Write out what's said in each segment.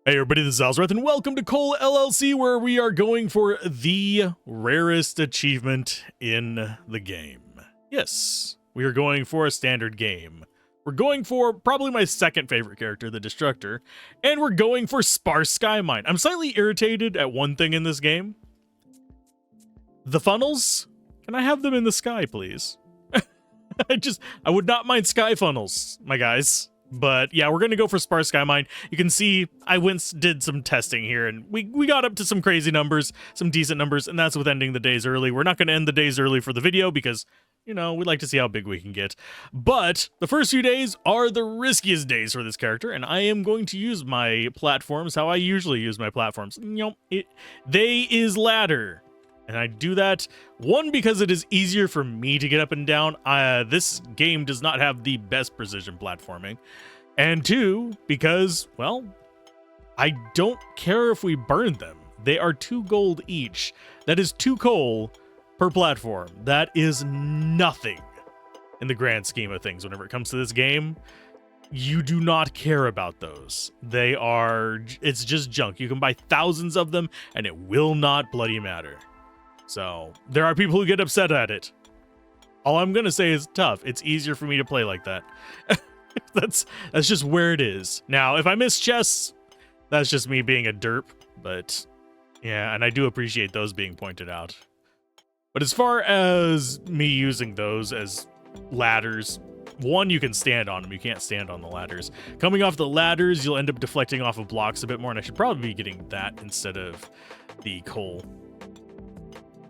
Hey everybody, this is Alzorath, and welcome to CoalLLC, where we are going for the rarest achievement in the game. Yes, we are going for a standard game. We're going for probably my second favorite character, the Destructor, and we're going for Sparse Sky Mine. I'm slightly irritated at one thing in this game. The funnels, can I have them in the sky, please? I would not mind sky funnels, my guys. But yeah, we're going to go for Sparse Sky Mine. You can see I did some testing here, and we got up to some crazy numbers, some decent numbers, and that's with ending the days early. We're not going to end the days early for the video because, you know, we like to see how big we can get. But the first few days are the riskiest days for this character, and I am going to use my platforms how I usually use my platforms. You know, they is ladder. And I do that, one, because it is easier for me to get up and down. This game does not have the best precision platforming. And two, because, well, I don't care if we burn them. They are 2 gold each. That is 2 coal per platform. That is nothing in the grand scheme of things. Whenever it comes to this game, you do not care about those. It's just junk. You can buy thousands of them and it will not bloody matter. So, there are people who get upset at it. All I'm going to say is tough. It's easier for me to play like that. That's just where it is. Now, if I miss chests, that's just me being a derp. But, yeah, and I do appreciate those being pointed out. But as far as me using those as ladders, one, you can stand on them. You can't stand on the ladders. Coming off the ladders, you'll end up deflecting off of blocks a bit more, and I should probably be getting that instead of the coal.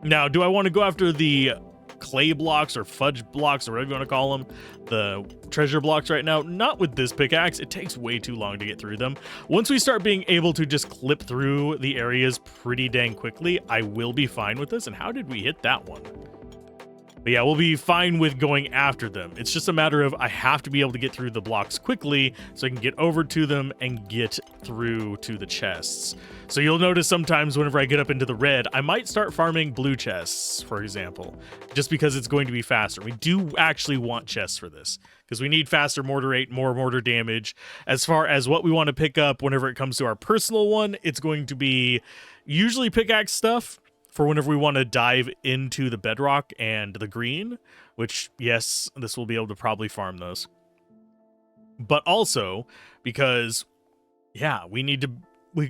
Now, do I want to go after the clay blocks or fudge blocks or whatever you want to call them, the treasure blocks right now? Not with this pickaxe. It takes way too long to get through them. Once we start being able to just clip through the areas pretty dang quickly, I will be fine with this. And how did we hit that one? But yeah, we'll be fine with going after them. It's just a matter of I have to be able to get through the blocks quickly so I can get over to them and get through to the chests. So you'll notice sometimes whenever I get up into the red, I might start farming blue chests, for example, just because it's going to be faster. We do actually want chests for this because we need faster mortar rate, more mortar damage. As far as what we want to pick up whenever it comes to our personal one, it's going to be usually pickaxe stuff for whenever we want to dive into the bedrock and the green, which, yes, this will be able to probably farm those. But also because, yeah, we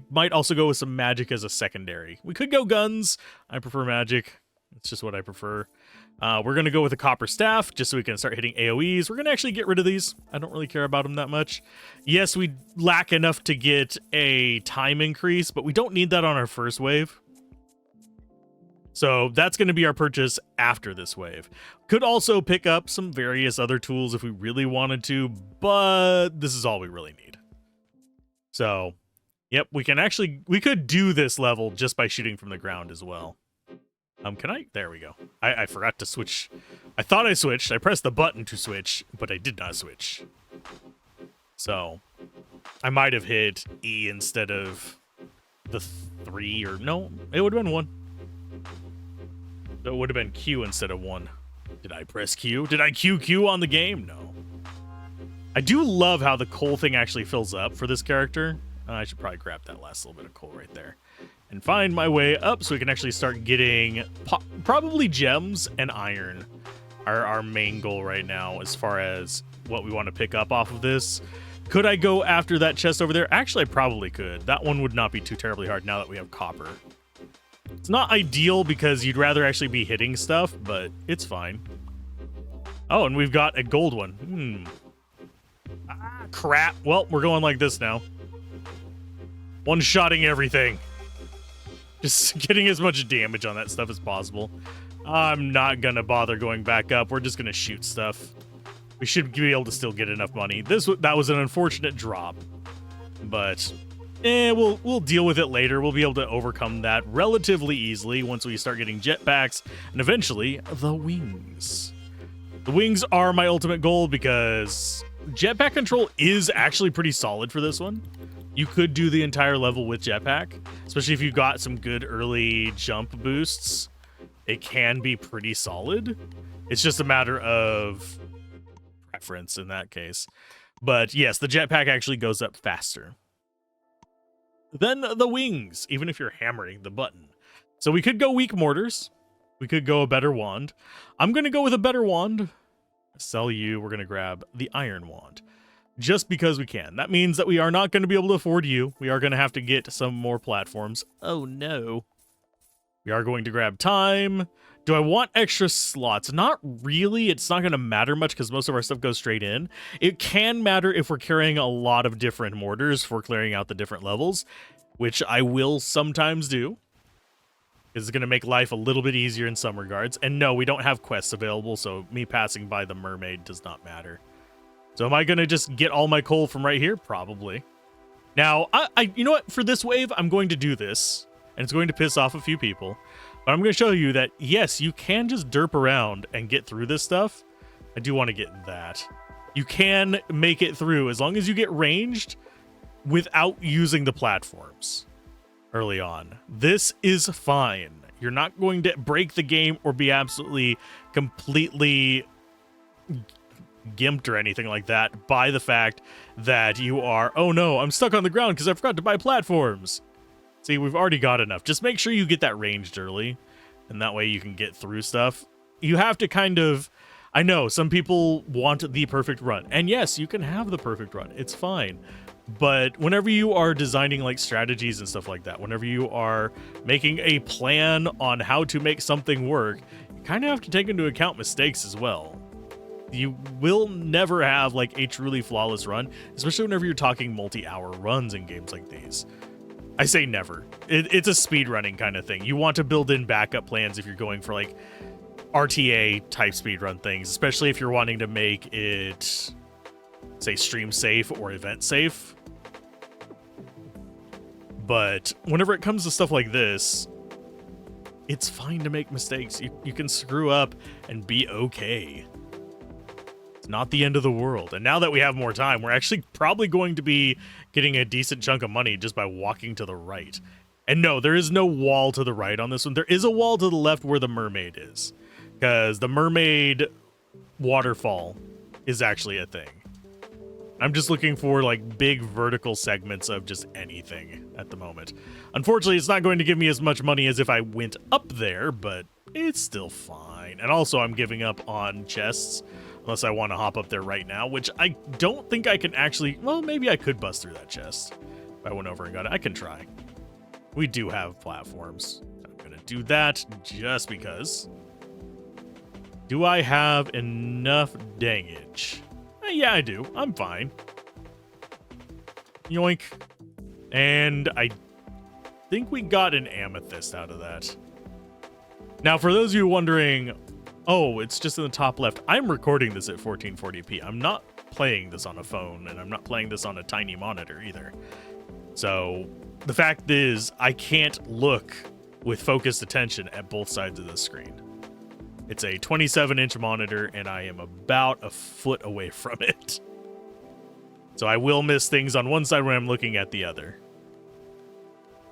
might also go with some magic as a secondary. We could go guns. I prefer magic. It's just what I prefer. We're going to go with a copper staff just so we can start hitting AoEs. We're going to actually get rid of these. I don't really care about them that much. Yes, we lack enough to get a time increase, but we don't need that on our first wave. So that's going to be our purchase after this wave. Could also pick up some various other tools if we really wanted to, but this is all we really need. So, yep, we could do this level just by shooting from the ground as well. There we go. I forgot to switch. I thought I switched. I pressed the button to switch, but I did not switch. So, I might have hit E instead of the 3, or no, it would have been 1. So it would have been Q instead of 1. Did I press Q? Did I Q on the game? No. I do love how the coal thing actually fills up for this character. I should probably grab that last little bit of coal right there and find my way up so we can actually start getting probably gems and iron are our main goal right now as far as what we want to pick up off of this. Could I go after that chest over there? Actually, I probably could. That one would not be too terribly hard now that we have copper. It's not ideal because you'd rather actually be hitting stuff, but it's fine. Oh, and we've got a gold one. Ah, crap. Well, we're going like this now. One-shotting everything. Just getting as much damage on that stuff as possible. I'm not going to bother going back up. We're just going to shoot stuff. We should be able to still get enough money. That was an unfortunate drop. But we'll deal with it later. We'll be able to overcome that relatively easily once we start getting jetpacks and eventually the wings. The wings are my ultimate goal because jetpack control is actually pretty solid for this one. You could do the entire level with jetpack, especially if you got some good early jump boosts. It can be pretty solid. It's just a matter of preference in that case. But yes, the jetpack actually goes up faster. than the wings, even if you're hammering the button. So we could go weak mortars. We could go a better wand. I'm going to go with a better wand. Sell you. We're going to grab the iron wand. Just because we can. That means that we are not going to be able to afford you. We are going to have to get some more platforms. Oh no. We are going to grab time. Do I want extra slots? Not really. It's not going to matter much because most of our stuff goes straight in. It can matter if we're carrying a lot of different mortars for clearing out the different levels, which I will sometimes do. It's going to make life a little bit easier in some regards. And no, we don't have quests available, so me passing by the mermaid does not matter. So am I going to just get all my coal from right here? Probably. Now, you know what? For this wave, I'm going to do this, and it's going to piss off a few people. But I'm going to show you that, yes, you can just derp around and get through this stuff. I do want to get that. You can make it through as long as you get ranged without using the platforms early on. This is fine. You're not going to break the game or be absolutely completely gimped or anything like that by the fact that you are, oh no, I'm stuck on the ground because I forgot to buy platforms. See, we've already got enough. Just make sure you get that ranged early, and that way you can get through stuff. You have to kind of, I know some people want the perfect run, and yes, you can have the perfect run. It's fine. But whenever you are designing like strategies and stuff like that, whenever you are making a plan on how to make something work, you kind of have to take into account mistakes as well. You will never have like a truly flawless run, especially whenever you're talking multi-hour runs in games like these. I say never. It's a speedrunning kind of thing. You want to build in backup plans if you're going for like RTA type speedrun things, especially if you're wanting to make it, say, stream safe or event safe. But whenever it comes to stuff like this, it's fine to make mistakes. You can screw up and be okay. Not the end of the world. And now that we have more time, we're actually probably going to be getting a decent chunk of money just by walking to the right. And no, there is no wall to the right on this one. There is a wall to the left where the mermaid is, because the mermaid waterfall is actually a thing. I'm just looking for like big vertical segments of just anything at the moment. Unfortunately, it's not going to give me as much money as if I went up there, but it's still fine. And also I'm giving up on chests unless I want to hop up there right now, which I don't think I can actually, well, maybe I could bust through that chest if I went over and got it. I can try. We do have platforms. I'm going to do that just because. Do I have enough dangage? Yeah, I do. I'm fine. Yoink. And I think we got an amethyst out of that. Now, for those of you wondering, oh, it's just in the top left. I'm recording this at 1440p. I'm not playing this on a phone, and I'm not playing this on a tiny monitor either. So the fact is, I can't look with focused attention at both sides of the screen. It's a 27-inch monitor, and I am about a foot away from it. So I will miss things on one side when I'm looking at the other.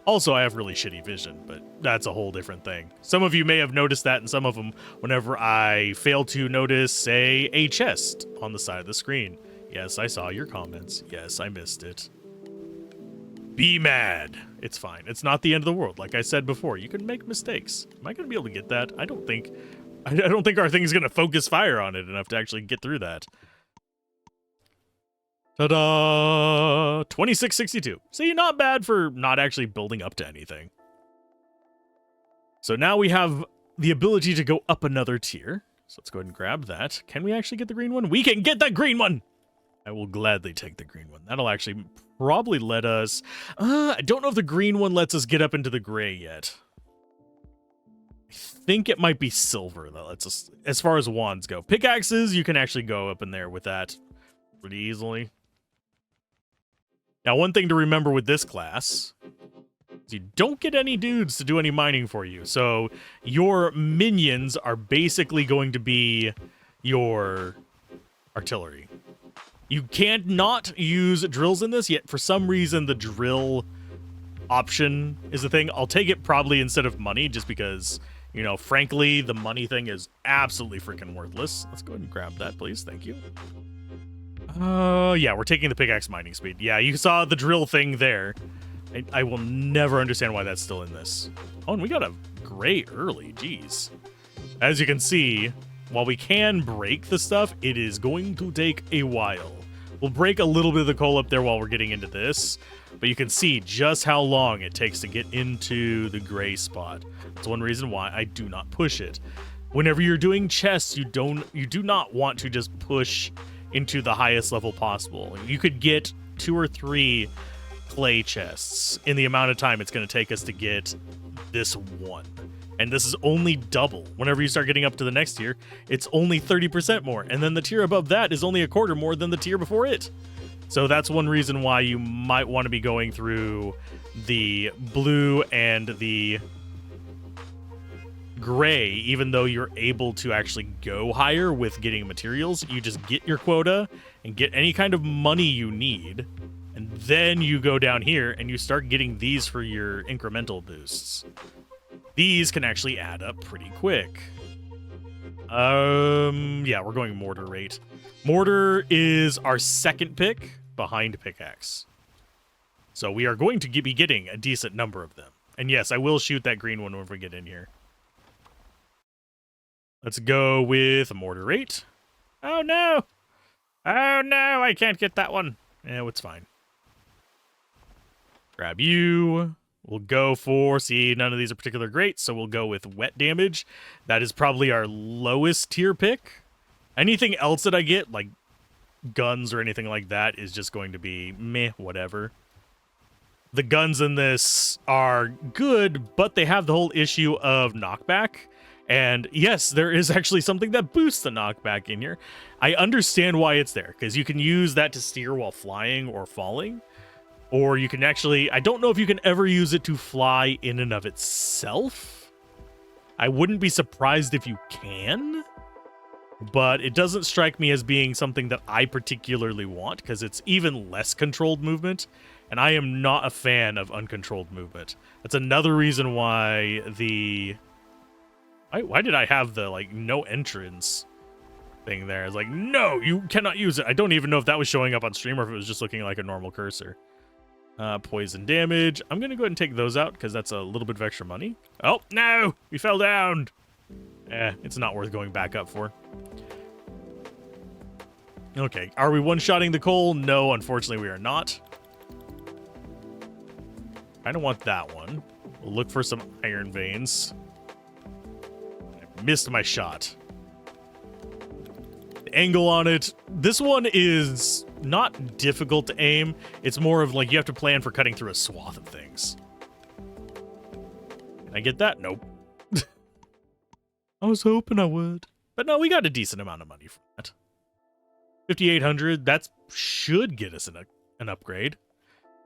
Also, I have really shitty vision, but that's a whole different thing. Some of you may have noticed that, and some of them, whenever I fail to notice, say, a chest on the side of the screen. Yes, I saw your comments. Yes, I missed it. Be mad. It's fine. It's not the end of the world. Like I said before, you can make mistakes. Am I going to be able to get that? I don't think our thing is going to focus fire on it enough to actually get through that. Ta-da! 2662. See, not bad for not actually building up to anything. So now we have the ability to go up another tier. So let's go ahead and grab that. Can we actually get the green one? We can get the green one! I will gladly take the green one. That'll actually probably let us... I don't know if the green one lets us get up into the gray yet. I think it might be silver that lets us, as far as wands go. Pickaxes, you can actually go up in there with that pretty easily. Now, one thing to remember with this class is you don't get any dudes to do any mining for you. So your minions are basically going to be your artillery. You can't not use drills in this, yet for some reason the drill option is a thing. I'll take it probably instead of money just because, you know, frankly, the money thing is absolutely freaking worthless. Let's go ahead and grab that, please. Thank you. Yeah, we're taking the pickaxe mining speed. Yeah, you saw the drill thing there. I will never understand why that's still in this. Oh, and we got a gray early. Jeez. As you can see, while we can break the stuff, it is going to take a while. We'll break a little bit of the coal up there while we're getting into this, but you can see just how long it takes to get into the gray spot. That's one reason why I do not push it. Whenever you're doing chests, you do not want to just push into the highest level possible. You could get 2 or 3 clay chests in the amount of time it's going to take us to get this one. And this is only double. Whenever you start getting up to the next tier, it's only 30% more. And then the tier above that is only a quarter more than the tier before it. So that's one reason why you might want to be going through the blue and the gray, even though you're able to actually go higher with getting materials. You just get your quota and get any kind of money you need. And then you go down here and you start getting these for your incremental boosts. These can actually add up pretty quick. Yeah, we're going mortar rate. Mortar is our second pick behind pickaxe. So we are going to be getting a decent number of them. And yes, I will shoot that green one when we get in here. Let's go with mortar rate. Oh no! Oh no, I can't get that one. It's fine. Grab you. We'll go for, see, none of these are particularly great, so we'll go with wet damage. That is probably our lowest tier pick. Anything else that I get, like guns or anything like that, is just going to be meh, whatever. The guns in this are good, but they have the whole issue of knockback. And yes, there is actually something that boosts the knockback in here. I understand why it's there, because you can use that to steer while flying or falling. Or you can actually, I don't know if you can ever use it to fly in and of itself. I wouldn't be surprised if you can. But it doesn't strike me as being something that I particularly want, because it's even less controlled movement. And I am not a fan of uncontrolled movement. That's another reason why the... Why did I have the, like, no entrance thing there? It's like, no, you cannot use it. I don't even know if that was showing up on stream or if it was just looking like a normal cursor. Poison damage. I'm going to go ahead and take those out because that's a little bit of extra money. Oh, no! We fell down! It's not worth going back up for. Okay, are we one-shotting the coal? No, unfortunately we are not. I don't want that one. We'll look for some iron veins. I missed my shot. The angle on it. This one is not difficult to aim. It's more of like you have to plan for cutting through a swath of things. Can I get that? Nope. I was hoping I would. But no, we got a decent amount of money from that. 5,800, that should get us an upgrade.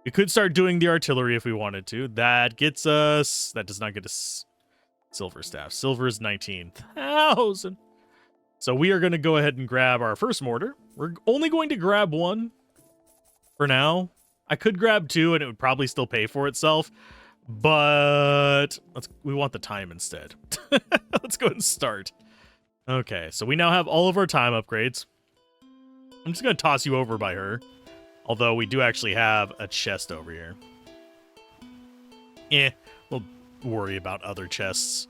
We could start doing the artillery if we wanted to. That gets us... That does not get us silver staff. Silver is 19,000. So we are going to go ahead and grab our first mortar. We're only going to grab one for now. I could grab 2 and it would probably still pay for itself. But we want the time instead. Let's go ahead and start. Okay, so we now have all of our time upgrades. I'm just going to toss you over by her. Although we do actually have a chest over here. We'll worry about other chests.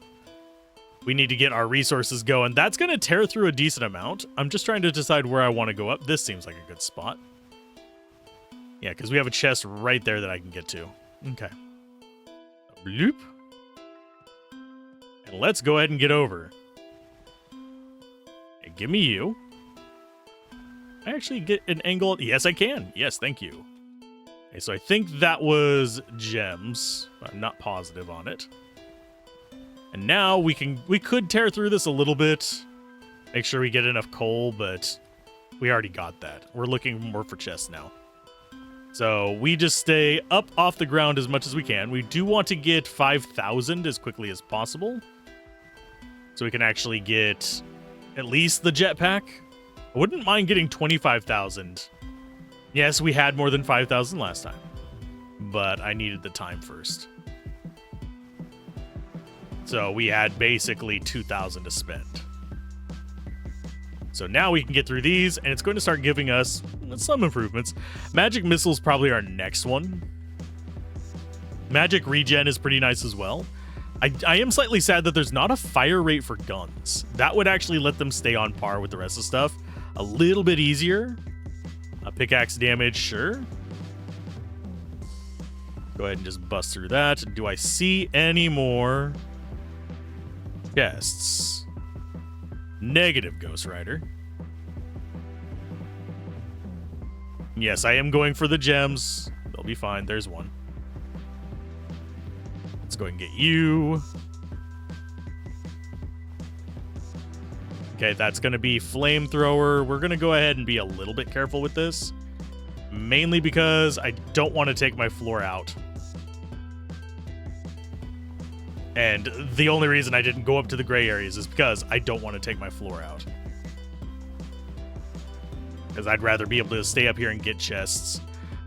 We need to get our resources going. That's going to tear through a decent amount. I'm just trying to decide where I want to go up. This seems like a good spot. Yeah, because we have a chest right there that I can get to. Okay. Bloop. And let's go ahead and get over. Hey, give me you. I actually get an angle. Yes, I can. Yes, thank you. Okay, so I think that was gems. I'm not positive on it. And now we could tear through this a little bit. Make sure we get enough coal, but we already got that. We're looking more for chests now. So we just stay up off the ground as much as we can. We do want to get 5,000 as quickly as possible. So we can actually get at least the jetpack. I wouldn't mind getting 25,000. Yes, we had more than 5,000 last time. But I needed the time first. So we had basically 2,000 to spend. So now we can get through these, and it's going to start giving us some improvements. Magic Missile's probably our next one. Magic regen is pretty nice as well. I am slightly sad that there's not a fire rate for guns. That would actually let them stay on par with the rest of stuff a little bit easier. Pickaxe damage, sure. Go ahead and just bust through that. Do I see any more chests? Negative, Ghost Rider. Yes, I am going for the gems. They'll be fine. There's one. Let's go ahead and get you. Okay, that's going to be flamethrower. We're going to go ahead and be a little bit careful with this. Mainly because I don't want to take my floor out. And the only reason I didn't go up to the gray areas is because I don't want to take my floor out. Because I'd rather be able to stay up here and get chests.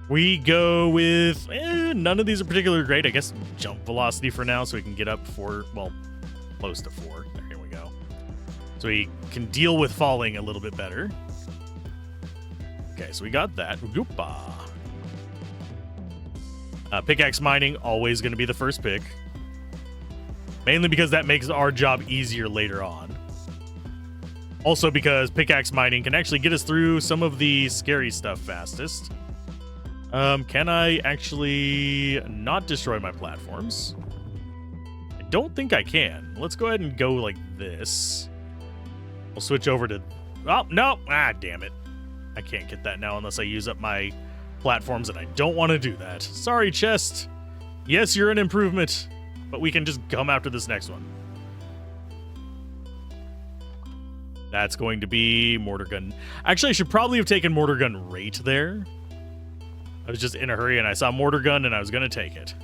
We go with... none of these are particularly great. I guess jump velocity for now so we can get up 4... Well, close to 4. There we go. So we can deal with falling a little bit better. Okay, so we got that. Goopa. Pickaxe mining, always going to be the first pick. Mainly because that makes our job easier later on. Also because pickaxe mining can actually get us through some of the scary stuff fastest. Can I actually not destroy my platforms? I don't think I can. Let's go ahead and go like this. We'll switch over to... Oh, no! Ah, damn it. I can't get that now unless I use up my platforms, and I don't want to do that. Sorry, chest. Yes, you're an improvement, but we can just come after this next one. That's going to be mortar gun. Actually, I should probably have taken mortar gun rate there. I was just in a hurry, and I saw mortar gun, and I was going to take it.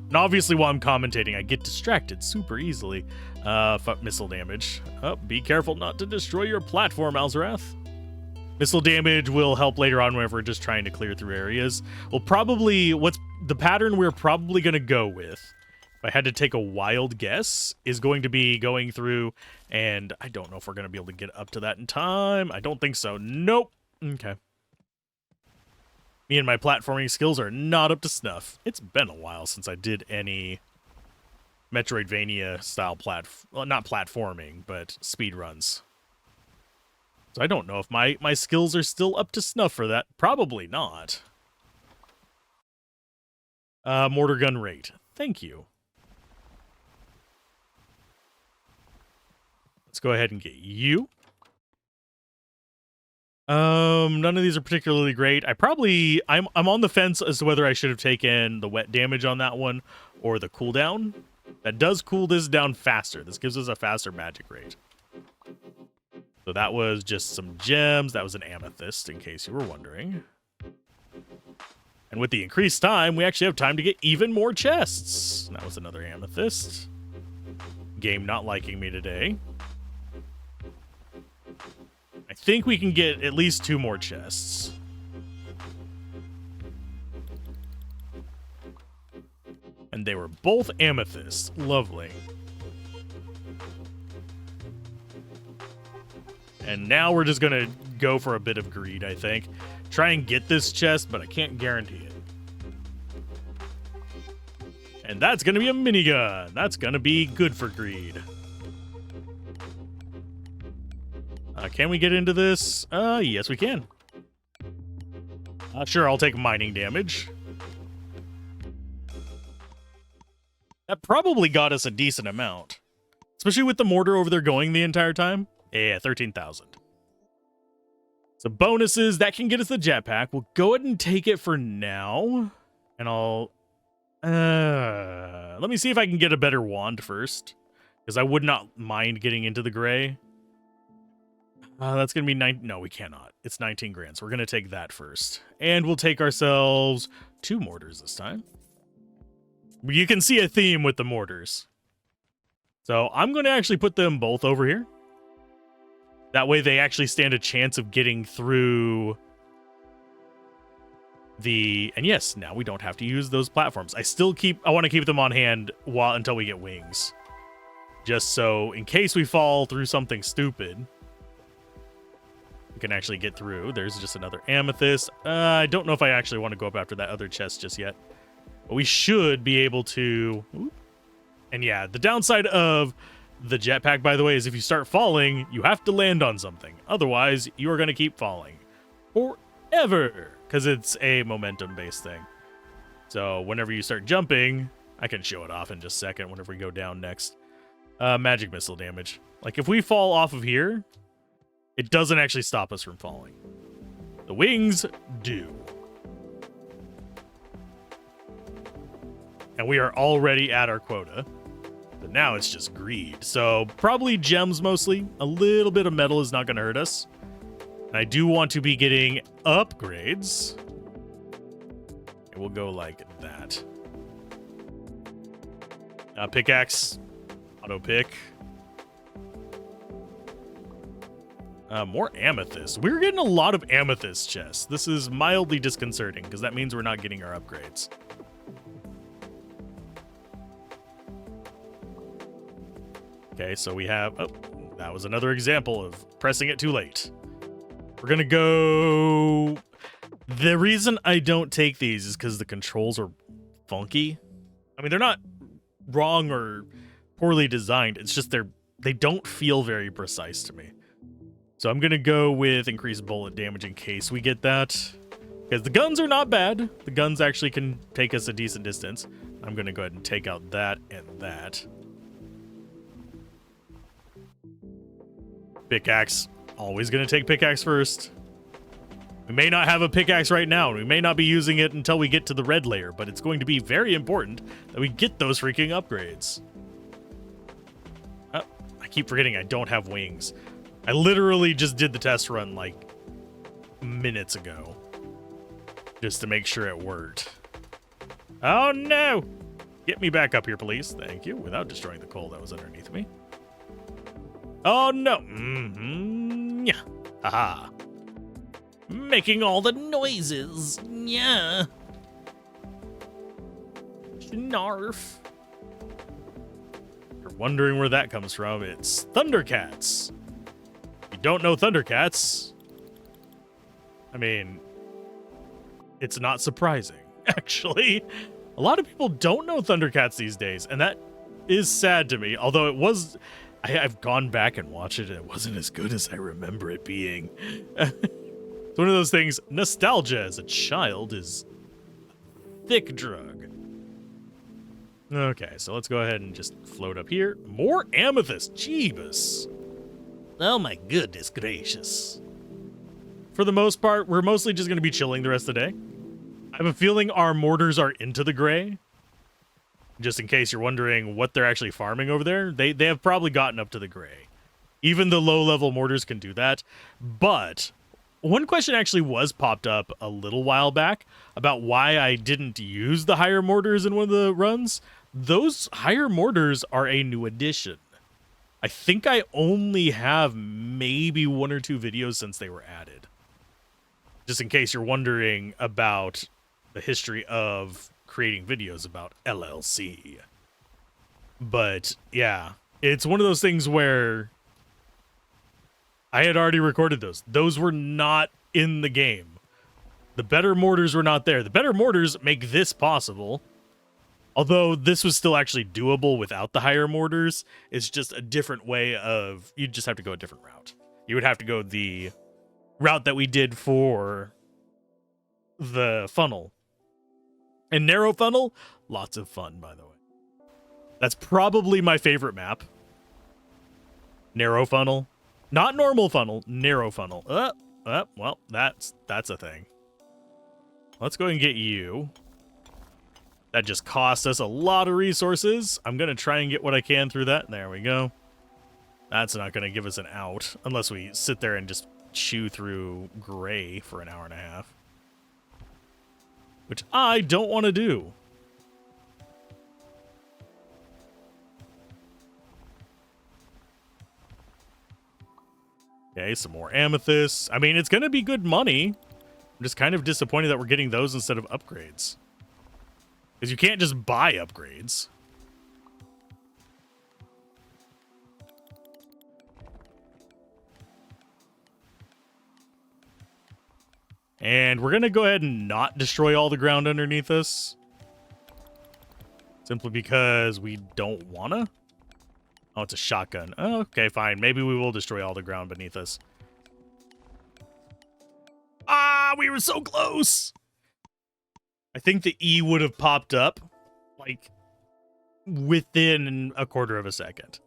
And obviously, while I'm commentating, I get distracted super easily. Fuck missile damage. Oh, be careful not to destroy your platform, Alzorath. Missile damage will help later on whenever we're just trying to clear through areas. Well, probably what's the pattern we're probably going to go with, if I had to take a wild guess, is going to be going through, and I don't know if we're going to be able to get up to that in time. I don't think so. Nope. Okay. Me and my platforming skills are not up to snuff. It's been a while since I did any Metroidvania style not platforming, but speed runs. So I don't know if my skills are still up to snuff for that. Probably not. Mortar gun rate. Thank you. Let's go ahead and get you. None of these are particularly great. I'm on the fence as to whether I should have taken the wet damage on that one or the cooldown. That does cool this down faster. This gives us a faster magic rate. So that was just some gems. That was an amethyst, in case you were wondering. And with the increased time, we actually have time to get even more chests. That was another amethyst. Game not liking me today. I think we can get at least 2 more chests. And they were both amethysts. Lovely. And now we're just going to go for a bit of greed, I think. Try and get this chest, but I can't guarantee it. And that's going to be a minigun. That's going to be good for greed. Can we get into this? Yes, we can. Sure, I'll take mining damage. That probably got us a decent amount. Especially with the mortar over there going the entire time. Yeah, 13,000. So bonuses, that can get us the jetpack. We'll go ahead and take it for now. And I'll... let me see if I can get a better wand first. Because I would not mind getting into the gray. That's going to be 9... No, we cannot. It's 19 grand, so we're going to take that first. And we'll take ourselves 2 mortars this time. You can see a theme with the mortars. So I'm going to actually put them both over here. That way they actually stand a chance of getting through the... And yes, now we don't have to use those platforms. I want to keep them on hand until we get wings. Just so, in case we fall through something stupid... can actually get through. There's just another amethyst. I don't know if I actually want to go up after that other chest just yet. But we should be able to... And yeah, the downside of the jetpack, by the way, is if you start falling, you have to land on something. Otherwise, you are going to keep falling forever, because it's a momentum-based thing. So whenever you start jumping, I can show it off in just a second whenever we go down next. Magic missile damage. Like, if we fall off of here, it doesn't actually stop us from falling. The wings do. And we are already at our quota. But now it's just greed. So probably gems mostly. A little bit of metal is not going to hurt us. And I do want to be getting upgrades. And we'll go like that. Pickaxe. Auto pick. More amethyst. We're getting a lot of amethyst chests. This is mildly disconcerting because that means we're not getting our upgrades. Okay, so we have... Oh, that was another example of pressing it too late. We're gonna go... The reason I don't take these is because the controls are funky. I mean, they're not wrong or poorly designed. It's just they don't feel very precise to me. So I'm gonna go with increased bullet damage in case we get that. Because the guns are not bad. The guns actually can take us a decent distance. I'm gonna go ahead and take out that and that. Pickaxe. Always going to take pickaxe first. We may not have a pickaxe right now. We may not be using it until we get to the red layer, but it's going to be very important that we get those freaking upgrades. Oh, I keep forgetting I don't have wings. I literally just did the test run like minutes ago. Just to make sure it worked. Oh no! Get me back up here, please. Thank you. Without destroying the coal that was underneath me. Oh no! Yeah. Haha. Making all the noises. Yeah. Snarf. You're wondering where that comes from. It's Thundercats. If you don't know Thundercats, I mean, it's not surprising, actually. A lot of people don't know Thundercats these days, and that is sad to me. Although it was... I've gone back and watched it, and it wasn't as good as I remember it being. It's one of those things, nostalgia as a child is a thick drug. Okay, so let's go ahead and just float up here. More amethyst, Jeebus. Oh my goodness gracious. For the most part, we're mostly just going to be chilling the rest of the day. I have a feeling our mortars are into the gray. Just in case you're wondering what they're actually farming over there, they have probably gotten up to the gray. Even the low-level mortars can do that. But one question actually was popped up a little while back about why I didn't use the higher mortars in one of the runs. Those higher mortars are a new addition. I think I only have maybe 1 or 2 videos since they were added. Just in case you're wondering about the history of creating videos about LLC. But yeah, it's one of those things where I had already recorded those. Those were not in the game. The better mortars were not there. The better mortars make this possible. Although this was still actually doable without the higher mortars. It's just a different way of... You'd just have to go a different route. You would have to go the route that we did for the funnel. And narrow funnel, lots of fun, by the way. That's probably my favorite map. Narrow funnel. Not normal funnel, narrow funnel. Well, that's a thing. Let's go and get you. That just cost us a lot of resources. I'm going to try and get what I can through that. There we go. That's not going to give us an out unless we sit there and just chew through gray for an hour and a half. Which I don't want to do. Okay, some more amethysts. I mean, it's going to be good money. I'm just kind of disappointed that we're getting those instead of upgrades. Because you can't just buy upgrades. And we're going to go ahead and not destroy all the ground underneath us. Simply because we don't wanna? Oh, it's a shotgun. Oh, okay, fine. Maybe we will destroy all the ground beneath us. Ah, we were so close! I think the E would have popped up, like, within a quarter of a second.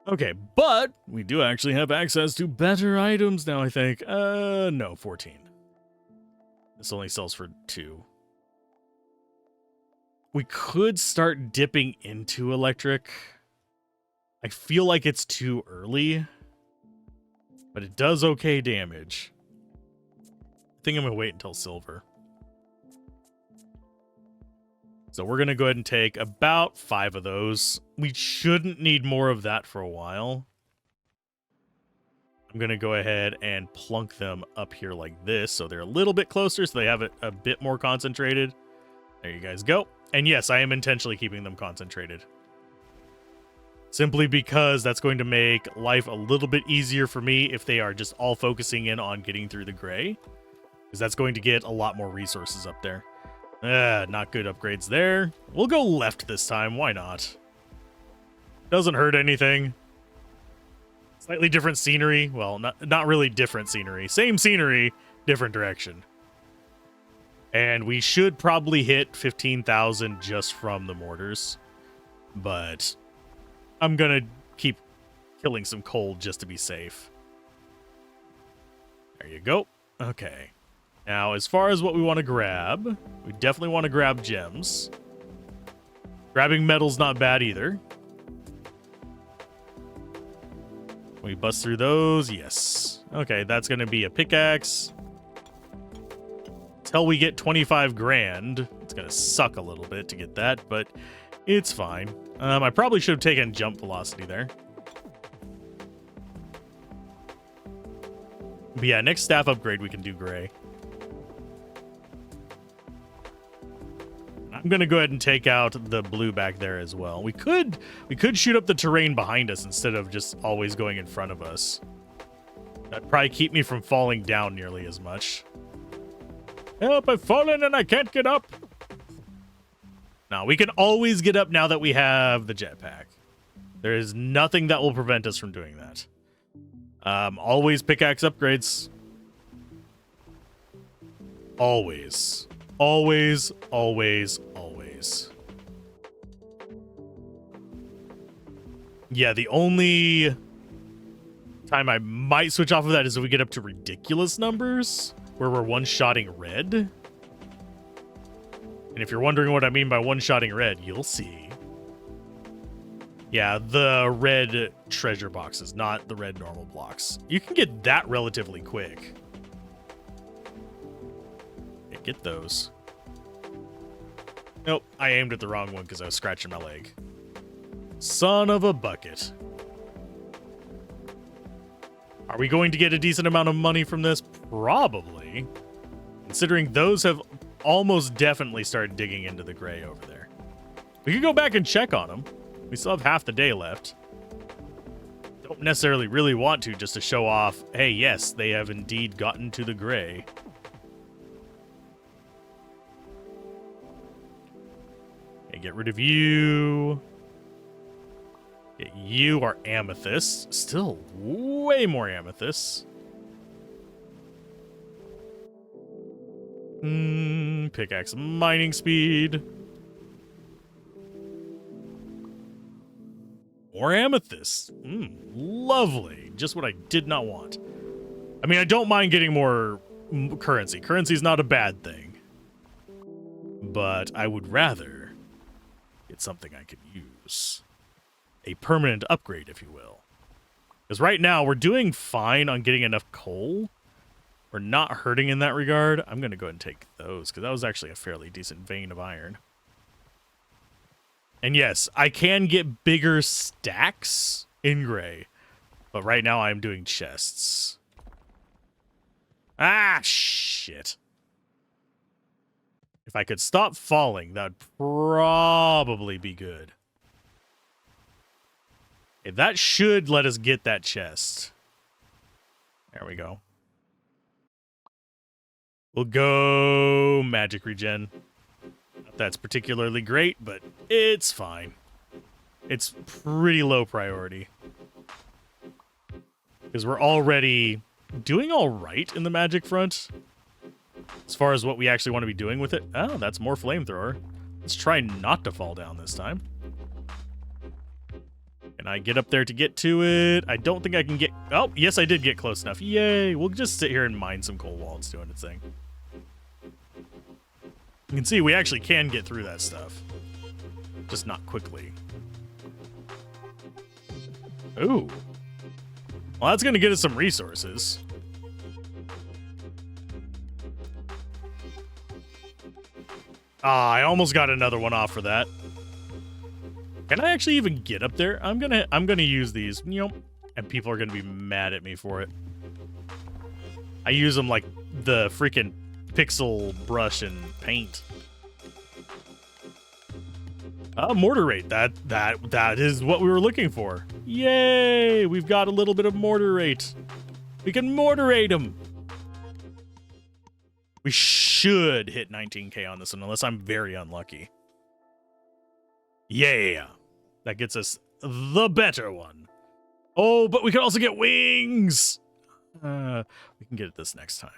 Okay, but we do actually have access to better items now, I think. No, 14. This only sells for 2. We could start dipping into electric. I feel like it's too early, but it does okay damage. I think I'm going to wait until silver. So we're going to go ahead and take about 5 of those. We shouldn't need more of that for a while. I'm going to go ahead and plunk them up here like this so they're a little bit closer so they have it a bit more concentrated. There you guys go. And yes, I am intentionally keeping them concentrated. Simply because that's going to make life a little bit easier for me if they are just all focusing in on getting through the gray. Because that's going to get a lot more resources up there. Not good upgrades there. We'll go left this time. Why not? Doesn't hurt anything. Slightly different scenery. Well, not really different scenery. Same scenery, different direction. And we should probably hit 15,000 just from the mortars. But I'm going to keep killing some coal just to be safe. There you go. Okay. Now, as far as what we want to grab, we definitely want to grab gems. Grabbing metal's not bad either. We bust through those? Yes. Okay, that's going to be a pickaxe. Till we get 25 grand. It's going to suck a little bit to get that, but it's fine. I probably should have taken jump velocity there. But yeah, next staff upgrade we can do gray. I'm going to go ahead and take out the blue back there as well. We could shoot up the terrain behind us instead of just always going in front of us. That'd probably keep me from falling down nearly as much. Help, I've fallen and I can't get up. Now, we can always get up now that we have the jetpack. There is nothing that will prevent us from doing that. Always pickaxe upgrades. Always. Always, always, always. Yeah, the only time I might switch off of that is if we get up to ridiculous numbers, where we're one-shotting red. And if you're wondering what I mean by one-shotting red, you'll see. Yeah, the red treasure boxes, not the red normal blocks. You can get that relatively quick. Get those. Nope, I aimed at the wrong one because I was scratching my leg. Son of a bucket. Are we going to get a decent amount of money from this? Probably. Considering those have almost definitely started digging into the gray over there. We could go back and check on them. We still have half the day left. Don't necessarily really want to, just to show off, hey, yes, they have indeed gotten to the gray. Get rid of you. Get you are amethyst. Still way more amethyst. Pickaxe mining speed. More amethyst. Lovely. Just what I did not want. I mean, I don't mind getting more currency. Currency is not a bad thing. But I would rather it's something I could use. A permanent upgrade, if you will. Because right now, we're doing fine on getting enough coal. We're not hurting in that regard. I'm going to go ahead and take those, because that was actually a fairly decent vein of iron. And yes, I can get bigger stacks in gray. But right now, I'm doing chests. Ah, shit. If I could stop falling, that would probably be good. Okay, that should let us get that chest. There we go. We'll go magic regen. that's particularly great, but it's fine. It's pretty low priority. Because we're already doing all right in the magic front. As far as what we actually want to be doing with it. Oh, that's more flamethrower. Let's try not to fall down this time. Can I get up there to get to it? I don't think I can get... Oh, yes, I did get close enough. Yay. We'll just sit here and mine some coal while it's doing its thing. You can see we actually can get through that stuff. Just not quickly. Ooh. Well, that's going to get us some resources. Ah, I almost got another one off for that. Can I actually even get up there? I'm gonna use these, you know, and people are gonna be mad at me for it. I use them like the freaking pixel brush and paint. Mortar rate. That is what we were looking for. Yay! We've got a little bit of mortar rate. We can mortarate them. We should hit 19k on this one, unless I'm very unlucky. Yeah! That gets us the better one. Oh, but we can also get wings! We can get this next time.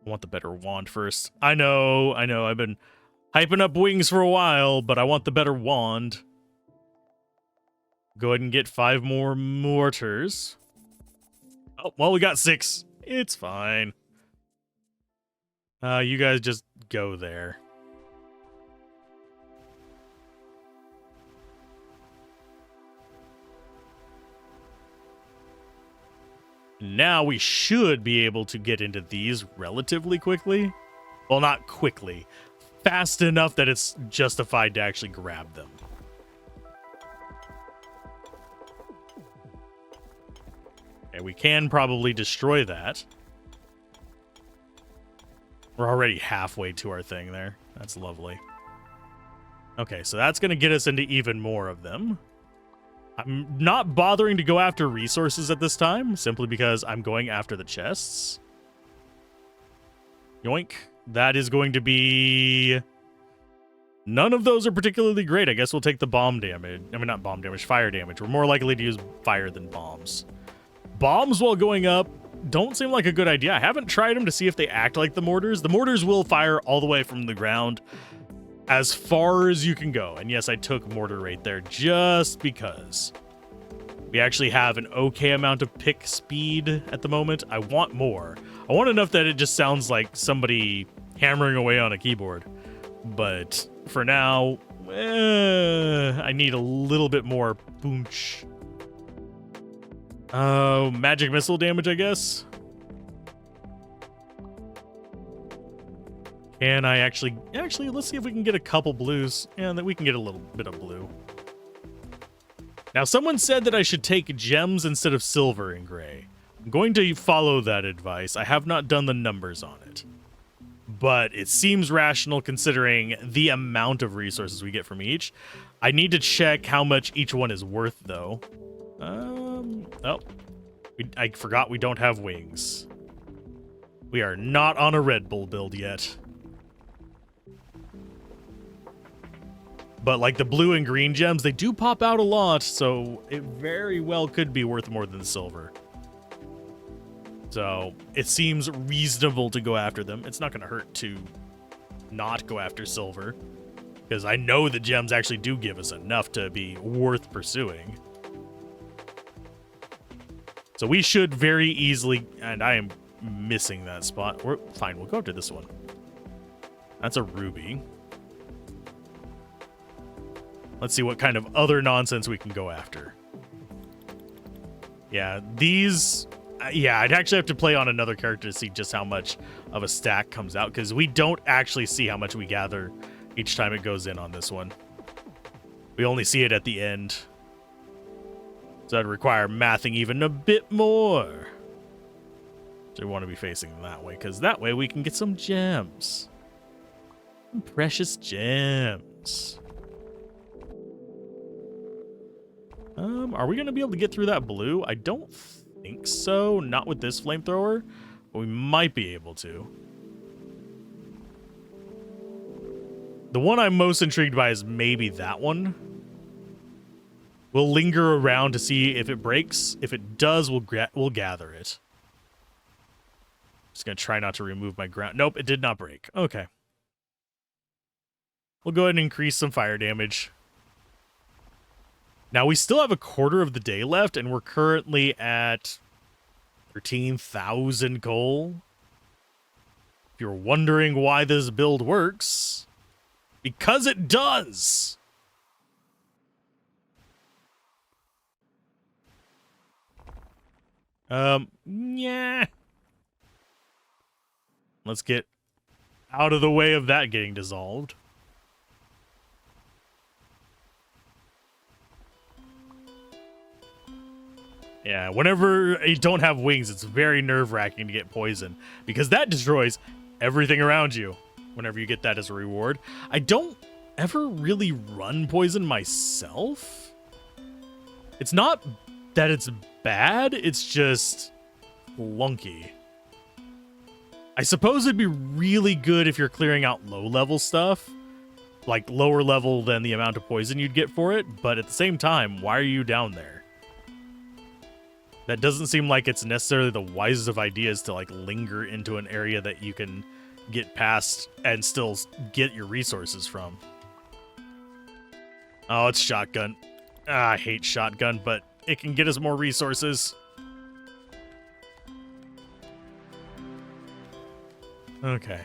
I want the better wand first. I know. I've been hyping up wings for a while, but I want the better wand. Go ahead and get 5 more mortars. Oh, well, we got 6. It's fine. You guys just go there. Now we should be able to get into these relatively quickly. Well, not quickly. Fast enough that it's justified to actually grab them. Okay, we can probably destroy that. We're already halfway to our thing there. That's lovely. Okay, so that's going to get us into even more of them. I'm not bothering to go after resources at this time, simply because I'm going after the chests. Yoink. That is going to be... None of those are particularly great. I guess we'll take the bomb damage. I mean, not bomb damage, fire damage. We're more likely to use fire than bombs. Bombs while going up don't seem like a good idea. I haven't tried them to see if they act like the mortars. The mortars will fire all the way from the ground as far as you can go. And yes, I took mortar rate there just because. We actually have an okay amount of pick speed at the moment. I want more. I want enough that it just sounds like somebody hammering away on a keyboard. But for now, I need a little bit more boonch. Magic missile damage, I guess. Can I actually, let's see if we can get a couple blues. Yeah, that we can get a little bit of blue. Now, someone said that I should take gems instead of silver and gray. I'm going to follow that advice. I have not done the numbers on it. But it seems rational considering the amount of resources we get from each. I need to check how much each one is worth, though. Oh. I forgot we don't have wings. We are not on a Red Bull build yet. But like the blue and green gems, they do pop out a lot, so it very well could be worth more than the silver. So it seems reasonable to go after them. It's not going to hurt to not go after silver, because I know the gems actually do give us enough to be worth pursuing. So we should very easily, and I am missing that spot. We're fine, we'll go after this one. That's a ruby. Let's see what kind of other nonsense we can go after. Yeah, these... yeah, I'd actually have to play on another character to see just how much of a stack comes out, because we don't actually see how much we gather each time it goes in on this one. We only see it at the end. So that'd require mathing even a bit more. So we want to be facing that way, because that way we can get some gems. Some precious gems. Are we going to be able to get through that blue? I don't think so. Not with this flamethrower, but we might be able to. The one I'm most intrigued by is maybe that one. We'll linger around to see if it breaks. If it does, we'll gather it. Just gonna try not to remove my ground. Nope, it did not break. Okay. We'll go ahead and increase some fire damage. Now, we still have a quarter of the day left, and we're currently at 13,000 coal. If you're wondering why this build works, because it does! Yeah. Let's get out of the way of that getting dissolved. Yeah, whenever you don't have wings, it's very nerve-wracking to get poison, because that destroys everything around you whenever you get that as a reward. I don't ever really run poison myself. It's not that it's bad, it's just clunky. I suppose it'd be really good if you're clearing out low-level stuff, like lower level than the amount of poison you'd get for it, but at the same time, why are you down there? That doesn't seem like it's necessarily the wisest of ideas to like linger into an area that you can get past and still get your resources from. Oh, it's shotgun. I hate shotgun, but it can get us more resources. Okay.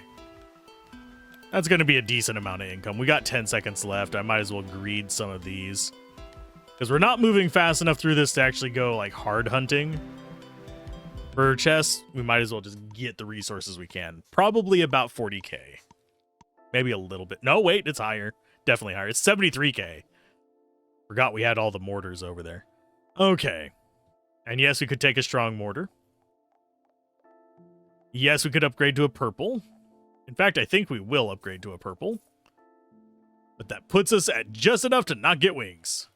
That's going to be a decent amount of income. We got 10 seconds left. I might as well greed some of these, because we're not moving fast enough through this to actually go like hard hunting for chests. We might as well just get the resources we can. Probably about 40k. Maybe a little bit. No, wait, it's higher. Definitely higher. It's 73k. Forgot we had all the mortars over there. Okay. And yes, we could take a strong mortar. Yes, we could upgrade to a purple. In fact, I think we will upgrade to a purple. But that puts us at just enough to not get wings.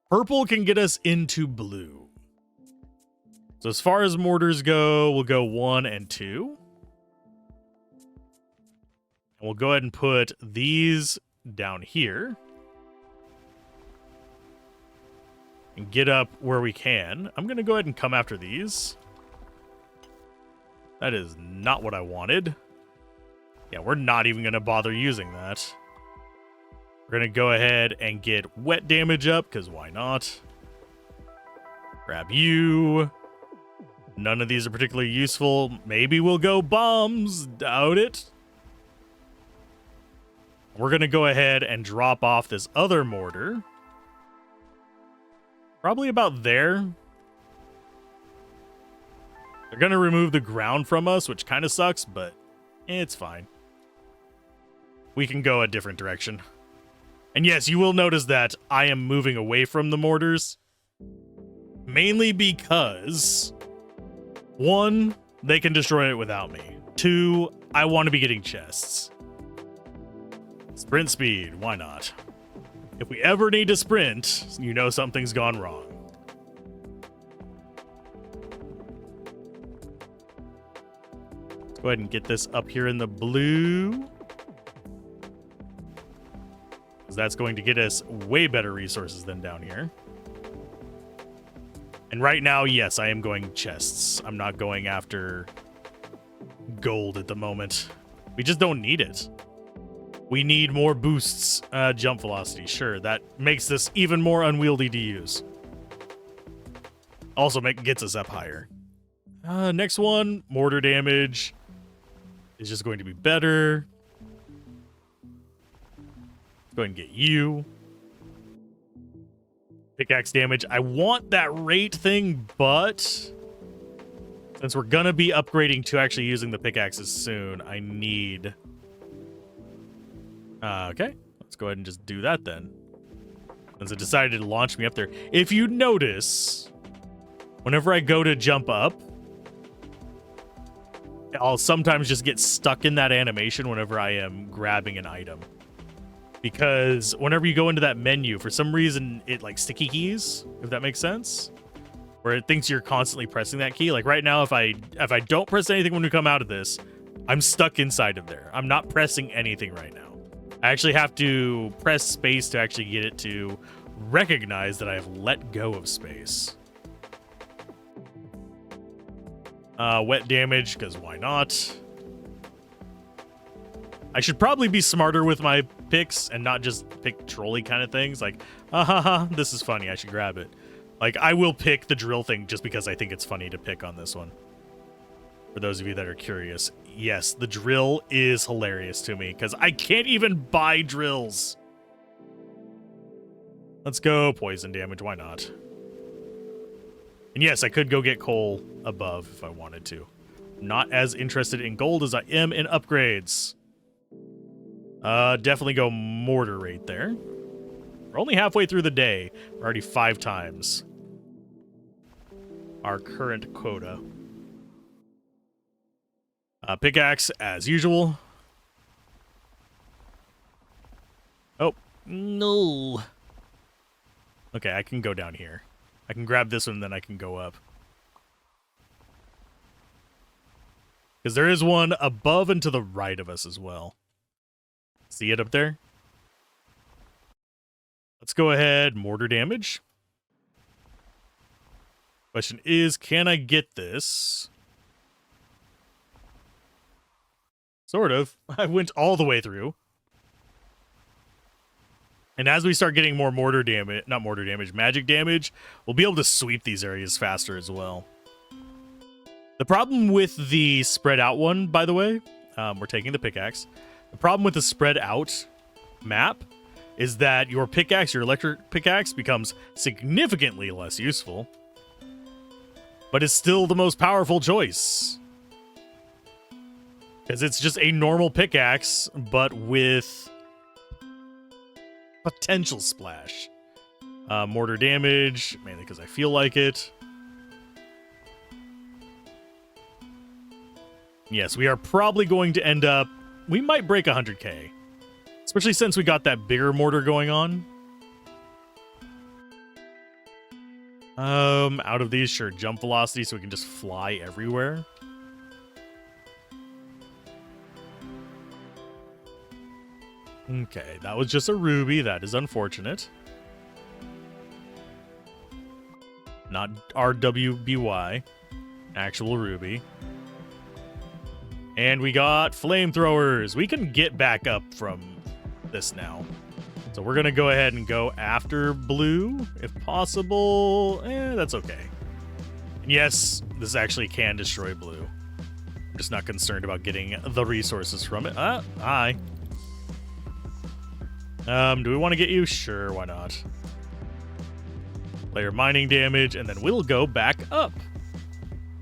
Purple can get us into blue. So as far as mortars go, we'll go 1 and 2. And we'll go ahead and put these down here. And get up where we can. I'm going to go ahead and come after these. That is not what I wanted. Yeah, we're not even going to bother using that. We're going to go ahead and get wet damage up, because why not? Grab you. None of these are particularly useful. Maybe we'll go bombs. Doubt it. We're going to go ahead and drop off this other mortar. Probably about there. They're going to remove the ground from us, which kind of sucks, but it's fine. We can go a different direction. And yes, you will notice that I am moving away from the mortars. Mainly because, 1, they can destroy it without me. 2, I want to be getting chests. Sprint speed, why not? If we ever need to sprint, you know something's gone wrong. Let's go ahead and get this up here in the blue. Because that's going to get us way better resources than down here. And right now, yes, I am going chests. I'm not going after gold at the moment. We just don't need it. We need more boosts. Jump velocity, sure. That makes this even more unwieldy to use. Also gets us up higher. Next one, mortar damage is just going to be better. Let's go ahead and get you. Pickaxe damage. I want that rate thing, but since we're going to be upgrading to actually using the pickaxes soon, I need... okay, let's go ahead and just do that then. Since it decided to launch me up there. If you notice, whenever I go to jump up, I'll sometimes just get stuck in that animation whenever I am grabbing an item. Because whenever you go into that menu, for some reason, it like sticky keys, if that makes sense. Where it thinks you're constantly pressing that key. Like right now, if I don't press anything when we come out of this, I'm stuck inside of there. I'm not pressing anything right now. I actually have to press space to actually get it to recognize that I have let go of space. Wet damage, because why not? I should probably be smarter with my picks and not just pick trolley kind of things. Like, this is funny, I should grab it. Like, I will pick the drill thing just because I think it's funny to pick on this one. For those of you that are curious, yes, the drill is hilarious to me because I can't even buy drills. Let's go poison damage, why not? And yes, I could go get coal above if I wanted to. Not as interested in gold as I am in upgrades. Definitely go mortar rate there. We're only halfway through the day. We're already 5 times our current quota. Pickaxe as usual. Oh, no. Okay, I can go down here. I can grab this one, then I can go up. Because there is one above and to the right of us as well. See it up there? Let's go ahead, mortar damage. Question is, can I get this? Sort of. I went all the way through. And as we start getting more mortar damage, not mortar damage, magic damage, we'll be able to sweep these areas faster as well. The problem with the spread out one, by the way, we're taking the pickaxe. The problem with the spread out map is that your pickaxe, your electric pickaxe, becomes significantly less useful, but it's still the most powerful choice. Because it's just a normal pickaxe, but with potential splash. Mortar damage, mainly because I feel like it. Yes, we are probably going to end up... We might break 100k. Especially since we got that bigger mortar going on. Out of these, sure, jump velocity so we can just fly everywhere. Okay, that was just a ruby. That is unfortunate. Not RWBY. Actual ruby. And we got flamethrowers. We can get back up from this now. So we're going to go ahead and go after blue, if possible. That's okay. And yes, this actually can destroy blue. I'm just not concerned about getting the resources from it. Hi. Do we want to get you? Sure, why not? Player mining damage, and then we'll go back up.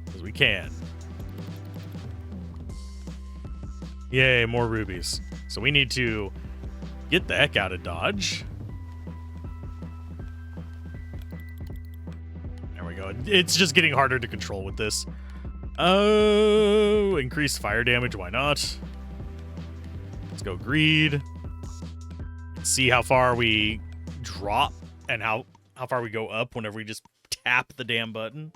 Because we can. Yay, more rubies. So we need to get the heck out of Dodge. There we go. It's just getting harder to control with this. Oh, increased fire damage, why not? Let's go greed. See how far we drop and how far we go up whenever we just tap the damn button.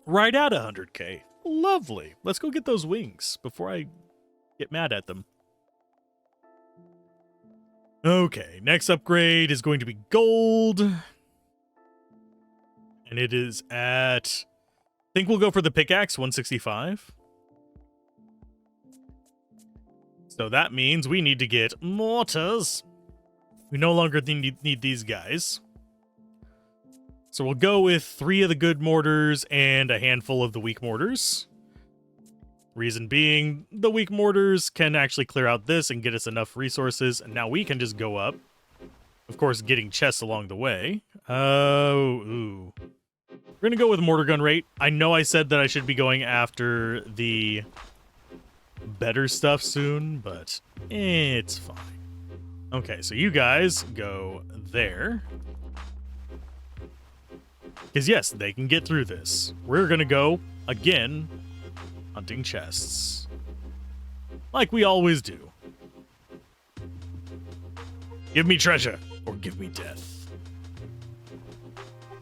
Right at 100k. Lovely. Let's go get those wings before I get mad at them. Okay, next upgrade is going to be gold. And it is at... I think we'll go for the pickaxe, 165. So that means we need to get mortars. We no longer need these guys. So we'll go with 3 of the good mortars and a handful of the weak mortars. Reason being, the weak mortars can actually clear out this and get us enough resources, and now we can just go up. Of course, getting chests along the way. Ooh. We're going to go with mortar gun rate. I know I said that I should be going after the better stuff soon, but it's fine. Okay, so you guys go there. Because yes, they can get through this. We're going to go, again, hunting chests. Like we always do. Give me treasure, or give me death.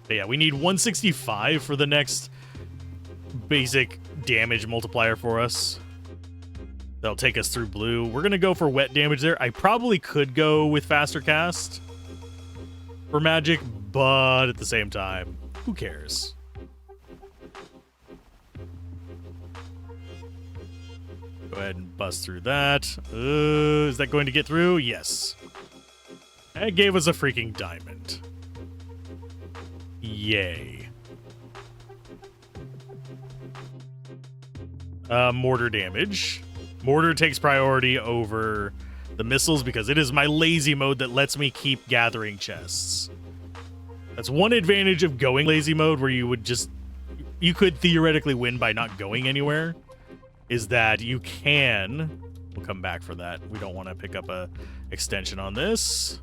But yeah, we need 165 for the next basic damage multiplier for us. That'll take us through blue. We're going to go for wet damage there. I probably could go with faster cast for magic, but at the same time, who cares? Go ahead and bust through that. Is that going to get through? Yes. That gave us a freaking diamond. Yay. Mortar damage. Mortar takes priority over the missiles because it is my lazy mode that lets me keep gathering chests. That's one advantage of going lazy mode, where you could theoretically win by not going anywhere, is that you can, we'll come back for that. We don't want to pick up a extension on this.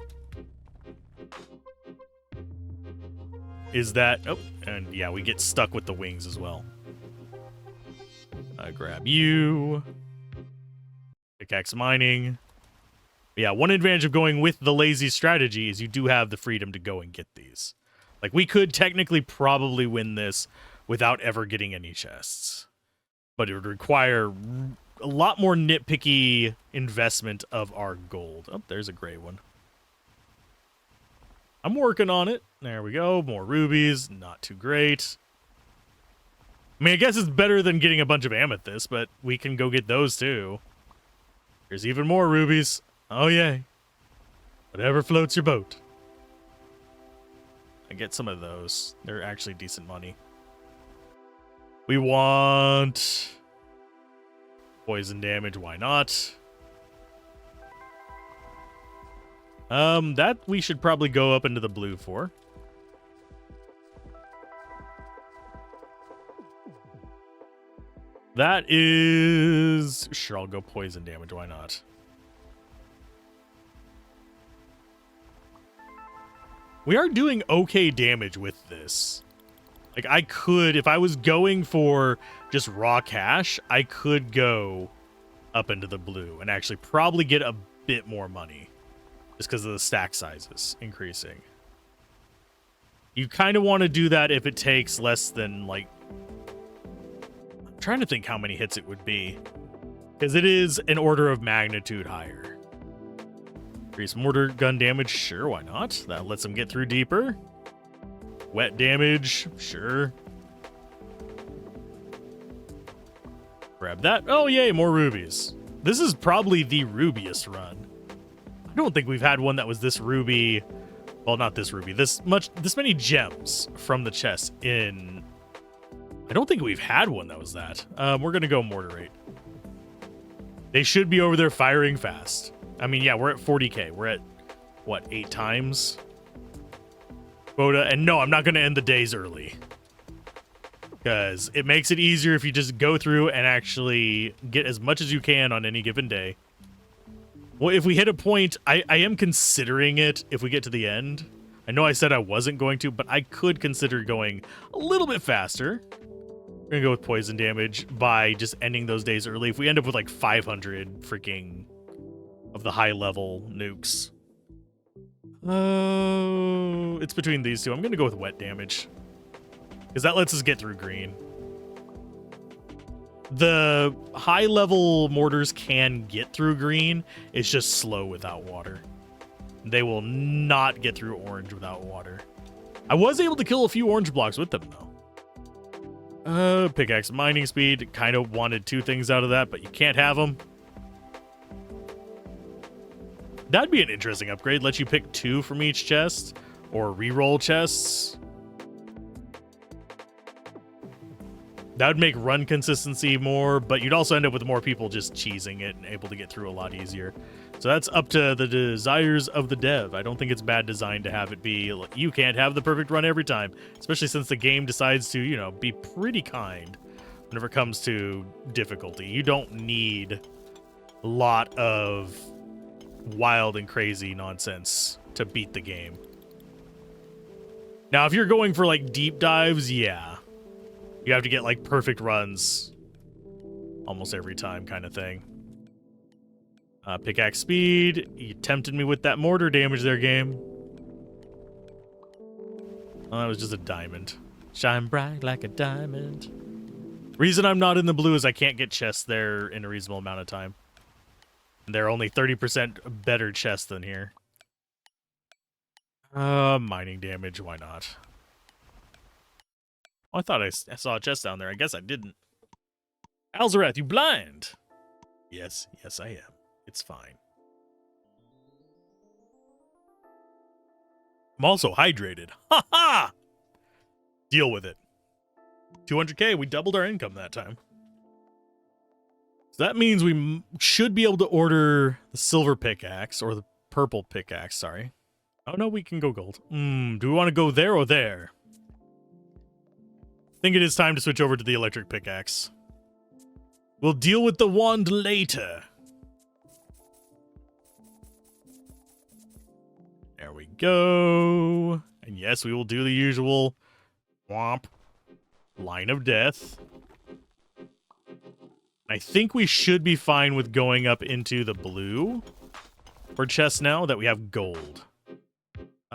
Is that, oh, and yeah, we get stuck with the wings as well. Grab you. Pickaxe mining. Yeah, one advantage of going with the lazy strategy is you do have the freedom to go and get these. Like, we could technically probably win this without ever getting any chests, but it would require a lot more nitpicky investment of our gold. Oh, there's a gray one. I'm working on it. There we go. More rubies. Not too great. I mean, I guess it's better than getting a bunch of amethyst, but we can go get those too. There's even more rubies. Oh, yay. Whatever floats your boat. I get some of those. They're actually decent money. We want poison damage. Why not? That we should probably go up into the blue for. That is... Sure, I'll go poison damage. Why not? We are doing okay damage with this. Like, I could, if I was going for just raw cash, I could go up into the blue and actually probably get a bit more money. Just because of the stack sizes increasing. You kind of want to do that if it takes less than, like... I'm trying to think how many hits it would be. Because it is an order of magnitude higher. Increase mortar gun damage, sure, why not? That lets them get through deeper. Wet damage, sure. Grab that. Oh, yay, more rubies. This is probably the rubiest run. I don't think we've had one that was this ruby. Well, not this ruby. This many gems from the chest in... I don't think we've had one that was that. We're going to go mortar rate. They should be over there firing fast. I mean, yeah, we're at 40k. We're at, what, 8 times? Quota. And no, I'm not going to end the days early. Because it makes it easier if you just go through and actually get as much as you can on any given day. Well, if we hit a point, I am considering it if we get to the end. I know I said I wasn't going to, but I could consider going a little bit faster. We're going to go with poison damage by just ending those days early. If we end up with like 500 freaking of the high level nukes. Oh, it's between these two. I'm going to go with wet damage. Because that lets us get through green. The high level mortars can get through green. It's just slow without water. They will not get through orange without water. I was able to kill a few orange blocks with them, though. Pickaxe mining speed. Kind of wanted 2 things out of that, but you can't have them. That'd be an interesting upgrade. Let you pick 2 from each chest. Or reroll chests. That would make run consistency more, but you'd also end up with more people just cheesing it and able to get through a lot easier. So that's up to the desires of the dev. I don't think it's bad design to have it be, you can't have the perfect run every time, especially since the game decides to, you know, be pretty kind whenever it comes to difficulty. You don't need a lot of wild and crazy nonsense to beat the game. Now, if you're going for, like, deep dives, yeah. You have to get, like, perfect runs almost every time kind of thing. Pickaxe speed. You tempted me with that mortar damage there, game. Oh, that was just a diamond. Shine bright like a diamond. Reason I'm not in the blue is I can't get chests there in a reasonable amount of time. They're only 30% better chests than here. Mining damage, why not? Oh, I thought I saw a chest down there. I guess I didn't. Alzorath, you blind? Yes, yes I am. It's fine. I'm also hydrated. Ha ha! Deal with it. 200k, we doubled our income that time. So that means we should be able to order the silver pickaxe, or the purple pickaxe, sorry. Oh no, we can go gold. Do we want to go there or there? I think it is time to switch over to the electric pickaxe. We'll deal with the wand later. There we go. And yes, we will do the usual womp line of death. I think we should be fine with going up into the blue for chests now that we have gold.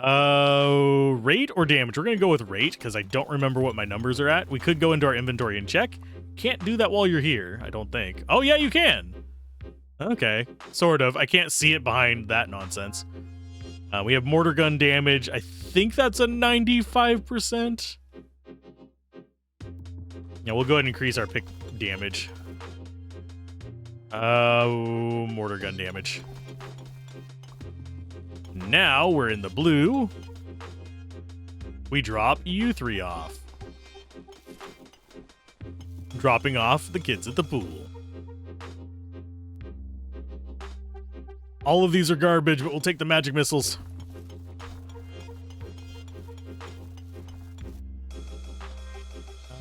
Rate or damage? We're going to go with rate because I don't remember what my numbers are at. We could go into our inventory and check. Can't do that while you're here, I don't think. Oh, yeah, you can. Okay, sort of. I can't see it behind that nonsense. We have mortar gun damage. I think that's a 95%. Yeah, we'll go ahead and increase our pick damage. Mortar gun damage. Now we're in the blue. We drop you 3 off. Dropping off the kids at the pool. All of these are garbage, but we'll take the magic missiles.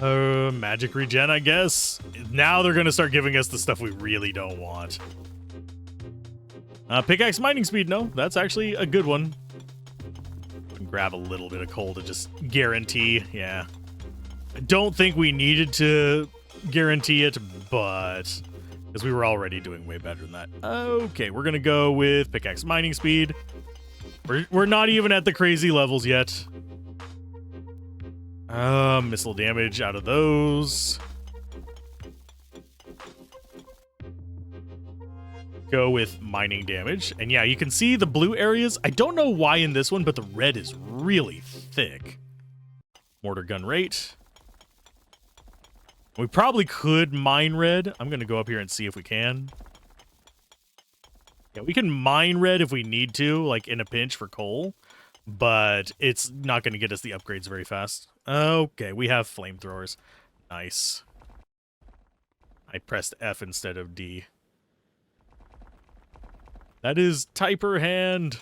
Magic regen, I guess. Now they're gonna start giving us the stuff we really don't want. Pickaxe mining speed, no. That's actually a good one. Grab a little bit of coal to just guarantee, yeah. I don't think we needed to guarantee it, but because we were already doing way better than that. Okay, we're gonna go with pickaxe mining speed. We're not even at the crazy levels yet. Missile damage out of those. Go with mining damage. And yeah, you can see the blue areas. I don't know why in this one, but the red is really thick. Mortar gun rate. We probably could mine red. I'm going to go up here and see if we can. Yeah, we can mine red if we need to, like in a pinch for coal. But it's not going to get us the upgrades very fast. Okay, we have flamethrowers. Nice. I pressed F instead of D. That is Typer hand.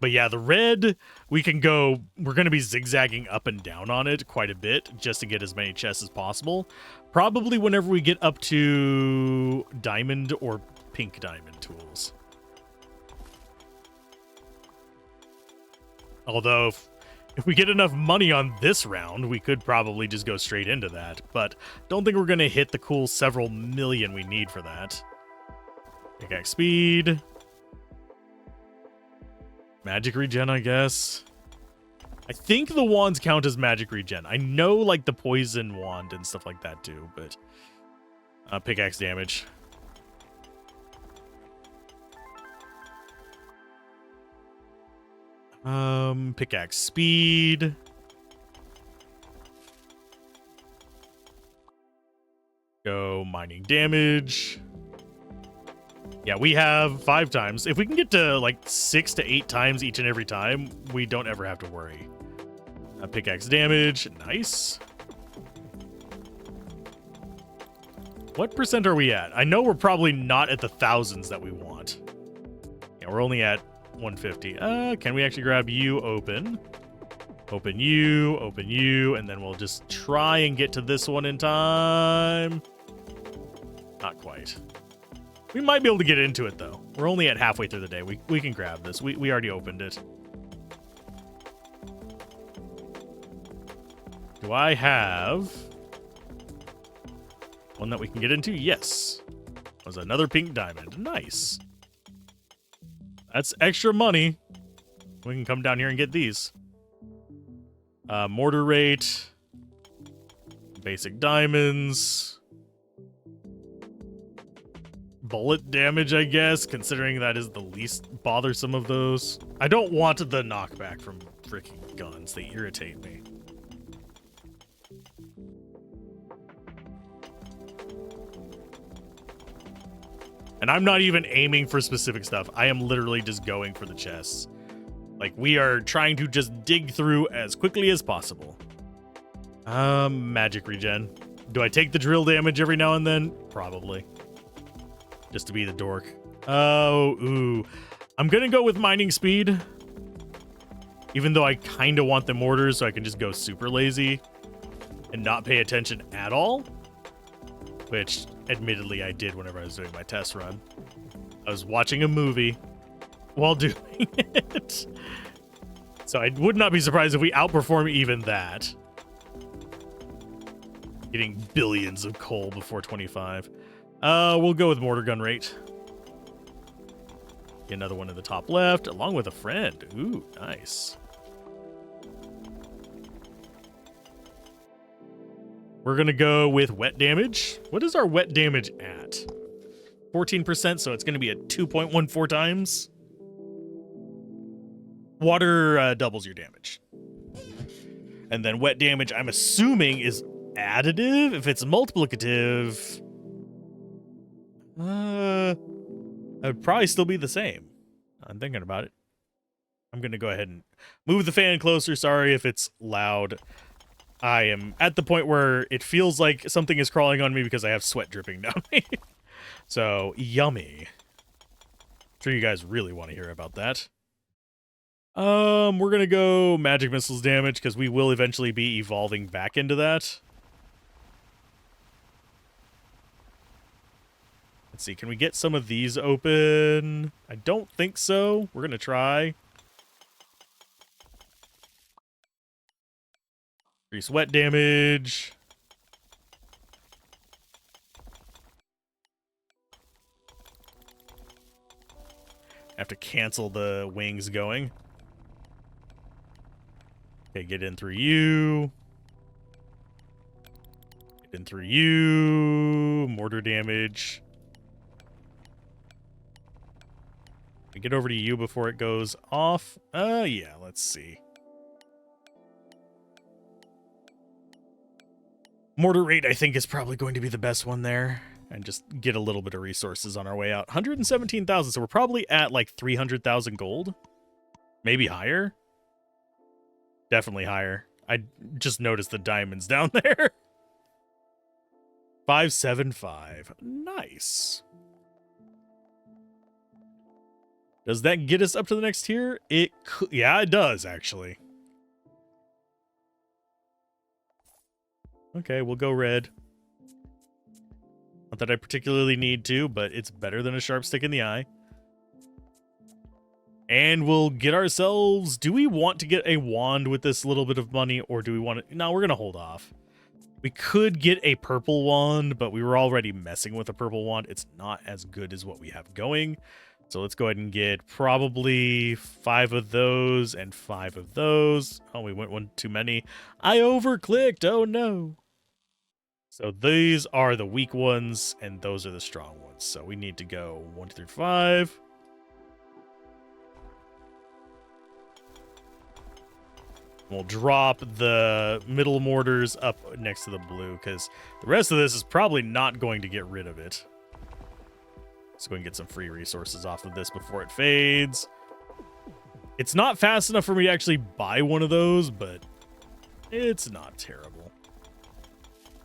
But yeah, the red, we can go, we're going to be zigzagging up and down on it quite a bit just to get as many chests as possible. Probably whenever we get up to diamond or pink diamond tools. Although, if we get enough money on this round, we could probably just go straight into that. But don't think we're going to hit the cool several million we need for that. Pickaxe speed. Magic regen, I guess. I think the wands count as magic regen. I know, like, the poison wand and stuff like that, too. But pickaxe damage. Pickaxe speed. Go mining damage. Yeah, we have 5 times. If we can get to like 6 to 8 times each and every time, we don't ever have to worry. Pickaxe damage. Nice. What percent are we at? I know we're probably not at the thousands that we want. Yeah, we're only at 150. Can we actually grab you open? Open you, and then we'll just try and get to this one in time. Not quite. We might be able to get into it, though. We're only at halfway through the day. We can grab this. We already opened it. Do I have one that we can get into? Yes. That was another pink diamond. Nice. That's extra money. We can come down here and get these. Mortar rate. Basic diamonds. bullet damage, I guess, considering that is the least bothersome of those. I don't want the knockback from freaking guns. They irritate me. And I'm not even aiming for specific stuff. I am literally just going for the chests. Like, we are trying to just dig through as quickly as possible. Magic regen. Do I take the drill damage every now and then? Probably. Just to be the dork. Oh, ooh. I'm gonna go with mining speed. Even though I kind of want the mortars so I can just go super lazy and not pay attention at all. Which, admittedly, I did whenever I was doing my test run. I was watching a movie while doing it. So I would not be surprised if we outperform even that. Getting billions of coal before 25. We'll go with mortar gun rate. Get another one in the top left, along with a friend. Ooh, nice. We're going to go with wet damage. What is our wet damage at? 14%, so it's going to be at 2.14 times. Water doubles your damage. And then wet damage, I'm assuming, is additive. If it's multiplicative, it would probably still be the same. I'm thinking about it. I'm going to go ahead and move the fan closer. Sorry if it's loud. I am at the point where it feels like something is crawling on me because I have sweat dripping down me. So, yummy. I'm sure you guys really want to hear about that. We're going to go magic missiles damage because we will eventually be evolving back into that. Let's see, can we get some of these open? I don't think so. We're going to try. Increase wet damage. Have to cancel the wings going. Okay, get in through you. Get in through you. Mortar damage. We get over to you before it goes off. Yeah, let's see. Mortar rate, I think, is probably going to be the best one there. And just get a little bit of resources on our way out. 117,000, so we're probably at like 300,000 gold. Maybe higher. Definitely higher. I just noticed the diamonds down there. 575. Nice. Does that get us up to the next tier? It could. Yeah, it does, actually. Okay, we'll go red. Not that I particularly need to, but it's better than a sharp stick in the eye. And we'll get ourselves... Do we want to get a wand with this little bit of money, or do we want to... No, we're going to hold off. We could get a purple wand, but we were already messing with a purple wand. It's not as good as what we have going. So let's go ahead and get probably 5 of those and 5 of those. Oh, we went one too many. I overclicked. Oh, no. So these are the weak ones, and those are the strong ones. So we need to go 1 through 5. We'll drop the middle mortars up next to the blue, because the rest of this is probably not going to get rid of it. Let's go and get some free resources off of this before it fades. It's not fast enough for me to actually buy one of those, but it's not terrible.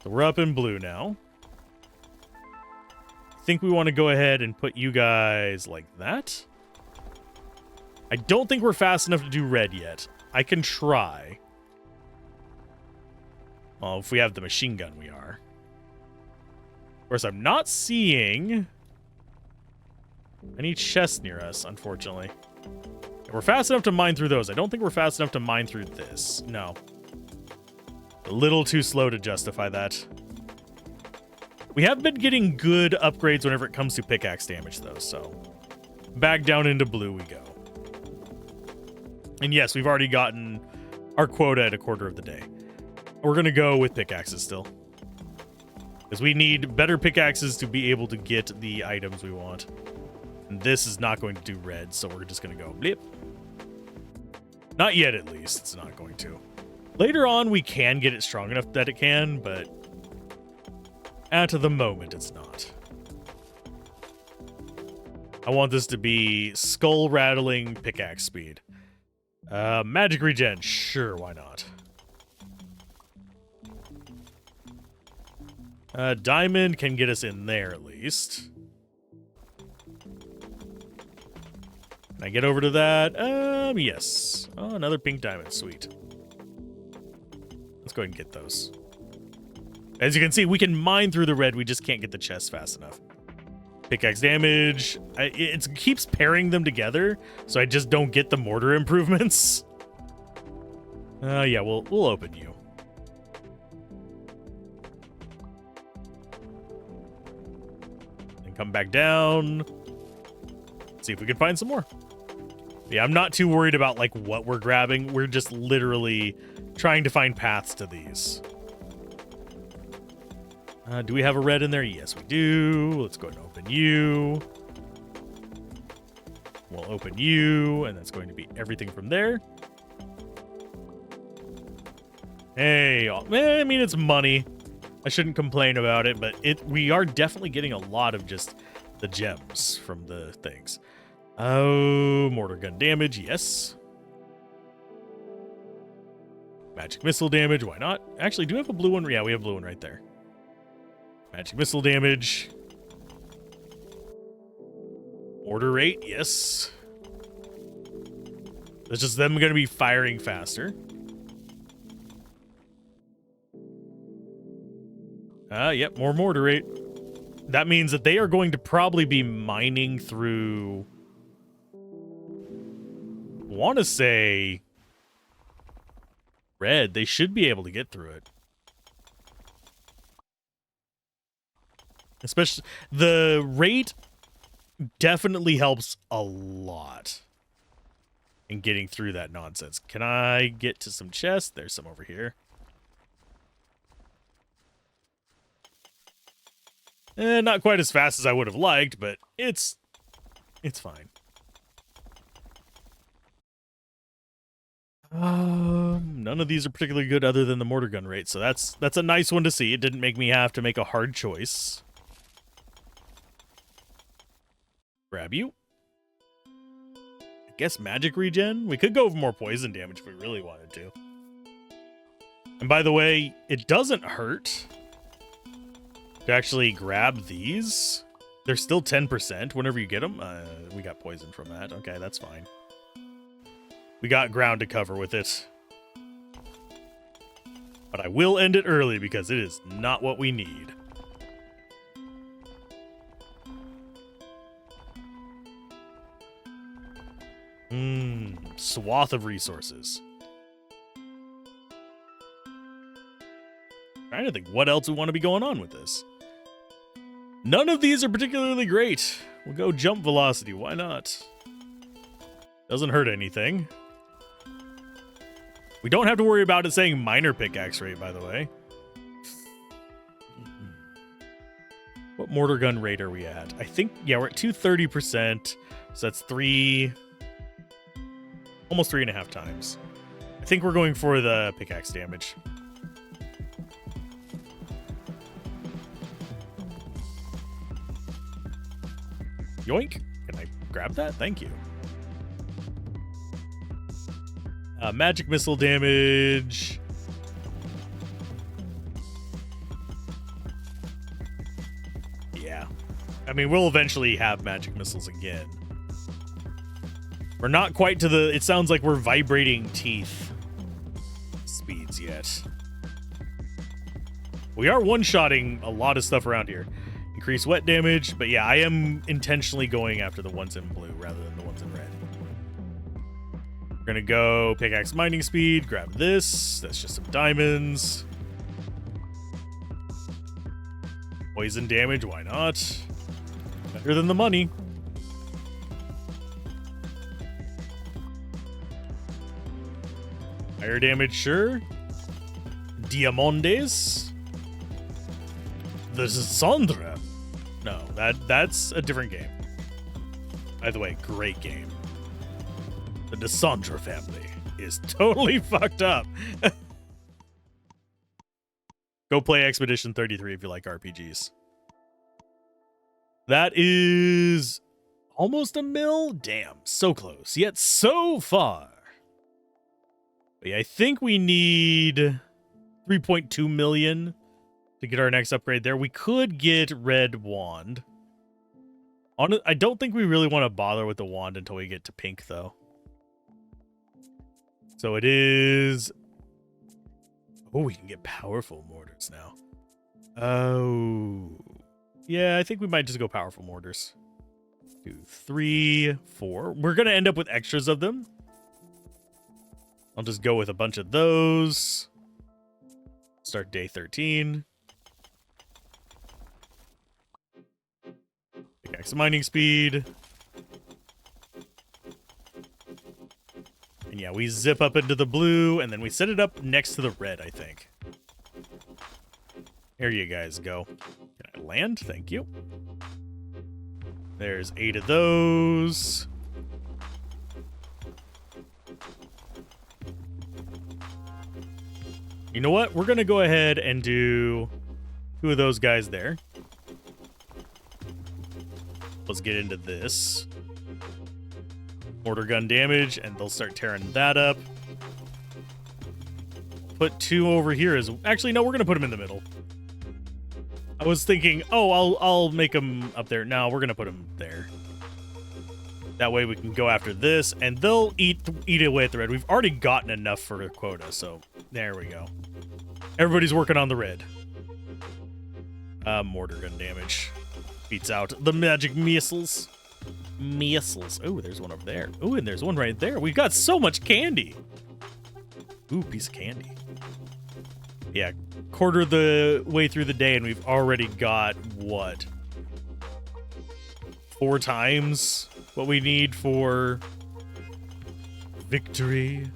So we're up in blue now. I think we want to go ahead and put you guys like that. I don't think we're fast enough to do red yet. I can try. Well, if we have the machine gun, we are. Of course, I'm not seeing any chests near us, unfortunately. We're fast enough to mine through those. I don't think we're fast enough to mine through this. No. A little too slow to justify that. We have been getting good upgrades whenever it comes to pickaxe damage, though, so back down into blue we go. And yes, we've already gotten our quota at a quarter of the day. We're going to go with pickaxes still. Because we need better pickaxes to be able to get the items we want. And this is not going to do red, so we're just going to go blip. Not yet, at least. It's not going to. Later on, we can get it strong enough that it can, but at the moment, it's not. I want this to be skull-rattling pickaxe speed. Magic regen. Sure, why not? Diamond can get us in there, at least. Can I get over to that? Yes. Oh, another pink diamond. Sweet. Let's go ahead and get those. As you can see, we can mine through the red. We just can't get the chest fast enough. Pickaxe damage. It keeps pairing them together, so I just don't get the mortar improvements. Yeah, we'll open you. And come back down. See if we can find some more. Yeah, I'm not too worried about like what we're grabbing. We're just literally trying to find paths to these. Do we have a red in there? Yes, we do. Let's go ahead and open you. We'll open you, and that's going to be everything from there. Hey, I mean, it's money. I shouldn't complain about it, but we are definitely getting a lot of just the gems from the things. Oh, mortar gun damage, yes. Magic missile damage, why not? Actually, do we have a blue one? Yeah, we have a blue one right there. Magic missile damage. Mortar rate, yes. It's just them going to be firing faster. Yep, more mortar rate. That means that they are going to probably be mining through... I want to say... red. They should be able to get through it. Especially, the rate definitely helps a lot in getting through that nonsense. Can I get to some chests? There's some over here. Not quite as fast as I would have liked, but it's fine. None of these are particularly good other than the mortar gun rate, so that's a nice one to see. It didn't make me have to make a hard choice. Grab you. I guess magic regen? We could go for more poison damage if we really wanted to. And by the way, it doesn't hurt to actually grab these. They're still 10% whenever you get them. We got poison from that. Okay, that's fine. We got ground to cover with it. But I will end it early because it is not what we need. Swath of resources. Trying to think what else we want to be going on with this. None of these are particularly great. We'll go jump velocity. Why not? Doesn't hurt anything. We don't have to worry about it saying minor pickaxe rate, by the way. What mortar gun rate are we at? I think, yeah, we're at 230%. So that's almost 3.5 times. I think we're going for the pickaxe damage. Yoink. Can I grab that? Thank you. Magic missile damage. Yeah. I mean, we'll eventually have magic missiles again. We're not quite to the... It sounds like we're vibrating teeth speeds yet. We are one-shotting a lot of stuff around here. Increase wet damage, but yeah, I am intentionally going after the ones in blue rather than the ones in red. We're gonna go pickaxe mining speed, grab this. That's just some diamonds. Poison damage, why not? Better than the money. Fire damage, sure. Diamondes. The Sandra. No, that's a different game. By the way, great game. The Desandra family is totally fucked up. Go play Expedition 33 if you like RPGs. That is almost a mil? Damn, so close, yet so far. But yeah, I think we need 3.2 million to get our next upgrade there. We could get Red Wand. I don't think we really want to bother with the wand until we get to pink, though. So it is... Oh, we can get powerful mortars now. Oh... Yeah, I think we might just go powerful mortars. 2, 3, 4. We're going to end up with extras of them. I'll just go with a bunch of those. Start day 13. Pickaxe mining speed. And yeah, we zip up into the blue, and then we set it up next to the red, I think. Here you guys go. Can I land? Thank you. There's 8 of those. You know what? We're going to go ahead and do 2 of those guys there. Let's get into this. Mortar gun damage, and they'll start tearing that up. Put 2 over here as... Actually, no, we're going to put them in the middle. I was thinking, oh, I'll make them up there. No, we're going to put them there. That way we can go after this, and they'll eat away at the red. We've already gotten enough for a quota, so there we go. Everybody's working on the red. Mortar gun damage. Beats out the magic missiles. Missiles. Oh, there's one over there. Oh, and there's one right there. We've got so much candy. Ooh, piece of candy. Yeah, quarter the way through the day, and we've already got, what? 4 times what we need for victory.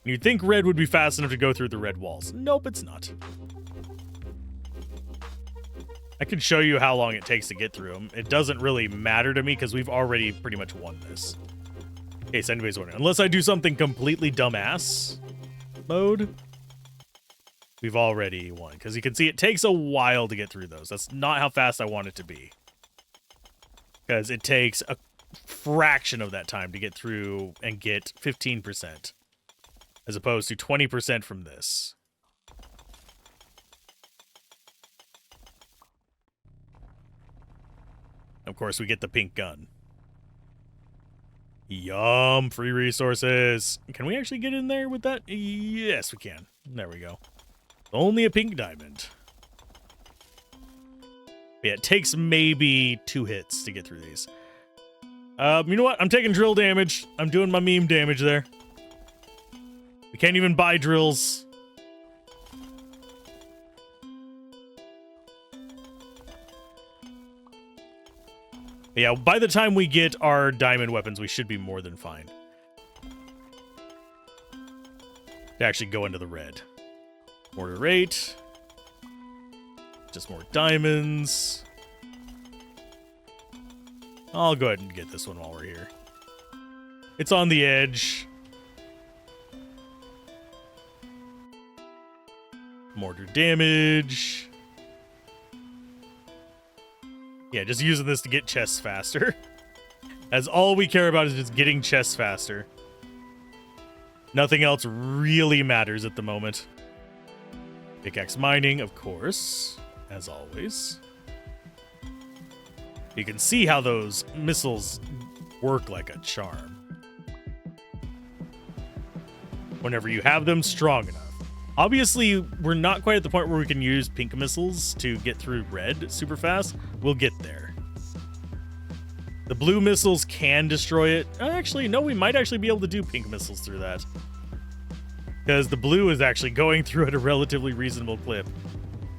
You'd think red would be fast enough to go through the red walls. Nope, it's not. I can show you how long it takes to get through them. It doesn't really matter to me because we've already pretty much won this. In case anybody's wondering. Unless I do something completely dumbass mode, we've already won. Because you can see it takes a while to get through those. That's not how fast I want it to be. Because it takes a fraction of that time to get through and get 15%. As opposed to 20% from this. Of course, we get the pink gun. Yum, free resources. Can we actually get in there with that? Yes, we can. There we go. Only a pink diamond. Yeah, it takes maybe 2 hits to get through these. You know what? I'm taking drill damage. I'm doing my meme damage there. We can't even buy drills. Yeah, by the time we get our diamond weapons, we should be more than fine. To actually go into the red. Mortar rate. Just more diamonds. I'll go ahead and get this one while we're here. It's on the edge. Mortar damage. Yeah, just using this to get chests faster. As all we care about is just getting chests faster. Nothing else really matters at the moment. Pickaxe mining, of course, as always. You can see how those missiles work like a charm. Whenever you have them strong enough. Obviously, we're not quite at the point where we can use pink missiles to get through red super fast. We'll get there. The blue missiles can destroy it. Actually, no, we might actually be able to do pink missiles through that. Because the blue is actually going through at a relatively reasonable clip.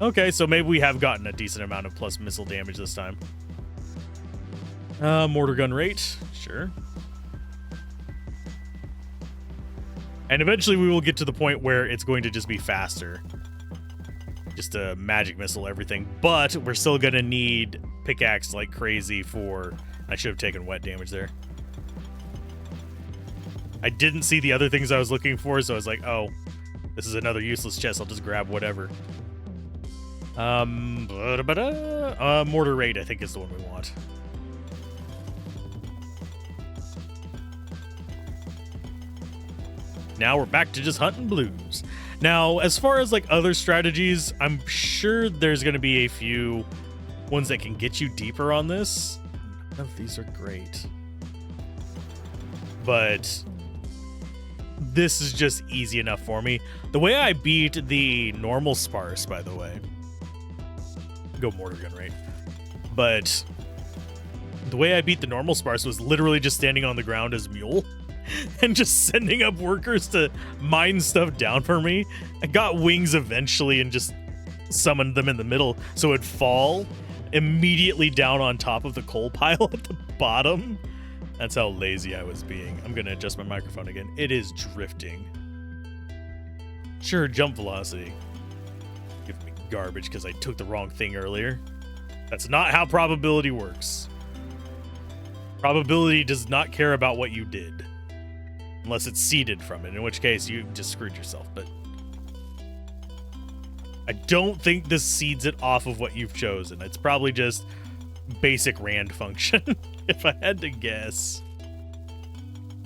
Okay, so maybe we have gotten a decent amount of plus missile damage this time. Mortar gun rate, sure. And eventually we will get to the point where it's going to just be faster. Just a magic missile everything. But we're still going to need pickaxe like crazy for... I should have taken wet damage there. I didn't see the other things I was looking for, so I was like, oh, this is another useless chest. I'll just grab whatever. Mortar raid, I think, is the one we want. Now we're back to just hunting blues. Now, as far as like other strategies, I'm sure there's going to be a few ones that can get you deeper on this. None of these are great. But this is just easy enough for me. The way I beat the normal sparse, by the way, go mortar gun rate. But the way I beat the normal sparse was literally just standing on the ground as mule and just sending up workers to mine stuff down for me. I got wings eventually and just summoned them in the middle so it'd fall immediately down on top of the coal pile at the bottom. That's how lazy I was being. I'm going to adjust my microphone again. It is drifting. Sure, jump velocity. Give me garbage because I took the wrong thing earlier. That's not how probability works. Probability does not care about what you did. Unless it's seeded from it, in which case you just screwed yourself. But I don't think this seeds it off of what you've chosen. It's probably just basic rand function, if I had to guess.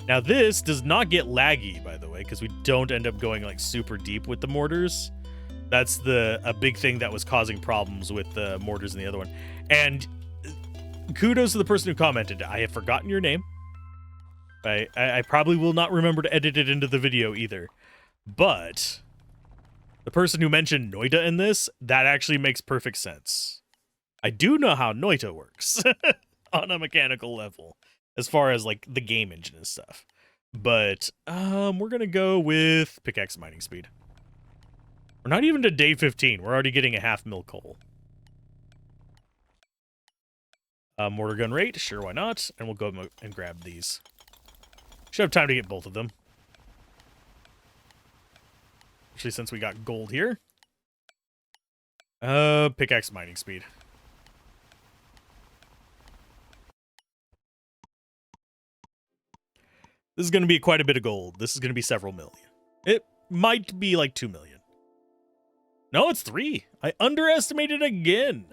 Now this does not get laggy, by the way, because we don't end up going like super deep with the mortars. That's a big thing that was causing problems with the mortars in the other one. And kudos to the person who commented. I have forgotten your name. I probably will not remember to edit it into the video either. But the person who mentioned Noita in this, that actually makes perfect sense. I do know how Noita works on a mechanical level, as far as like the game engine and stuff. But we're gonna go with pickaxe mining speed. We're not even to day 15. We're already getting a 0.5 mil coal. Mortar gun rate, sure, why not? And we'll go and grab these. Should have time to get both of them. Especially since we got gold here. Pickaxe mining speed. This is going to be quite a bit of gold. This is going to be several million. It might be like 2 million. No, it's 3. I underestimated again.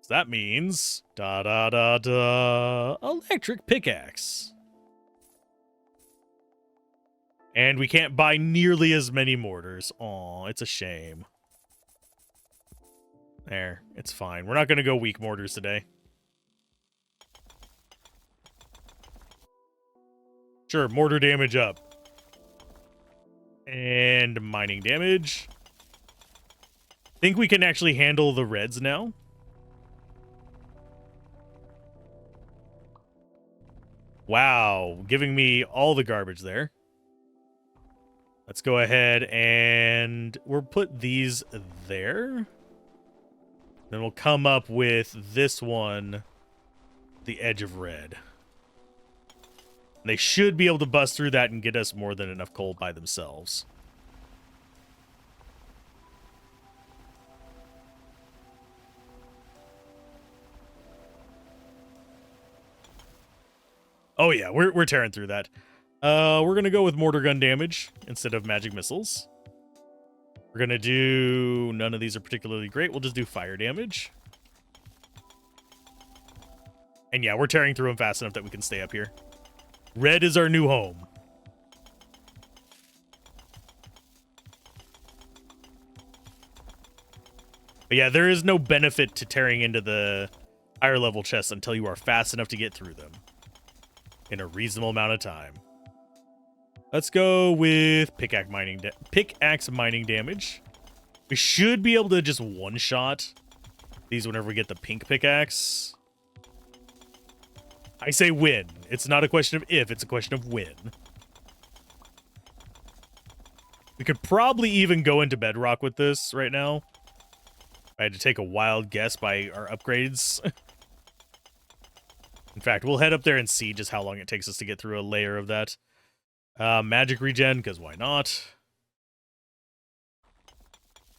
So that means electric pickaxe. And we can't buy nearly as many mortars. Aw, it's a shame. There, it's fine. We're not going to go weak mortars today. Sure, mortar damage up. And mining damage. Think we can actually handle the reds now. Wow, giving me all the garbage there. Let's go ahead and we'll put these there. Then we'll come up with this one, the edge of red. And they should be able to bust through that and get us more than enough coal by themselves. Oh yeah, we're tearing through that. We're gonna go with mortar gun damage instead of magic missiles. We're gonna do... None of these are particularly great. We'll just do fire damage. And yeah, we're tearing through them fast enough that we can stay up here. Red is our new home. But yeah, there is no benefit to tearing into the higher level chests until you are fast enough to get through them in a reasonable amount of time. Let's go with pickaxe mining damage. We should be able to just one-shot these whenever we get the pink pickaxe. I say win. It's not a question of if, it's a question of when. We could probably even go into Bedrock with this right now. I had to take a wild guess by our upgrades. In fact, we'll head up there and see just how long it takes us to get through a layer of that. Magic regen, because why not?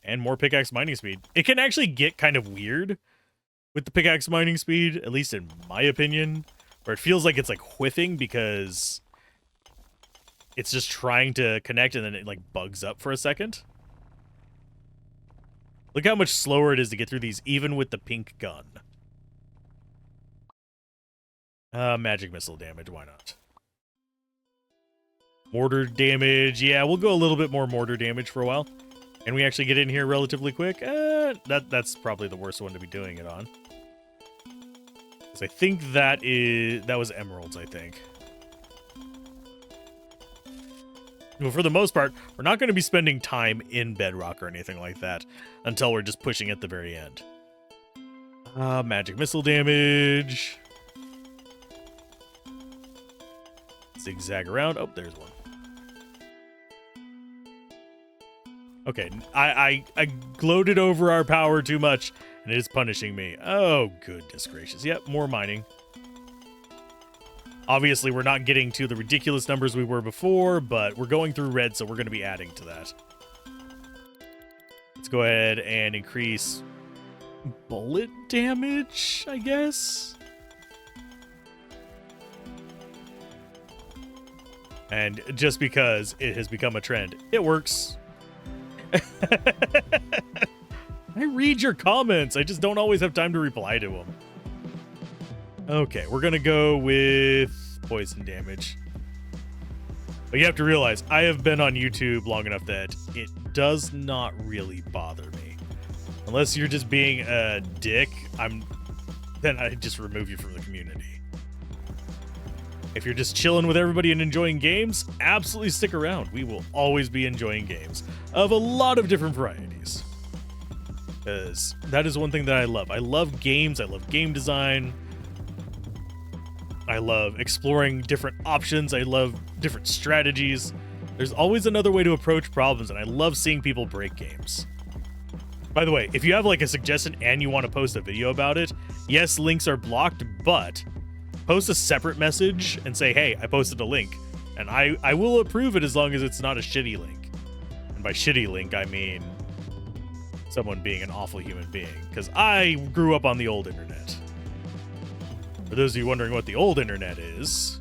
And more pickaxe mining speed. It can actually get kind of weird with the pickaxe mining speed, at least in my opinion, where it feels like it's like whiffing because it's just trying to connect and then it like bugs up for a second. Look how much slower it is to get through these, even with the pink gun. Magic missile damage, why not? Mortar damage, yeah, we'll go a little bit more mortar damage for a while. Can we actually get in here relatively quick? That's probably the worst one to be doing it on. Because I think that was emeralds, I think. Well, for the most part, we're not going to be spending time in Bedrock or anything like that until we're just pushing at the very end. Magic missile damage. Zigzag around. Oh, there's one. Okay, I gloated over our power too much, and it is punishing me. Oh, goodness gracious. Yep, more mining. Obviously, we're not getting to the ridiculous numbers we were before, but we're going through red, so we're going to be adding to that. Let's go ahead and increase bullet damage, I guess. And just because it has become a trend, it works. I read your comments. I just don't always have time to reply to them. Okay, we're going to go with poison damage. But you have to realize, I have been on YouTube long enough that it does not really bother me. Unless you're just being a dick, then I just remove you from the community. If you're just chilling with everybody and enjoying games, absolutely stick around. We will always be enjoying games of a lot of different varieties. Because that is one thing that I love. I love games. I love game design. I love exploring different options. I love different strategies. There's always another way to approach problems, and I love seeing people break games. By the way, if you have like a suggestion and you want to post a video about it, yes, links are blocked, but post a separate message and say, hey, I posted a link, and I will approve it as long as it's not a shitty link. And by shitty link, I mean someone being an awful human being, because I grew up on the old internet. For those of you wondering what the old internet is,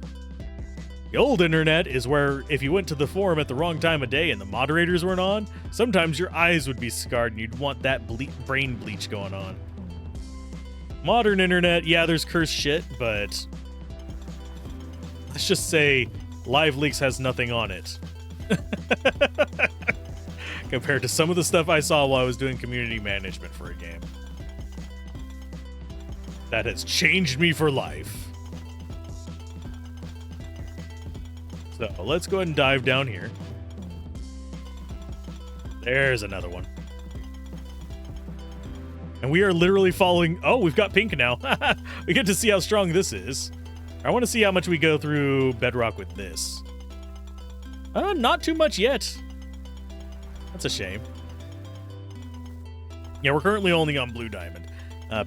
the old internet is where if you went to the forum at the wrong time of day and the moderators weren't on, sometimes your eyes would be scarred and you'd want that brain bleach going on. Modern internet, yeah, there's cursed shit, but let's just say Live Leaks has nothing on it. Compared to some of the stuff I saw while I was doing community management for a game. That has changed me for life. So let's go ahead and dive down here. There's another one. And we are literally following... Oh, we've got pink now. We get to see how strong this is. I want to see how much we go through Bedrock with this. Not too much yet. That's a shame. Yeah, we're currently only on blue diamond.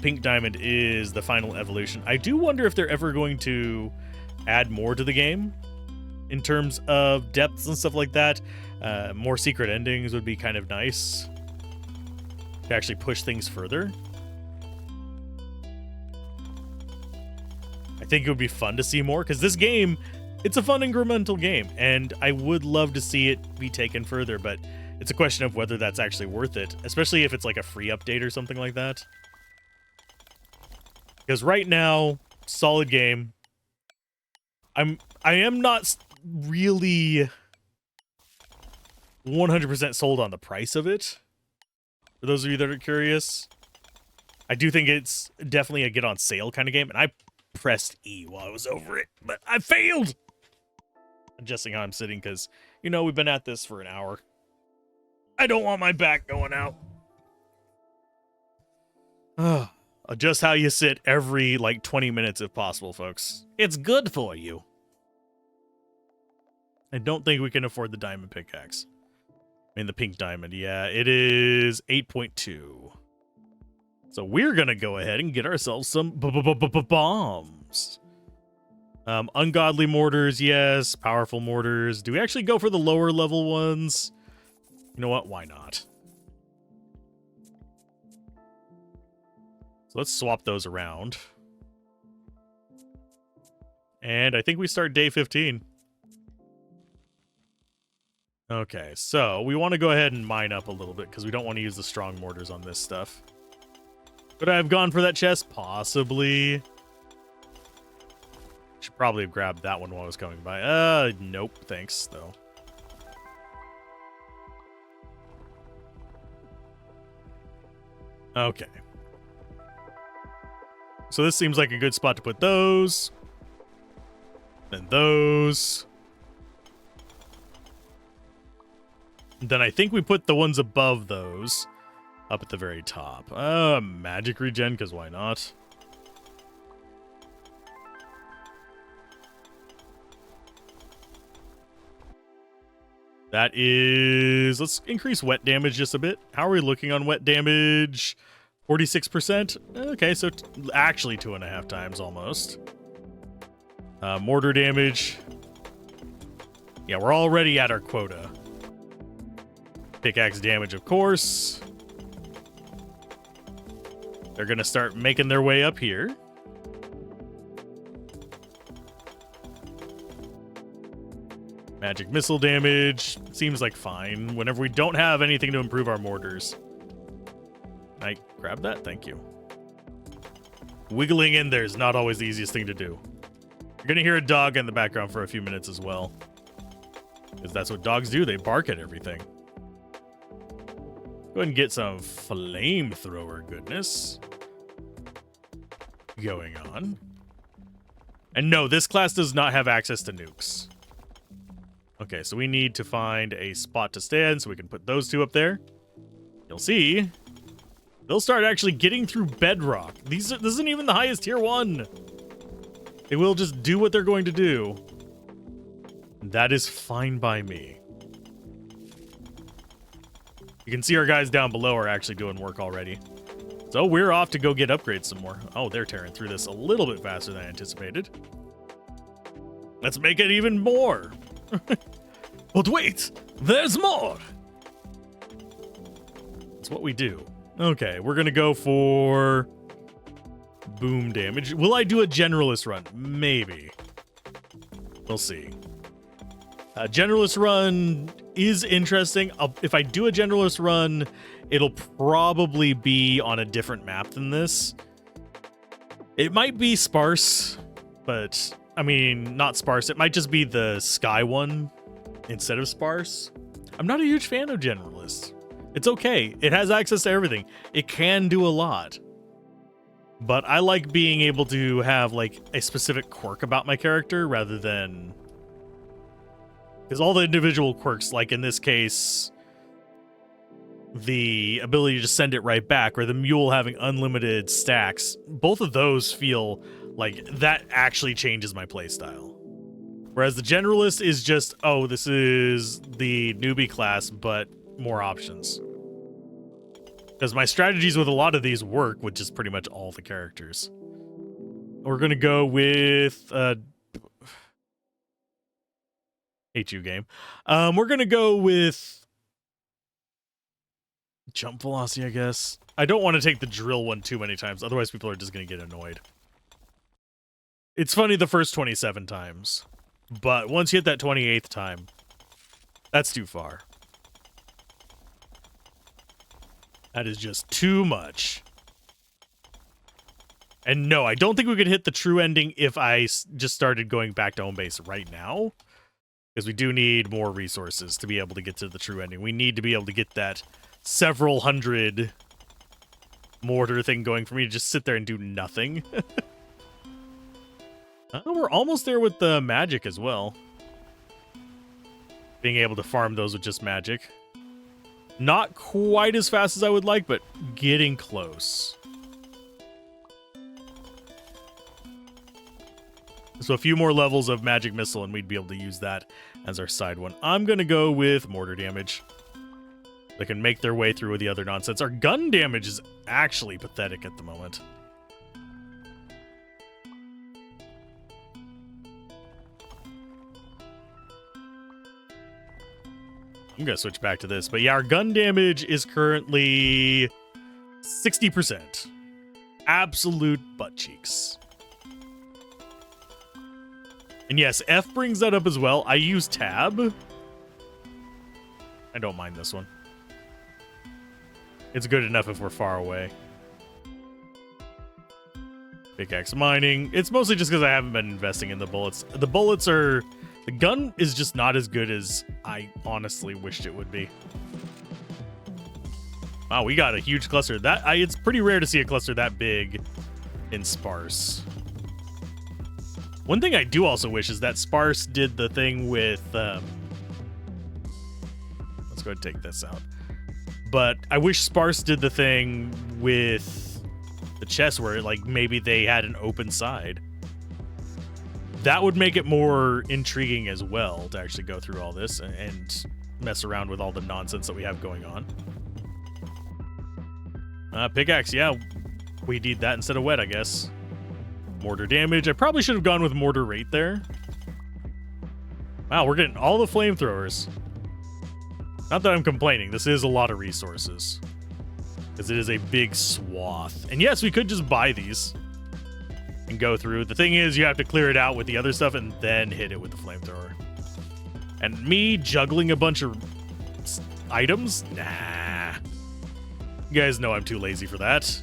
Pink diamond is the final evolution. I do wonder if they're ever going to add more to the game in terms of depths and stuff like that. More secret endings would be kind of nice to actually push things further. I think it would be fun to see more, because this game, it's a fun incremental game, and I would love to see it be taken further, but it's a question of whether that's actually worth it, especially if it's like a free update or something like that. Because right now, solid game. I am not really 100% sold on the price of it. For those of you that are curious, I do think it's definitely a get on sale kind of game, and I pressed E while I was over it, but I failed. Adjusting how I'm sitting because, you know, we've been at this for an hour. I don't want my back going out. Adjust how you sit every, like, 20 minutes if possible, folks. It's good for you. I don't think we can afford the diamond pickaxe. I mean, the pink diamond, yeah. It is 8.2. So we're going to go ahead and get ourselves some bombs. Ungodly mortars, yes. Powerful mortars. Do we actually go for the lower level ones? You know what? Why not? So let's swap those around. And I think we start day 15. Okay, so we want to go ahead and mine up a little bit because we don't want to use the strong mortars on this stuff. Could I have gone for that chest? Possibly. Should probably have grabbed that one while I was coming by. Nope, thanks, though. Okay. So this seems like a good spot to put those. Then those. Then I think we put the ones above those up at the very top. Magic regen, because why not? That is... Let's increase wet damage just a bit. How are we looking on wet damage? 46%? Okay, so actually 2.5 times almost. Mortar damage. Yeah, we're already at our quota. Pickaxe damage, of course. They're going to start making their way up here. Magic missile damage. Seems like fine. Whenever we don't have anything to improve our mortars. Can I grab that? Thank you. Wiggling in there is not always the easiest thing to do. You're going to hear a dog in the background for a few minutes as well. Because that's what dogs do. They bark at everything. Go ahead and get some flamethrower goodness going on. And no, this class does not have access to nukes. Okay, so we need to find a spot to stand so we can put those two up there. You'll see, they'll start actually getting through Bedrock. This isn't even the highest tier 1. They will just do what they're going to do. That is fine by me. You can see our guys down below are actually doing work already. So we're off to go get upgrades some more. Oh, they're tearing through this a little bit faster than I anticipated. Let's make it even more. But wait, there's more. That's what we do. Okay, we're going to go for boom damage. Will I do a generalist run? Maybe. We'll see. Generalist run is interesting. If I do a generalist run, it'll probably be on a different map than this. It might be sparse, but I mean, not sparse. It might just be the sky one instead of sparse. I'm not a huge fan of generalists. It's okay. It has access to everything. It can do a lot. But I like being able to have like a specific quirk about my character rather than... Because all the individual quirks, like in this case, the ability to send it right back, or the mule having unlimited stacks, both of those feel like that actually changes my playstyle. Whereas the generalist is just, oh, this is the newbie class, but more options. Because my strategies with a lot of these work with just pretty much all the characters. We're going to go with... hate you, game. We're going to go with jump velocity, I guess. I don't want to take the drill one too many times. Otherwise, people are just going to get annoyed. It's funny the first 27 times. But once you hit that 28th time, that's too far. That is just too much. And no, I don't think we could hit the true ending if I just started going back to home base right now. Because we do need more resources to be able to get to the true ending. We need to be able to get that several hundred mortar thing going for me to just sit there and do nothing. We're almost there with the magic as well. Being able to farm those with just magic. Not quite as fast as I would like, but getting close. So a few more levels of magic missile and we'd be able to use that as our side one. I'm going to go with mortar damage. They can make their way through with the other nonsense. Our gun damage is actually pathetic at the moment. I'm going to switch back to this. But yeah, our gun damage is currently 60%. Absolute butt cheeks. And yes, F brings that up as well. I use tab. I don't mind this one. It's good enough if we're far away. Pickaxe mining. It's mostly just because I haven't been investing in the bullets. The bullets are... The gun is just not as good as I honestly wished it would be. Wow, we got a huge cluster. It's pretty rare to see a cluster that big in Sparse. One thing I do also wish is that Sparse did the thing with... let's go ahead and take this out. But I wish Sparse did the thing with the chest where, like, maybe they had an open side. That would make it more intriguing as well to actually go through all this and mess around with all the nonsense that we have going on. Pickaxe, yeah. We need that instead of wet, I guess. Mortar damage. I probably should have gone with mortar rate there. Wow, we're getting all the flamethrowers. Not that I'm complaining. This is a lot of resources. Because it is a big swath. And yes, we could just buy these and go through. The thing is, you have to clear it out with the other stuff and then hit it with the flamethrower. And me juggling a bunch of items? Nah. You guys know I'm too lazy for that.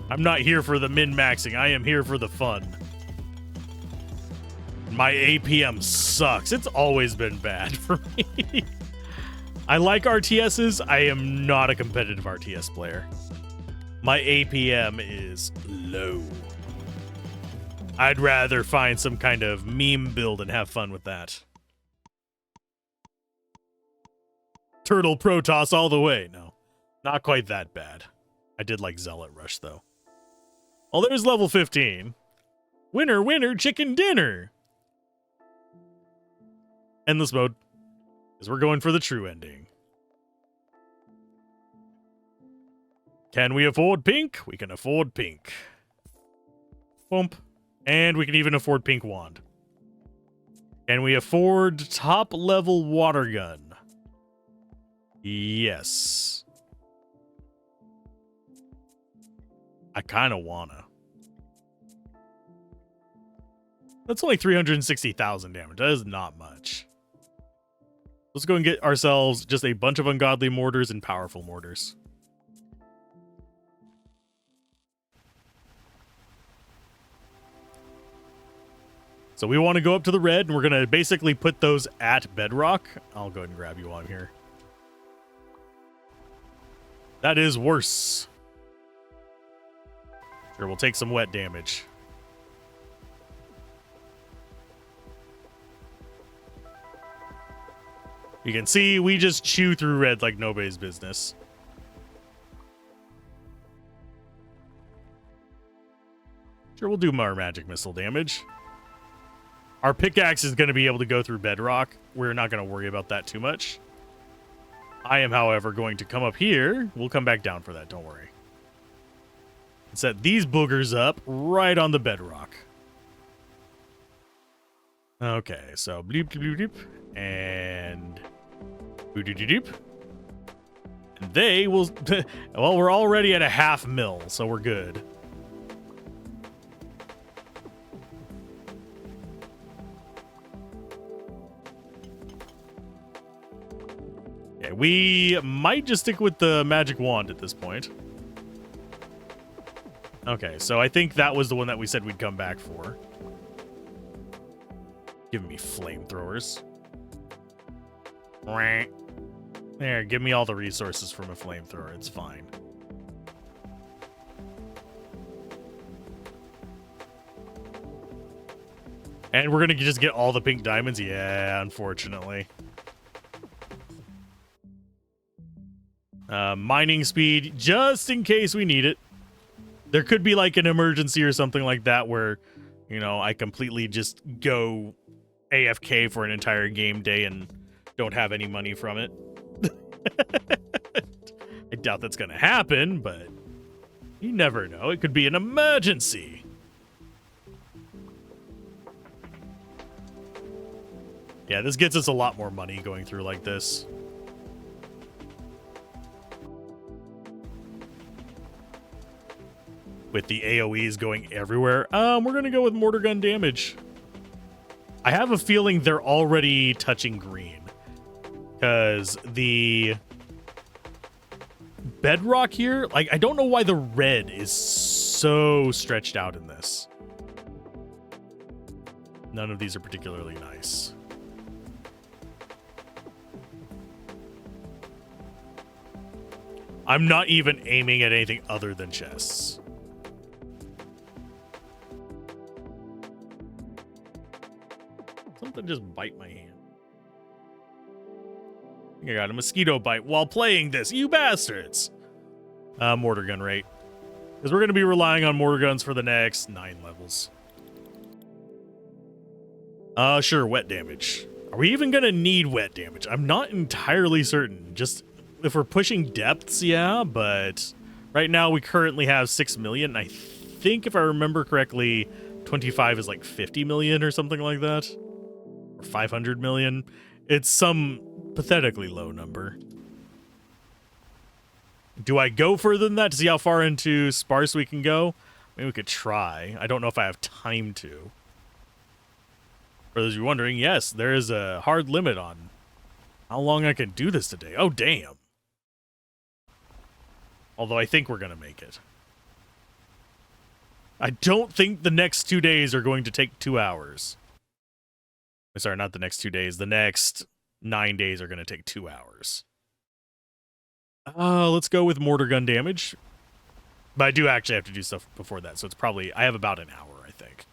I'm not here for the min-maxing. I am here for the fun. My APM sucks. It's always been bad for me. I like RTSs. I am not a competitive RTS player. My APM is low. I'd rather find some kind of meme build and have fun with that. Turtle Protoss all the way. No, not quite that bad. I did like Zealot Rush, though. Oh, there's level 15. Winner, winner, chicken dinner. Endless mode. Because we're going for the true ending. Can we afford pink? We can afford pink. Boom. And we can even afford pink wand. Can we afford top level water gun? Yes. I kind of wanna. That's only 360,000 damage. That is not much. Let's go and get ourselves just a bunch of ungodly mortars and powerful mortars. So we want to go up to the red, and we're going to basically put those at Bedrock. I'll go ahead and grab you on here. That is worse. Sure, we'll take some wet damage. You can see we just chew through red like nobody's business. Sure, we'll do more magic missile damage. Our pickaxe is going to be able to go through Bedrock. We're not going to worry about that too much. I am, however, going to come up here. We'll come back down for that, don't worry. And set these boogers up right on the Bedrock. Okay, so bleep, bleep, bleep, and boop. And they will... Well, we're already at a 0.5 mil, so we're good. Okay, we might just stick with the magic wand at this point. Okay, so I think that was the one that we said we'd come back for. Give me flamethrowers. There, give me all the resources from a flamethrower. It's fine. And we're going to just get all the pink diamonds? Yeah, unfortunately. Mining speed, just in case we need it. There could be like an emergency or something like that where, you know, I completely just go AFK for an entire game day and don't have any money from it. I doubt that's going to happen, but you never know. It could be an emergency. Yeah, this gets us a lot more money going through like this. With the AoEs going everywhere. We're going to go with mortar gun damage. I have a feeling they're already touching green. Because the Bedrock here, like, I don't know why the red is so stretched out in this. None of these are particularly nice. I'm not even aiming at anything other than chests. Something just bite my hand. I think I got a mosquito bite while playing this, you bastards. Mortar gun rate. Because we're going to be relying on mortar guns for the next 9 levels. Sure, wet damage. Are we even going to need wet damage? I'm not entirely certain. Just if we're pushing depths, yeah, but right now we currently have 6 million. I think if I remember correctly, 25 is like 50 million or something like that. Or 500 million. It's some pathetically low number. Do I go further than that to see how far into sparse we can go? Maybe we could try. I don't know if I have time to. For those of you wondering, yes, there is a hard limit on how long I can do this today. Oh, damn. Although I think we're going to make it. I don't think the next 2 days are going to take 2 hours. Sorry, not the next 2 days. The next 9 days are going to take 2 hours. Let's go with mortar gun damage. But I do actually have to do stuff before that, so it's probably... I have about an hour, I think.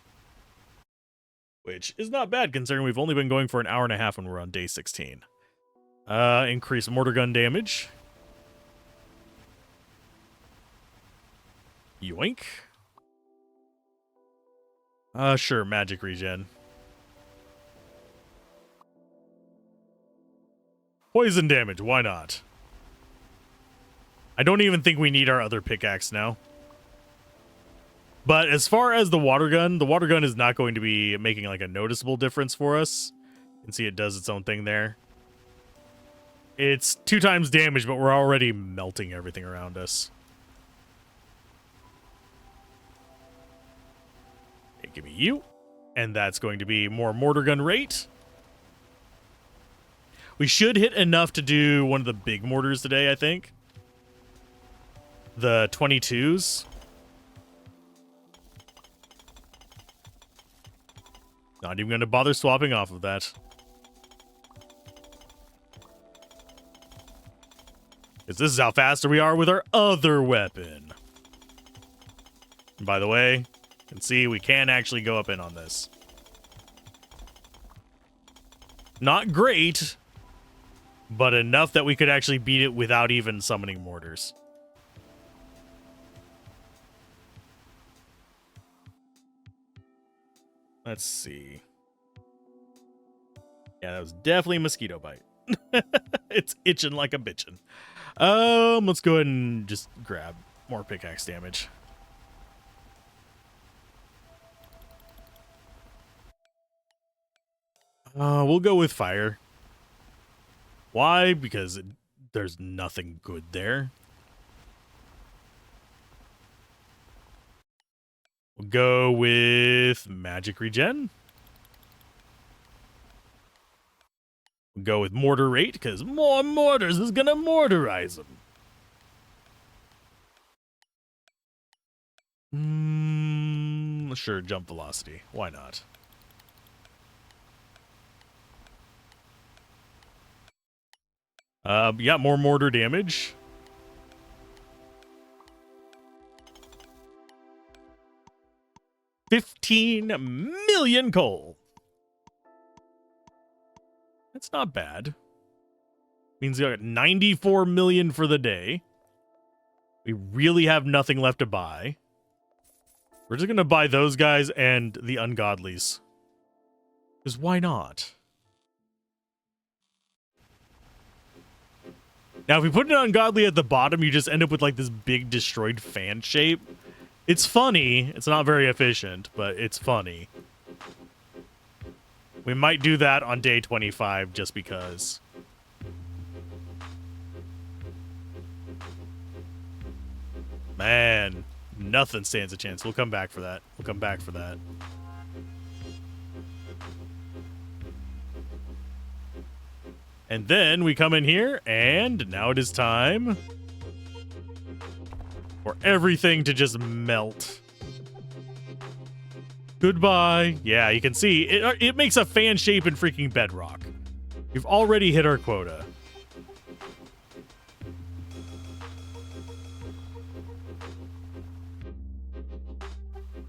Which is not bad, considering we've only been going for an hour and a half when we're on day 16. Increase mortar gun damage. Yoink. Sure, magic regen. Poison damage, why not? I don't even think we need our other pickaxe now. But as far as the water gun is not going to be making like a noticeable difference for us. You can see it does its own thing there. It's 2 times damage, but we're already melting everything around us. Okay, give me you. And that's going to be more mortar gun rate. We should hit enough to do one of the big mortars today, I think. The 22s. Not even going to bother swapping off of that. Because this is how fast we are with our other weapon. And by the way, you can see we can actually go up in on this. Not great, but enough that we could actually beat it without even summoning mortars. Let's see. Yeah, that was definitely a mosquito bite. It's itching like a bitchin'. Let's go ahead and just grab more pickaxe damage. We'll go with fire. Why? Because there's nothing good there. We'll go with magic regen. We'll go with mortar rate, because more mortars is going to mortarize them. Sure, jump velocity. Why not? Yeah, more mortar damage. $15 million coal. That's not bad. Means we got 94 million for the day. We really have nothing left to buy. We're just gonna buy those guys and the ungodlies. Because why not? Now, if we put an ungodly at the bottom, you just end up with like this big destroyed fan shape. It's funny. It's not very efficient, but it's funny. We might do that on day 25 just because. Man, nothing stands a chance. We'll come back for that. We'll come back for that. And then we come in here, and now it is time for everything to just melt. Goodbye. Yeah, you can see, it makes a fan shape in freaking Bedrock. We've already hit our quota.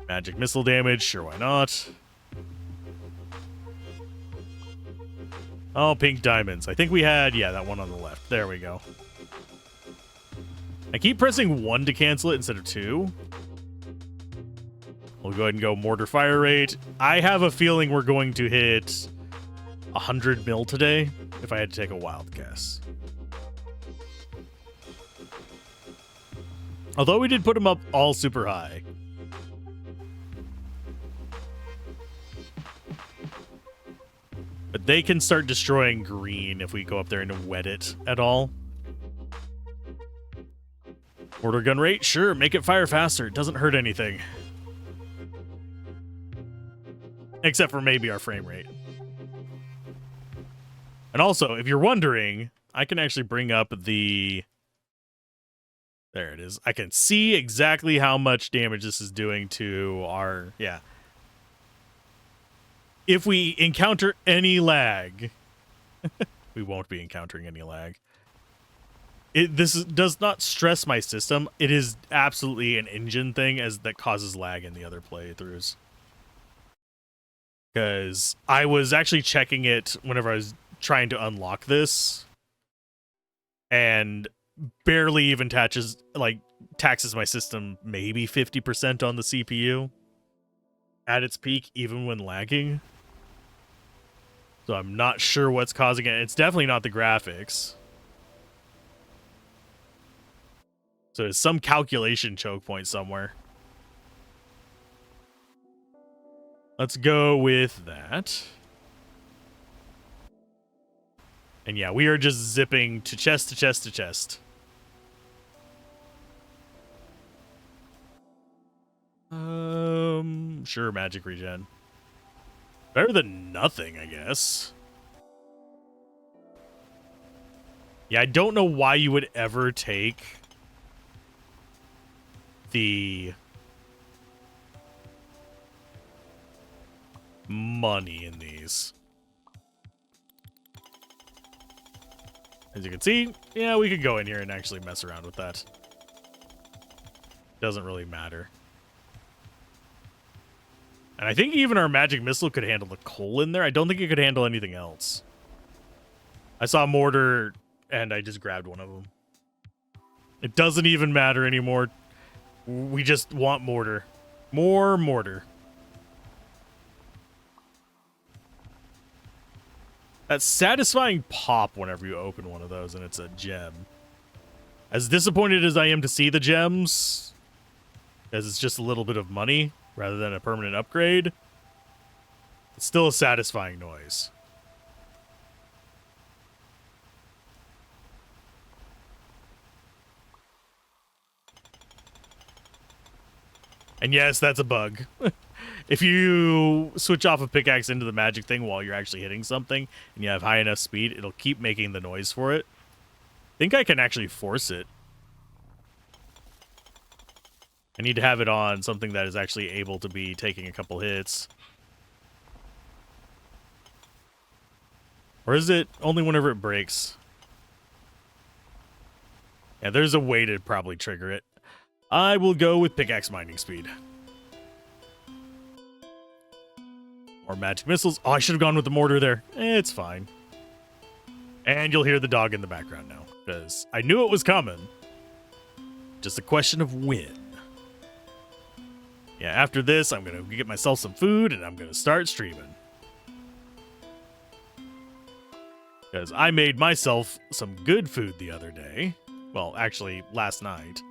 Magic missile damage, sure, why not? Oh, pink diamonds. I think we had, yeah, that one on the left. There we go. I keep pressing 1 to cancel it instead of 2. We'll go ahead and go mortar fire rate. I have a feeling we're going to hit 100 mil today, if I had to take a wild guess. Although we did put them up all super high. But they can start destroying green if we go up there and wet it at all. Mortar gun rate? Sure, make it fire faster. It doesn't hurt anything. Except for maybe our frame rate. And also, if you're wondering, I can actually bring up the... There it is. I can see exactly how much damage this is doing to our... Yeah. If we encounter any lag... we won't be encountering any lag. Does not stress my system. It is absolutely an engine thing that causes lag in the other playthroughs. Because I was actually checking it whenever I was trying to unlock this, and barely even taxes my system maybe 50% on the CPU at its peak, even when lagging. So I'm not sure what's causing it. It's definitely not the graphics. So it's some calculation choke point somewhere. Let's go with that. And yeah, we are just zipping to chest to chest to chest. Sure, magic regen. Better than nothing, I guess. Yeah, I don't know why you would ever take the money in these. As you can see, yeah, we could go in here and actually mess around with that. Doesn't really matter. And I think even our magic missile could handle the coal in there. I don't think it could handle anything else. I saw mortar and I just grabbed one of them. It doesn't even matter anymore. We just want mortar. More mortar. That satisfying pop whenever you open one of those and it's a gem. As disappointed as I am to see the gems, as it's just a little bit of money rather than a permanent upgrade, it's still a satisfying noise. And yes, that's a bug. If you switch off a pickaxe into the magic thing while you're actually hitting something and you have high enough speed, it'll keep making the noise for it. I think I can actually force it. I need to have it on something that is actually able to be taking a couple hits. Or is it only whenever it breaks? Yeah, there's a way to probably trigger it. I will go with pickaxe mining speed. Or magic missiles. Oh, I should have gone with the mortar there. It's fine. And you'll hear the dog in the background now, because I knew it was coming. Just a question of when. Yeah, after this, I'm going to get myself some food, and I'm going to start streaming. Because I made myself some good food the other day. Well, actually, last night.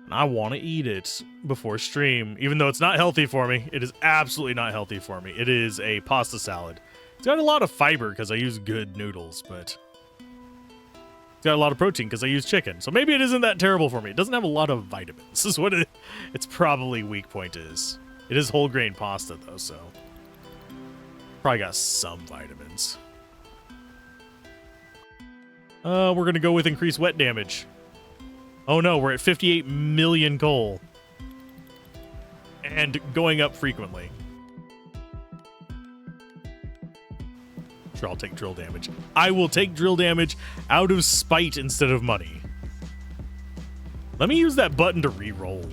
And I want to eat it before stream, even though it's not healthy for me. It is absolutely not healthy for me. It is a pasta salad. It's got a lot of fiber because I use good noodles, but it's got a lot of protein because I use chicken. So maybe it isn't that terrible for me. It doesn't have a lot of vitamins. This is what its probably weak point is. It is whole grain pasta though, so probably got some vitamins. We're going to go with increased wet damage. Oh no, we're at 58 million coal. And going up frequently. Sure, I'll take drill damage. I will take drill damage out of spite instead of money. Let me use that button to re-roll.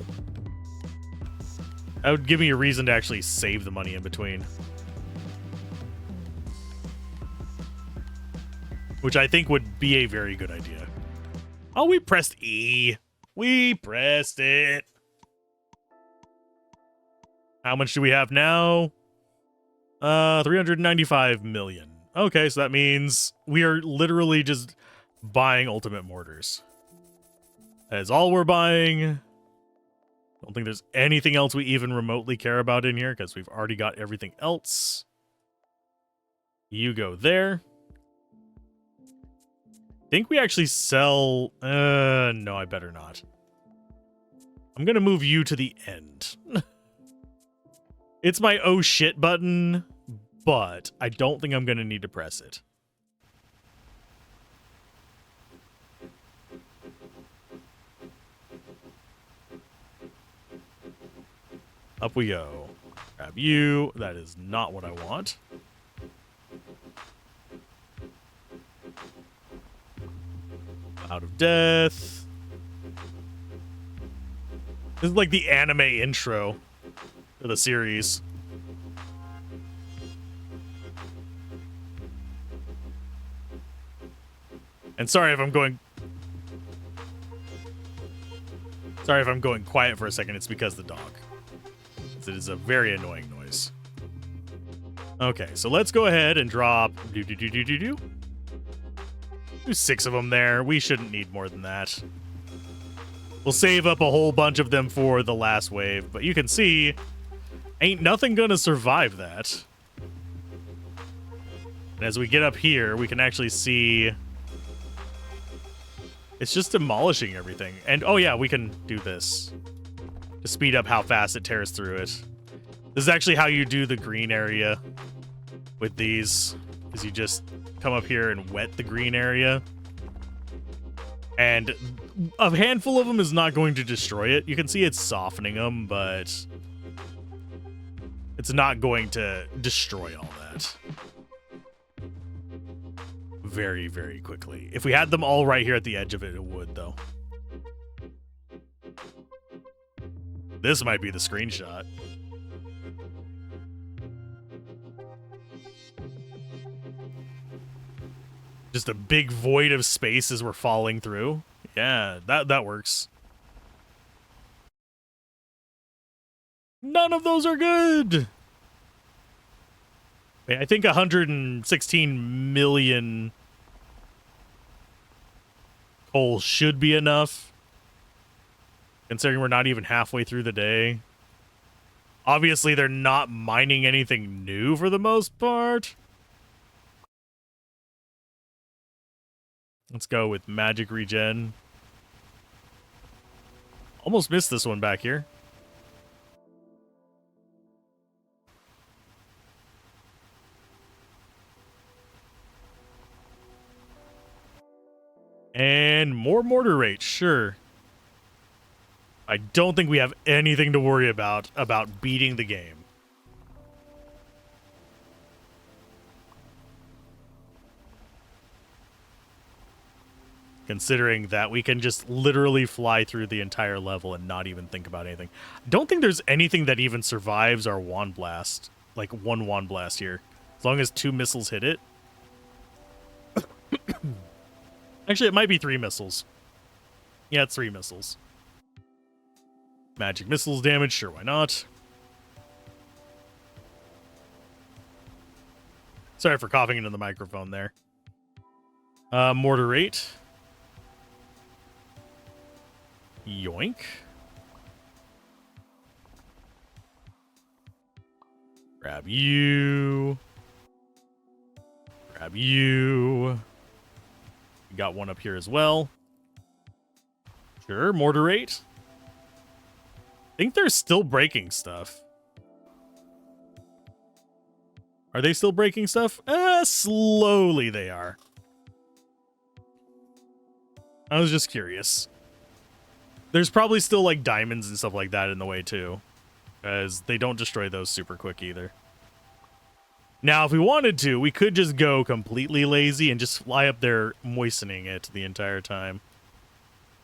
That would give me a reason to actually save the money in between. Which I think would be a very good idea. Oh, we pressed E. We pressed it. How much do we have now? 395 million. Okay, so that means we are literally just buying ultimate mortars. That is all we're buying. Don't think there's anything else we even remotely care about in here because we've already got everything else. You go there. Think we actually sell... no, I better not. I'm gonna move you to the end. It's my oh shit button, but I don't think I'm gonna need to press it. Up we go. Grab you. That is not what I want. Out of death. This is like the anime intro to the series. And sorry if I'm going quiet for a second. It's because the dog. It is a very annoying noise. Okay, so let's go ahead and drop do 6 of them there. We shouldn't need more than that. We'll save up a whole bunch of them for the last wave, but you can see ain't nothing gonna survive that. And as we get up here, we can actually see it's just demolishing everything. And oh yeah, we can do this to speed up how fast it tears through it. This is actually how you do the green area with these, is you just come up here and wet the green area. And a handful of them is not going to destroy it. You can see it's softening them, but it's not going to destroy all that very, very quickly. If we had them all right here at the edge of it, it would, though. This might be the screenshot. Just a big void of space as we're falling through. Yeah, that works. None of those are good. Wait, I think 116 million coal should be enough, considering we're not even halfway through the day. Obviously, they're not mining anything new for the most part. Let's go with magic regen. Almost missed this one back here. And more mortar rate, sure. I don't think we have anything to worry about beating the game. Considering that we can just literally fly through the entire level and not even think about anything. Don't think there's anything that even survives our wand blast. Like one wand blast here. As long as 2 missiles hit it. Actually, it might be 3 missiles. Yeah, it's 3 missiles. Magic missiles damage, sure, why not? Sorry for coughing into the microphone there. Mortar rate. Yoink. Grab you. Grab you. We got one up here as well. Sure, mortar rate. I think they're still breaking stuff. Are they still breaking stuff? Slowly they are. I was just curious. There's probably still like diamonds and stuff like that in the way too, because they don't destroy those super quick either. Now, if we wanted to, we could just go completely lazy and just fly up there moistening it the entire time.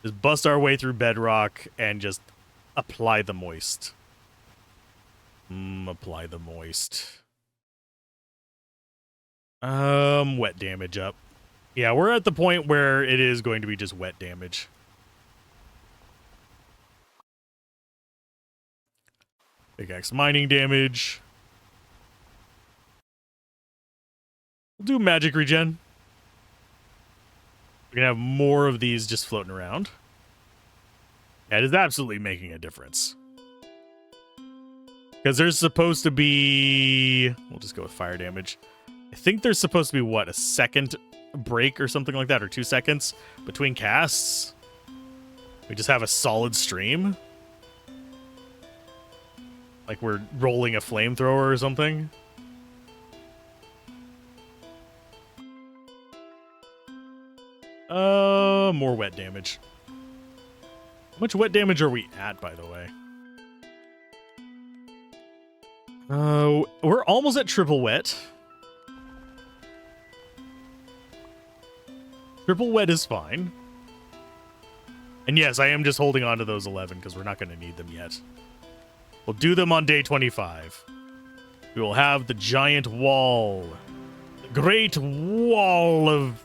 Just bust our way through Bedrock and just apply the moist. Apply the moist. Wet damage up. Yeah, we're at the point where it is going to be just wet damage. Pickaxe mining damage. We'll do magic regen. We're gonna have more of these just floating around. That is absolutely making a difference. Because there's supposed to be... We'll just go with fire damage. I think there's supposed to be, what, a second break or something like that, or 2 seconds between casts? We just have a solid stream? Like we're rolling a flamethrower or something? More wet damage. How much wet damage are we at, by the way? We're almost at triple wet. Triple wet is fine. And yes, I am just holding on to those 11 because we're not going to need them yet. We'll do them on day 25. We will have the giant wall. The great wall of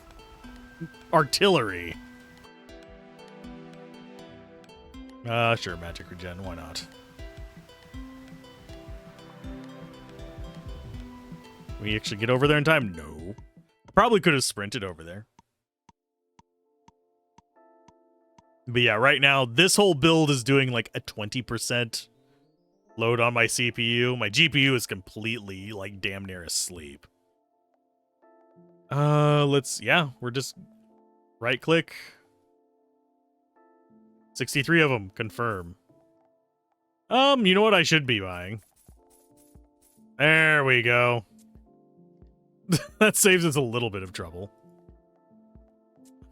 artillery. Sure, magic regen, why not? We actually get over there in time? No. Probably could have sprinted over there. But yeah, right now, this whole build is doing like a 20% load on my CPU. My GPU is completely, like, damn near asleep. Yeah, we're just right-click. 63 of them, confirm. You know what I should be buying? There we go. That saves us a little bit of trouble.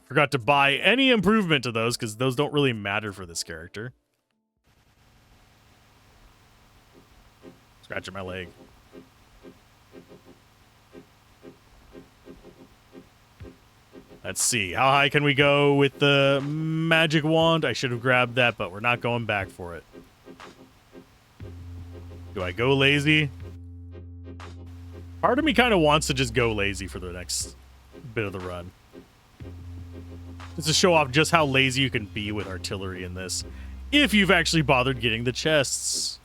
Forgot to buy any improvement to those, because those don't really matter for this character. Scratching my leg. Let's see. How high can we go with the magic wand? I should have grabbed that, but we're not going back for it. Do I go lazy? Part of me kind of wants to just go lazy for the next bit of the run. Just to show off just how lazy you can be with artillery in this. If you've actually bothered getting the chests.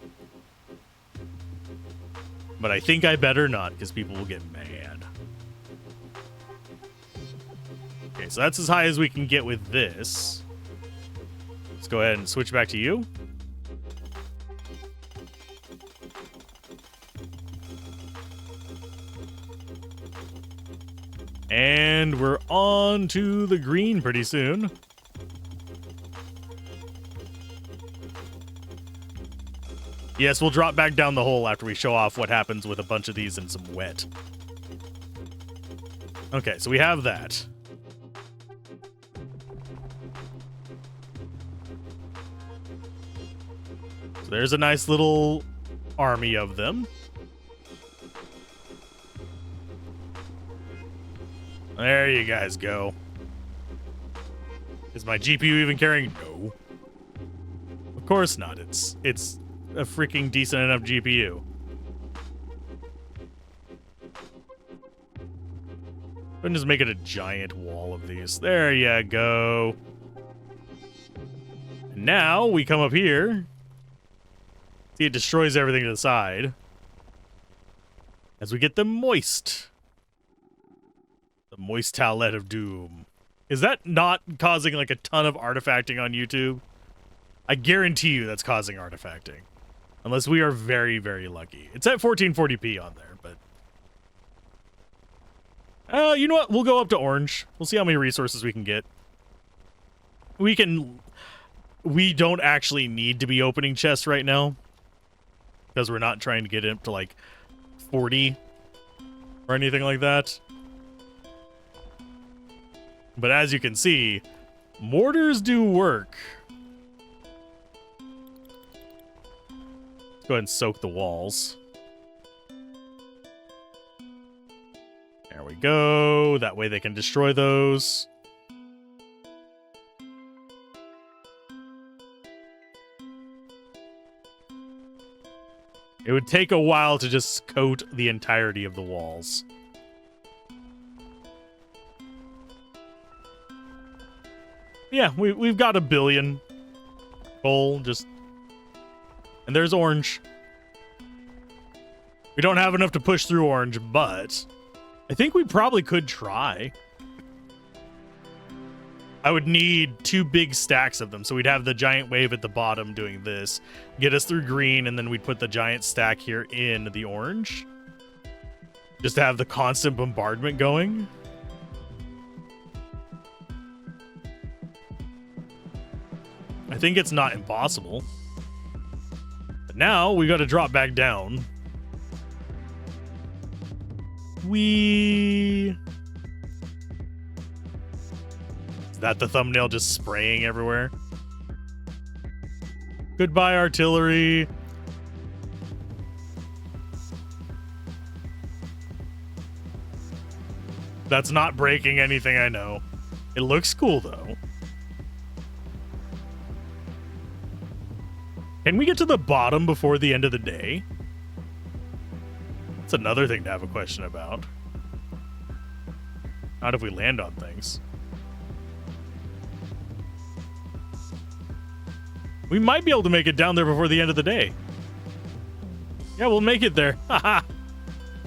But I think I better not, because people will get mad. Okay, so that's as high as we can get with this. Let's go ahead and switch back to you. And we're on to the green pretty soon. Yes, we'll drop back down the hole after we show off what happens with a bunch of these and some wet. Okay, so we have that. So there's a nice little army of them. There you guys go. Is my GPU even carrying? No. Of course not. It's a freaking decent enough GPU. I'm just making a giant wall of these. There you go. And now we come up here. See, it destroys everything to the side. As we get them moist. The moist towelette of doom. Is that not causing like a ton of artifacting on YouTube? I guarantee you that's causing artifacting. Unless we are very, very lucky. It's at 1440p on there, but... you know what? We'll go up to orange. We'll see how many resources we can get. We don't actually need to be opening chests right now. Because we're not trying to get it up to, like, 40 or anything like that. But as you can see, mortars do work. Let's go ahead and soak the walls. There we go. That way they can destroy those. It would take a while to just coat the entirety of the walls. Yeah, we've got 1 billion coal, just... And there's orange. We don't have enough to push through orange, but I think we probably could try. I would need 2 big stacks of them, so we'd have the giant wave at the bottom doing this, get us through green, and then we'd put the giant stack here in the orange. Just to have the constant bombardment going. I think it's not impossible. But now we got to drop back down. Is that the thumbnail just spraying everywhere? Goodbye, artillery. That's not breaking anything, I know. It looks cool, though. Can we get to the bottom before the end of the day? That's another thing to have a question about. Not if we land on things. We might be able to make it down there before the end of the day. Yeah, we'll make it there. Haha.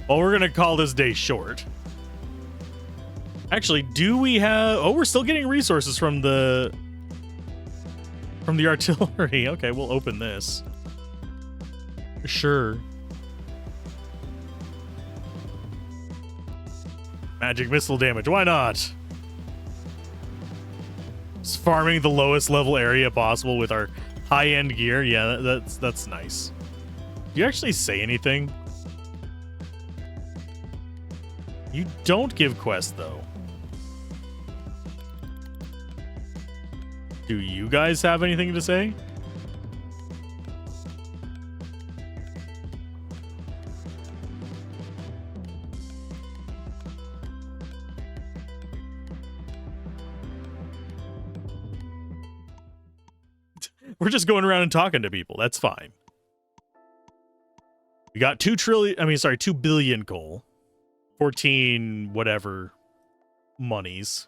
Well, we're going to call this day short. Actually, do we have... Oh, we're still getting resources from the artillery. Okay, we'll open this. Sure. Magic missile damage. Why not? Just farming the lowest level area possible with our high-end gear. Yeah, that's nice. Do you actually say anything? You don't give quests, though. Do you guys have anything to say? We're just going around and talking to people. That's fine. We got 2 billion coal. 14 whatever monies.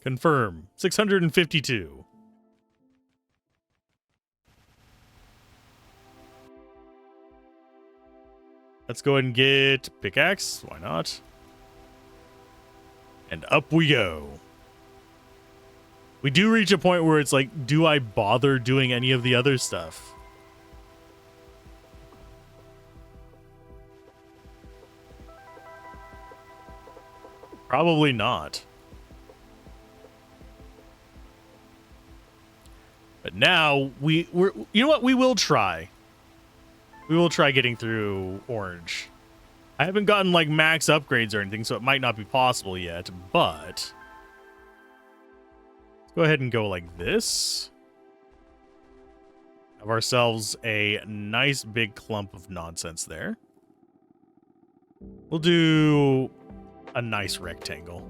Confirm. 652. Let's go ahead and get pickaxe. Why not? And up we go. We do reach a point where it's like, do I bother doing any of the other stuff? Probably not. But now we're you know what? We will try. We will try getting through orange. I haven't gotten like max upgrades or anything, so it might not be possible yet, but let's go ahead and go like this. Have ourselves a nice big clump of nonsense there. We'll do a nice rectangle.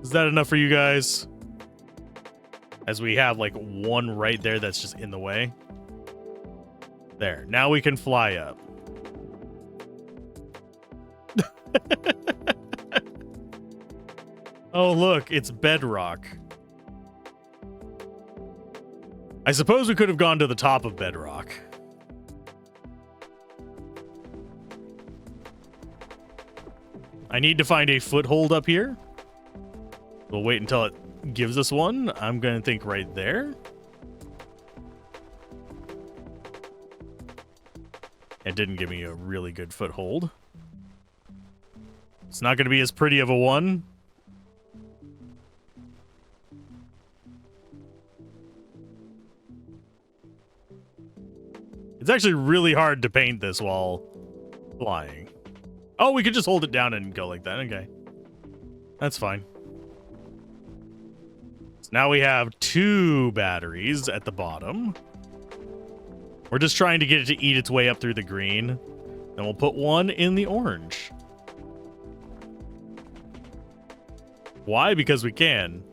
Is that enough for you guys? As we have like one right there that's just in the way. There. Now we can fly up. Oh, look. It's Bedrock. I suppose we could have gone to the top of Bedrock. I need to find a foothold up here. We'll wait until it gives us one. I'm going to think right there. It didn't give me a really good foothold. It's not going to be as pretty of a one. It's actually really hard to paint this while flying. Oh, we could just hold it down and go like that. Okay. That's fine. So now we have 2 batteries at the bottom. We're just trying to get it to eat its way up through the green. Then we'll put 1 in the orange. Why? Because we can.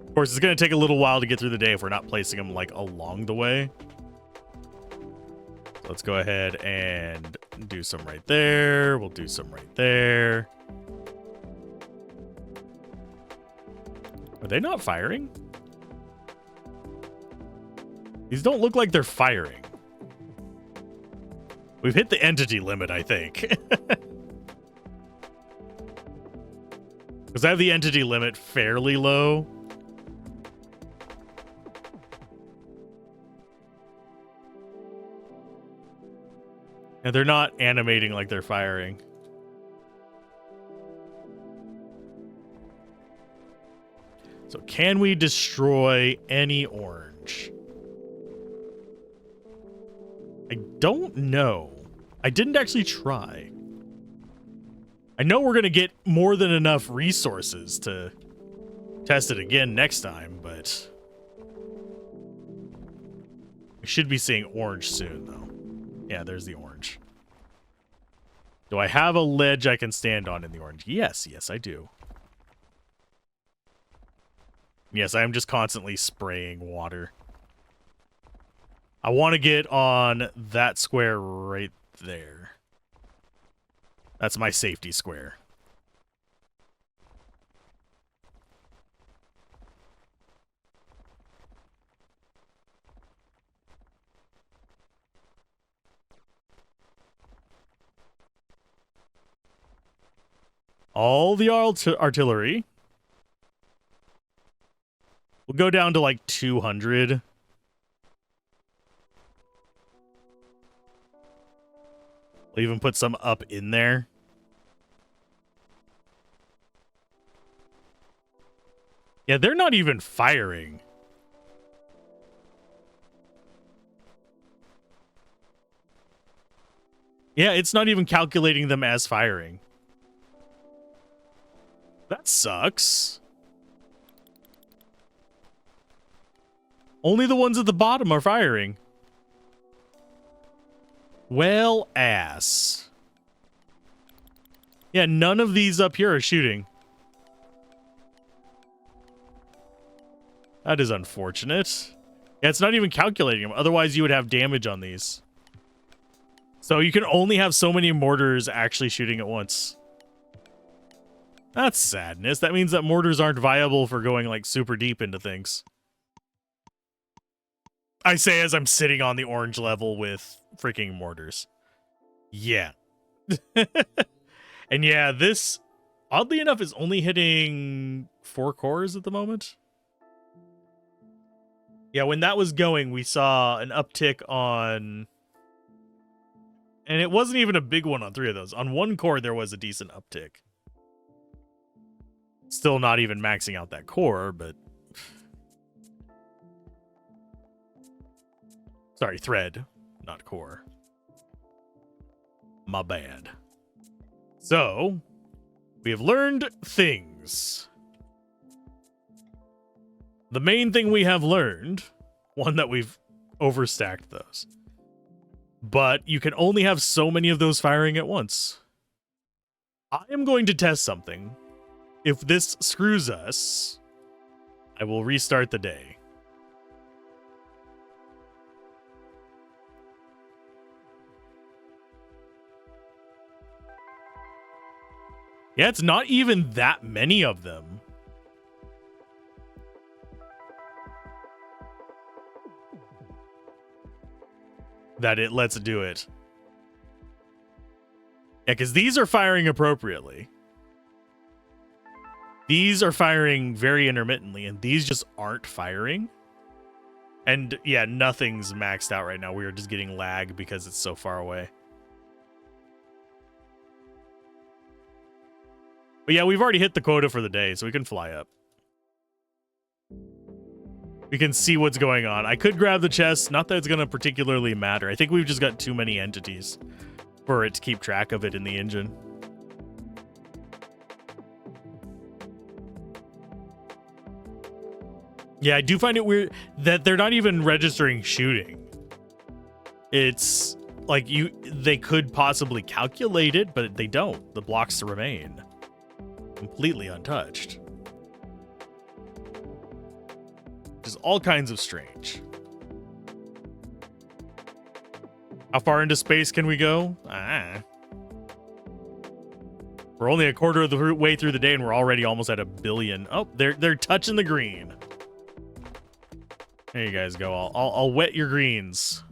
Of course, it's going to take a little while to get through the day if we're not placing them, like, along the way. So let's go ahead and do some right there. We'll do some right there. Are they not firing? These don't look like they're firing. We've hit the entity limit, I think. Because I have the entity limit fairly low. And they're not animating like they're firing. So can we destroy any orange? I don't know. I didn't actually try. I know we're going to get more than enough resources to test it again next time, but we should be seeing orange soon, though. Yeah, there's the orange. Do I have a ledge I can stand on in the orange? Yes, yes, I do. Yes, I am just constantly spraying water. I want to get on that square right there. That's my safety square. All the artillery. We'll go down to like 200. We'll even put some up in there. Yeah, they're not even firing. Yeah, it's not even calculating them as firing. That sucks. Only the ones at the bottom are firing. Well, ass. Yeah, none of these up here are shooting. That is unfortunate. Yeah, it's not even calculating them. Otherwise, you would have damage on these. So you can only have so many mortars actually shooting at once. That's sadness. That means that mortars aren't viable for going, like, super deep into things. I say as I'm sitting on the orange level with freaking mortars. Yeah. And yeah, this, oddly enough, is only hitting 4 cores at the moment. Yeah, when that was going, we saw an uptick on... And it wasn't even a big one on 3 of those. On 1 core, there was a decent uptick. Still not even maxing out that core, but... Sorry, thread, not core. My bad. So, we have learned things. The main thing we have learned, one that we've overstacked those. But you can only have so many of those firing at once. I am going to test something. If this screws us, I will restart the day. Yeah, it's not even that many of them. That it lets do it. Yeah, because these are firing appropriately. These are firing very intermittently, and these just aren't firing. And yeah, nothing's maxed out right now. We are just getting lag because it's so far away. But yeah, we've already hit the quota for the day, so we can fly up. We can see what's going on. I could grab the chest. Not that it's going to particularly matter. I think we've just got too many entities for it to keep track of it in the engine. Yeah, I do find it weird that they're not even registering shooting. It's like they could possibly calculate it, but they don't. The blocks remain completely untouched. Just all kinds of strange. How far into space can we go? We're only a quarter of the way through the day, and we're already almost at 1 billion. Oh, they're touching the green. There you guys go. I'll wet your greens.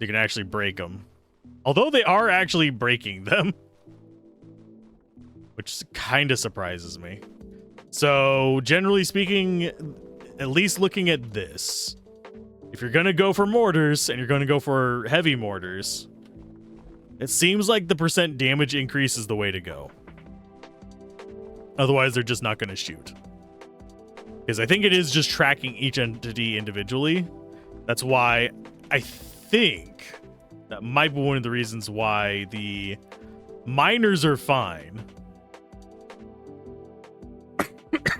You can actually break them. Although they are actually breaking them. Which kind of surprises me. So, generally speaking, at least looking at this, if you're going to go for mortars, and you're going to go for heavy mortars, it seems like the percent damage increase is the way to go. Otherwise, they're just not going to shoot. Because I think it is just tracking each entity individually. That's why I think that might be one of the reasons why the miners are fine.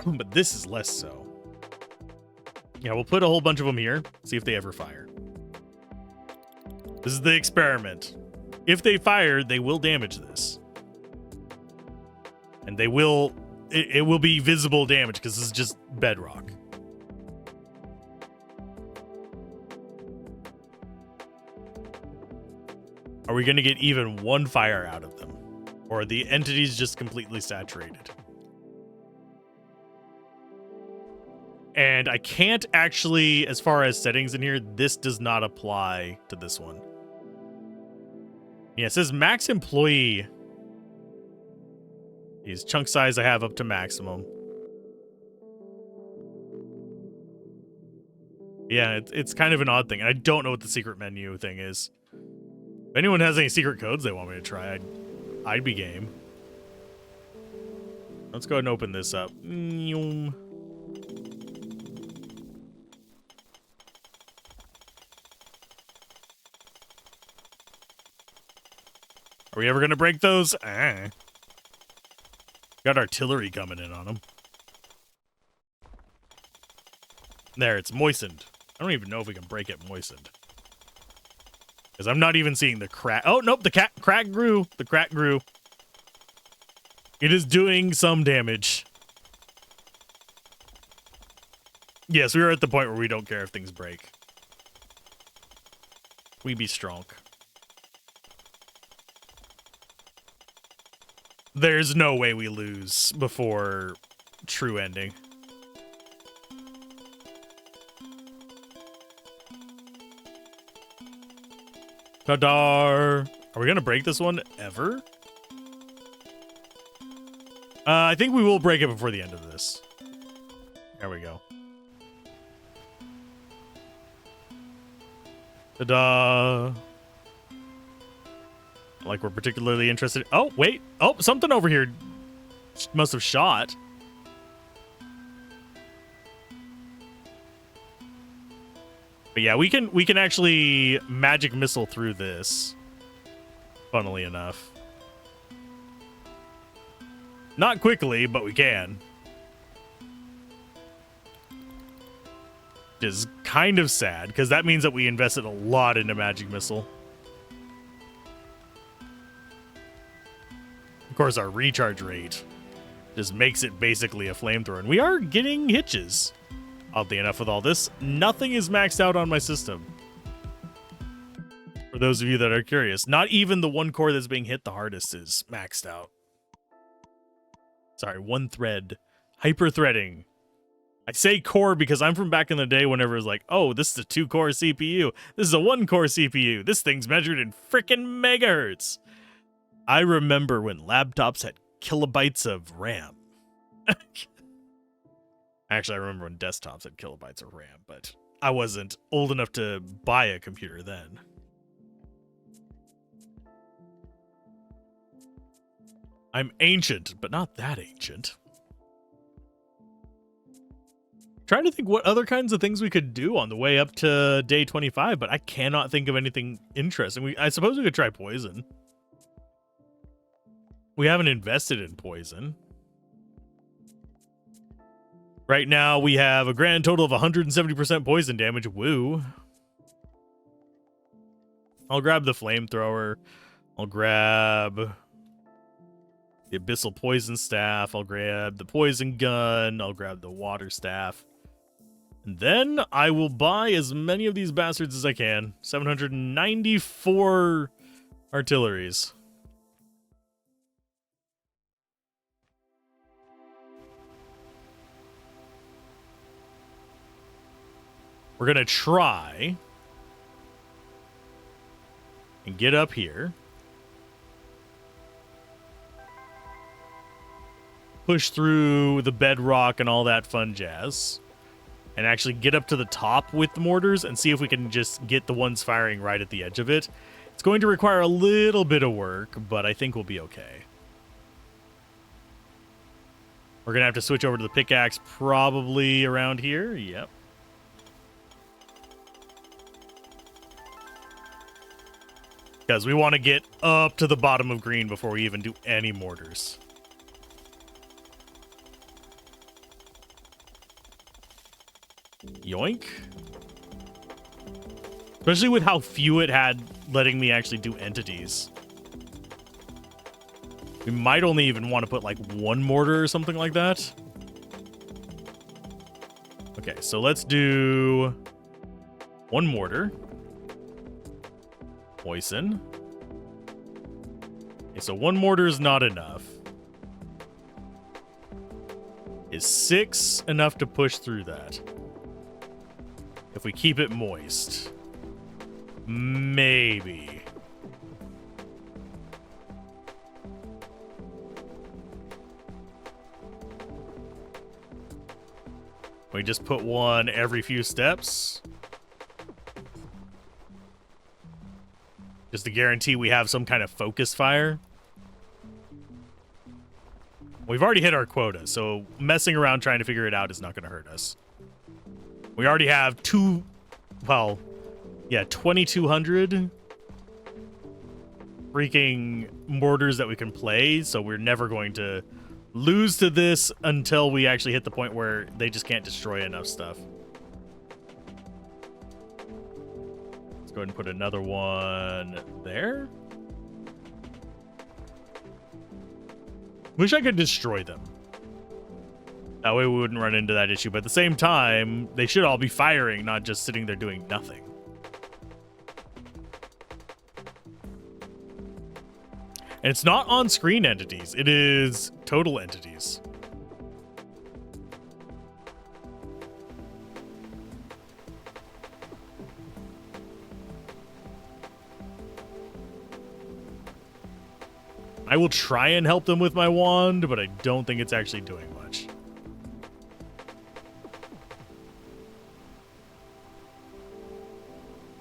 But this is less so. Yeah, we'll put a whole bunch of them here. See if they ever fire. This is the experiment. If they fire, they will damage this. And they will... It will be visible damage because this is just bedrock. Are we going to get even one fire out of them? Or are the entities just completely saturated? And I can't actually, as far as settings in here, this does not apply to this one. Yeah, it says max employee. These chunk size I have up to maximum. Yeah, it's kind of an odd thing. I don't know what the secret menu thing is. If anyone has any secret codes they want me to try, I'd be game. Let's go ahead and open this up. Are we ever going to break those? Got artillery coming in on them. There, it's moistened. I don't even know if we can break it moistened. Because I'm not even seeing the crack. Oh, nope, the crack grew. The crack grew. It is doing some damage. Yes, we are at the point where we don't care if things break. We be strong. There's no way we lose before true ending. Ta-da! Are we gonna break this one ever? I think we will break it before the end of this. There we go. Ta-da! Like we're particularly interested. Oh, wait. Oh, something over here must have shot. But yeah, we can actually magic missile through this. Funnily enough. Not quickly, but we can. Which is kind of sad, because that means that we invested a lot into magic missile. Of course, our recharge rate just makes it basically a flamethrower. And we are getting hitches. Oddly enough, with all this, nothing is maxed out on my system. For those of you that are curious, not even the one core that's being hit the hardest is maxed out. Sorry, one thread. Hyper-threading I say core because I'm from back in the day whenever it was like, oh, this is a 2-core CPU. This is a 1-core CPU. This thing's measured in frickin' megahertz. I remember when laptops had kilobytes of RAM. Actually, I remember when desktops had kilobytes of RAM, but I wasn't old enough to buy a computer then. I'm ancient, but not that ancient. Trying to think what other kinds of things we could do on the way up to day 25, but I cannot think of anything interesting. I suppose we could try poison. We haven't invested in poison. Right now, we have a grand total of 170% poison damage. Woo. I'll grab the flamethrower. I'll grab the abyssal poison staff. I'll grab the poison gun. I'll grab the water staff. And then I will buy as many of these bastards as I can. 794 artilleries. We're going to try and get up here. Push through the bedrock and all that fun jazz. And actually get up to the top with the mortars and see if we can just get the ones firing right at the edge of it. It's going to require a little bit of work, but I think we'll be okay. We're going to have to switch over to the pickaxe probably around here. Yep. Because we want to get up to the bottom of green before we even do any mortars. Yoink. Especially with how few it had letting me actually do entities. We might only even want to put like one mortar or something like that. Okay, so let's do one mortar. Poison. Okay, so one mortar is not enough. Is 6 enough to push through that? If we keep it moist. Maybe. We just put one every few steps. Just to guarantee we have some kind of focus fire. We've already hit our quota, so messing around trying to figure it out is not going to hurt us. We already have 2,200 freaking mortars that we can play, so we're never going to lose to this until we actually hit the point where they just can't destroy enough stuff. Let's go ahead and put another one there. Wish I could destroy them. That way we wouldn't run into that issue. But at the same time, they should all be firing, not just sitting there doing nothing. And it's not on-screen entities. It is total entities. I will try and help them with my wand, but I don't think it's actually doing much.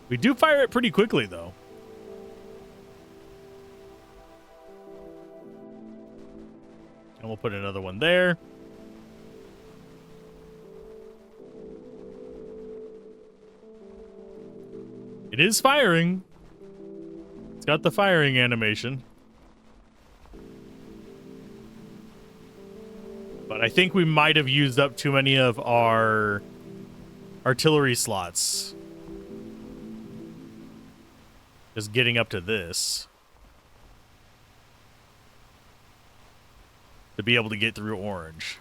We do fire it pretty quickly, though. And we'll put another one there. It is firing. It's got the firing animation. But I think we might have used up too many of our artillery slots. Just getting up to this. To be able to get through orange.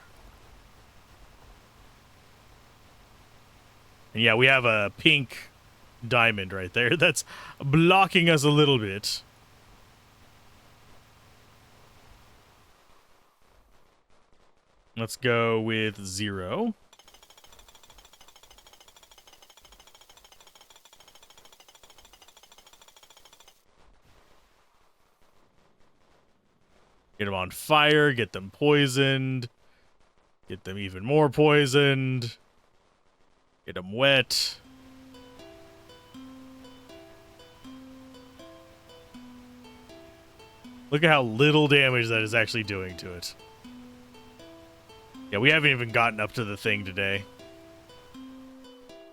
And yeah, we have a pink diamond right there that's blocking us a little bit. Let's go with 0. Get them on fire, get them poisoned, get them even more poisoned, get them wet. Look at how little damage that is actually doing to it. Yeah, we haven't even gotten up to the thing today.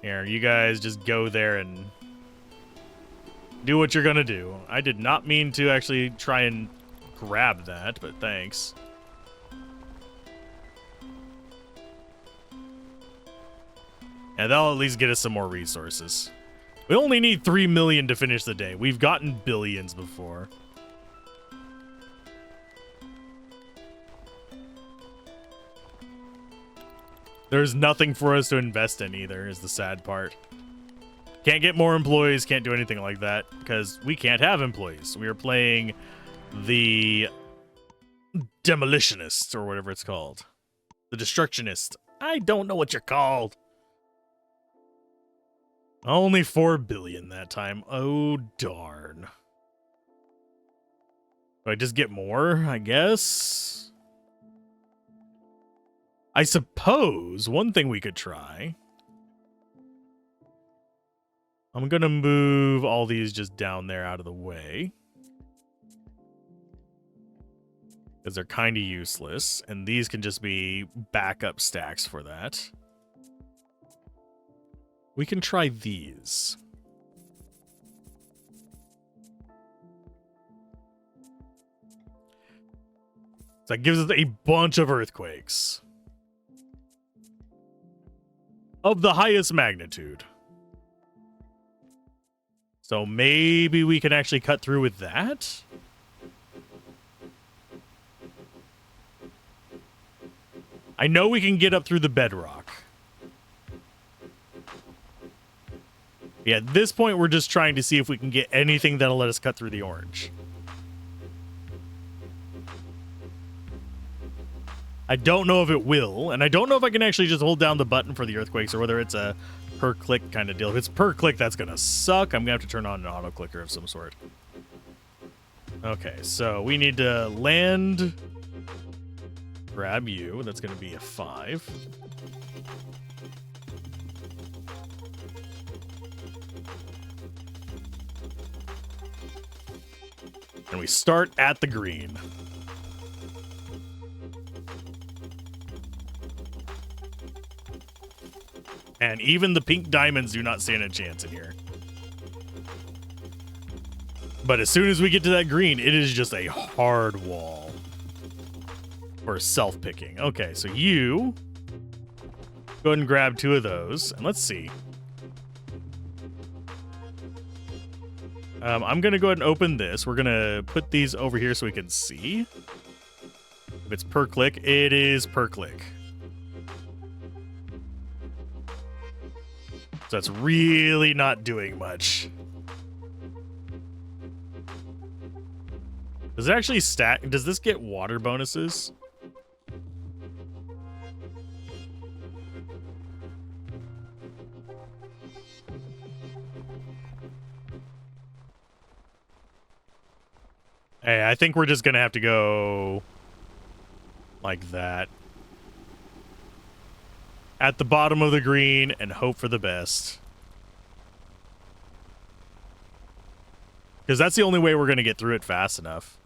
Here, you guys just go there and do what you're gonna do. I did not mean to actually try and grab that, but thanks. And that'll at least get us some more resources. We only need 3 million to finish the day. We've gotten billions before. There's nothing for us to invest in either, is the sad part. Can't get more employees, can't do anything like that, because we can't have employees. We are playing the Demolitionist, or whatever it's called. The Destructionist. I don't know what you're called. Only 4 billion that time. Oh, darn. Do I just get more, I guess? I suppose one thing we could try. I'm going to move all these just down there out of the way. Because they're kind of useless. And these can just be backup stacks for that. We can try these. So that gives us a bunch of earthquakes. Of the highest magnitude. So maybe we can actually cut through with that? I know we can get up through the bedrock. Yeah, at this point we're just trying to see if we can get anything that'll let us cut through the orange. I don't know if it will, and I don't know if I can actually just hold down the button for the earthquakes or whether it's a per click kind of deal. If it's per click, that's gonna suck. I'm gonna have to turn on an auto clicker of some sort. Okay, so we need to land, grab you. That's gonna be a 5. And we start at the green. And even the pink diamonds do not stand a chance in here. But as soon as we get to that green, it is just a hard wall for self-picking. Okay, so you go ahead and grab 2 of those. And let's see. I'm going to go ahead and open this. We're going to put these over here so we can see. If it's per click, it is per click. So that's really not doing much. Does it actually stack? Does this get water bonuses? Hey, I think we're just gonna have to go like that. At the bottom of the green and hope for the best. Because that's the only way we're going to get through it fast enough.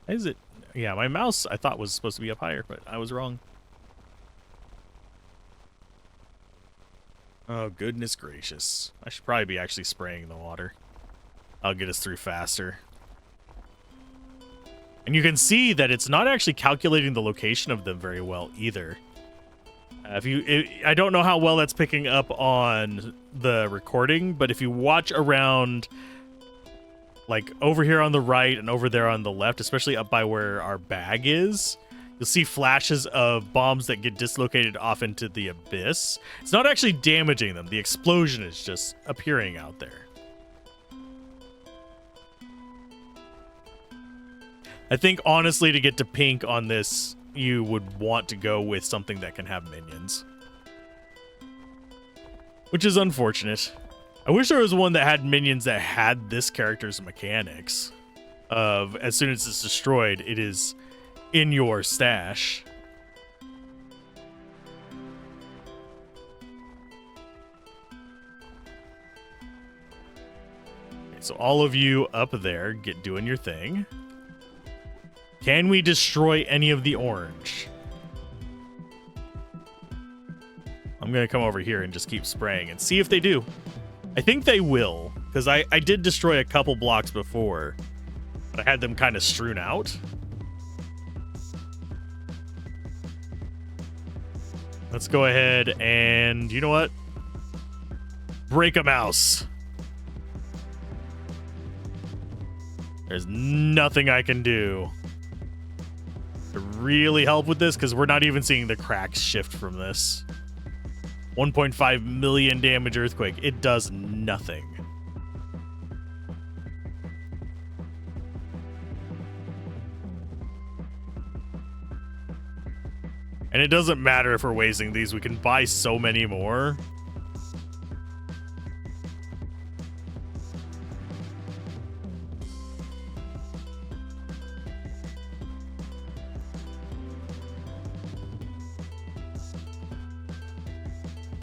Is it? Yeah, my mouse I thought was supposed to be up higher, but I was wrong. Oh, goodness gracious. I should probably be actually spraying the water. I'll get us through faster. And you can see that it's not actually calculating the location of them very well either. I don't know how well that's picking up on the recording, but if you watch around, like over here on the right and over there on the left, especially up by where our bag is, you'll see flashes of bombs that get dislocated off into the abyss. It's not actually damaging them. The explosion is just appearing out there. I think, honestly, to get to pink on this, you would want to go with something that can have minions. Which is unfortunate. I wish there was one that had minions that had this character's mechanics. of as soon as it's destroyed, it is in your stash. Okay, so all of you up there, get doing your thing. Can we destroy any of the orange? I'm going to come over here and just keep spraying and see if they do. I think they will, because I did destroy a couple blocks before, but I had them kind of strewn out. Let's go ahead and, you know what? Break a mouse. There's nothing I can do to really help with this, because we're not even seeing the cracks shift from this. 1.5 million damage earthquake. It does nothing. And it doesn't matter if we're wasting these. We can buy so many more.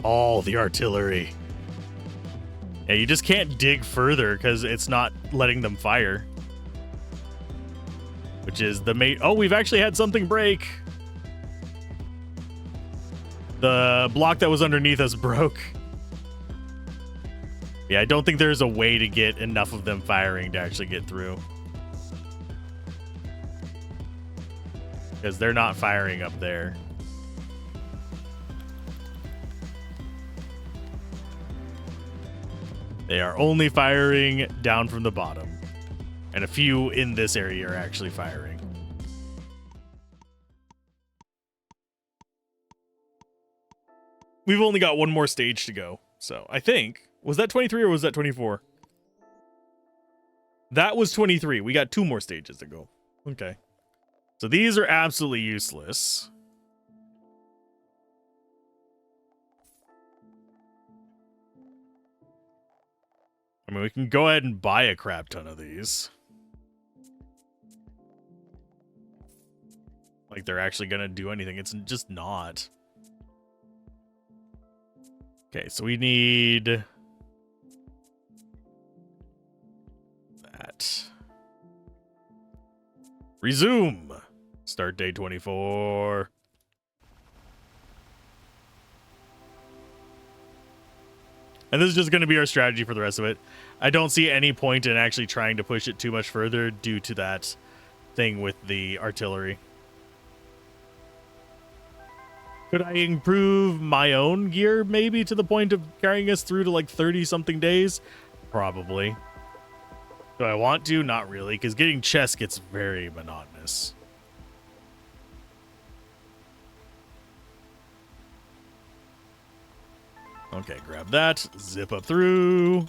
All the artillery. Yeah, you just can't dig further because it's not letting them fire. Which is the mate. Oh, we've actually had something break. The block that was underneath us broke. Yeah, I don't think there's a way to get enough of them firing to actually get through. Because they're not firing up there. They are only firing down from the bottom. And a few in this area are actually firing. We've only got one more stage to go. So I think, was that 23 or was that 24? That was 23. We got 2 more stages to go. Okay. So these are absolutely useless. I mean, we can go ahead and buy a crap ton of these. Like they're actually going to do anything. It's just not. Okay, so we need that. Resume. Start day 24. And this is just going to be our strategy for the rest of it. I don't see any point in actually trying to push it too much further due to that thing with the artillery. Could I improve my own gear maybe to the point of carrying us through to like 30-something days? Probably. Do I want to? Not really, because getting chests gets very monotonous. Okay, grab that. Zip up through.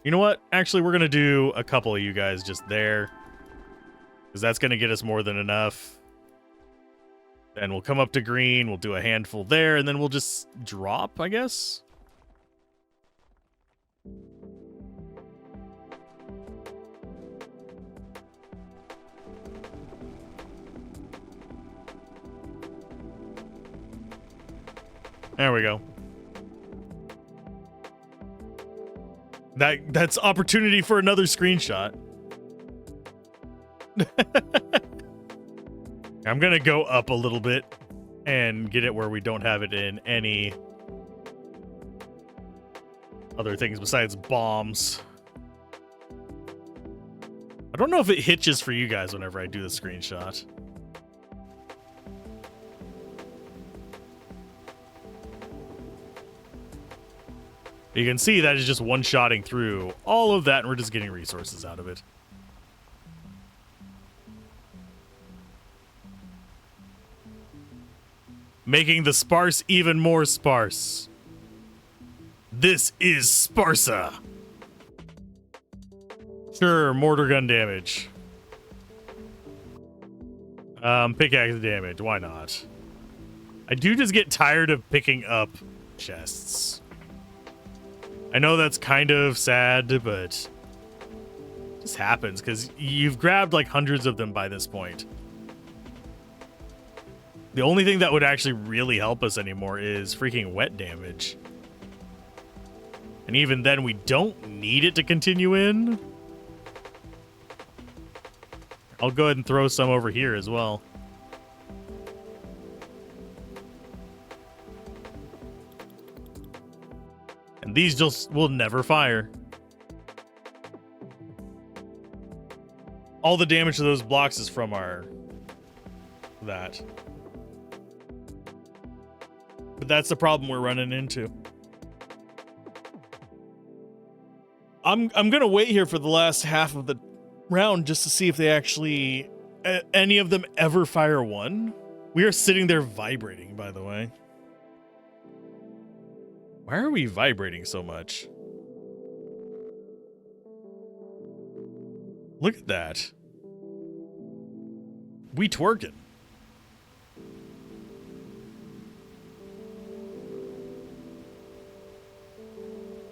You know what? Actually, we're going to do a couple of you guys just there, because that's going to get us more than enough. Then we'll come up to green. We'll do a handful there, and then we'll just drop, I guess. There we go. That's opportunity for another screenshot. I'm gonna go up a little bit and get it where we don't have it in any other things besides bombs. I don't know if it hitches for you guys whenever I do the screenshot. You can see that is just one-shotting through all of that, and we're just getting resources out of it. Making the sparse even more sparse. This is Sparsa. Sure, mortar gun damage. Pickaxe damage, why not? I do just get tired of picking up chests. I know that's kind of sad, but This happens because you've grabbed like hundreds of them by this point. The only thing that would actually really help us anymore is freaking wet damage. And even then, we don't need it to continue in. I'll go ahead and throw some over here as well. And these just will never fire. All the damage to those blocks is from that. But that's the problem we're running into. I'm gonna wait here for the last half of the round just to see if they actually any of them ever fire one. We are sitting there vibrating, by the way. Why are we vibrating so much? Look at that. We twerking.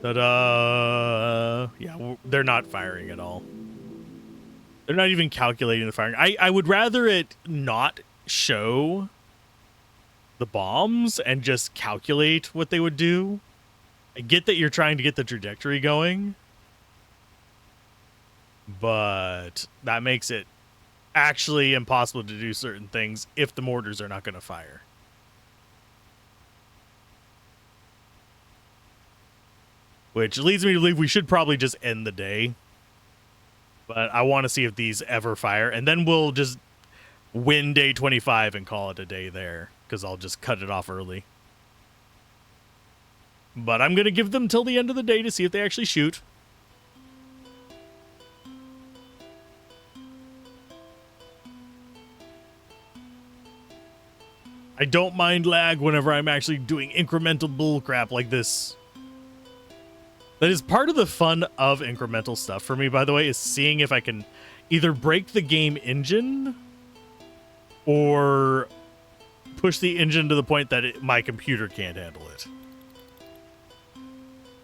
Ta-da! Yeah, they're not firing at all. They're not even calculating the firing. I would rather it not show the bombs and just calculate what they would do. I get that you're trying to get the trajectory going, but that makes it actually impossible to do certain things if the mortars are not going to fire. Which leads me to believe we should probably just end the day. But I want to see if these ever fire. And then we'll just win day 25 and call it a day there. Because I'll just cut it off early. But I'm going to give them till the end of the day to see if they actually shoot. I don't mind lag whenever I'm actually doing incremental bullcrap like this. That is part of the fun of incremental stuff for me, by the way, is seeing if I can either break the game engine or push the engine to the point that my computer can't handle it.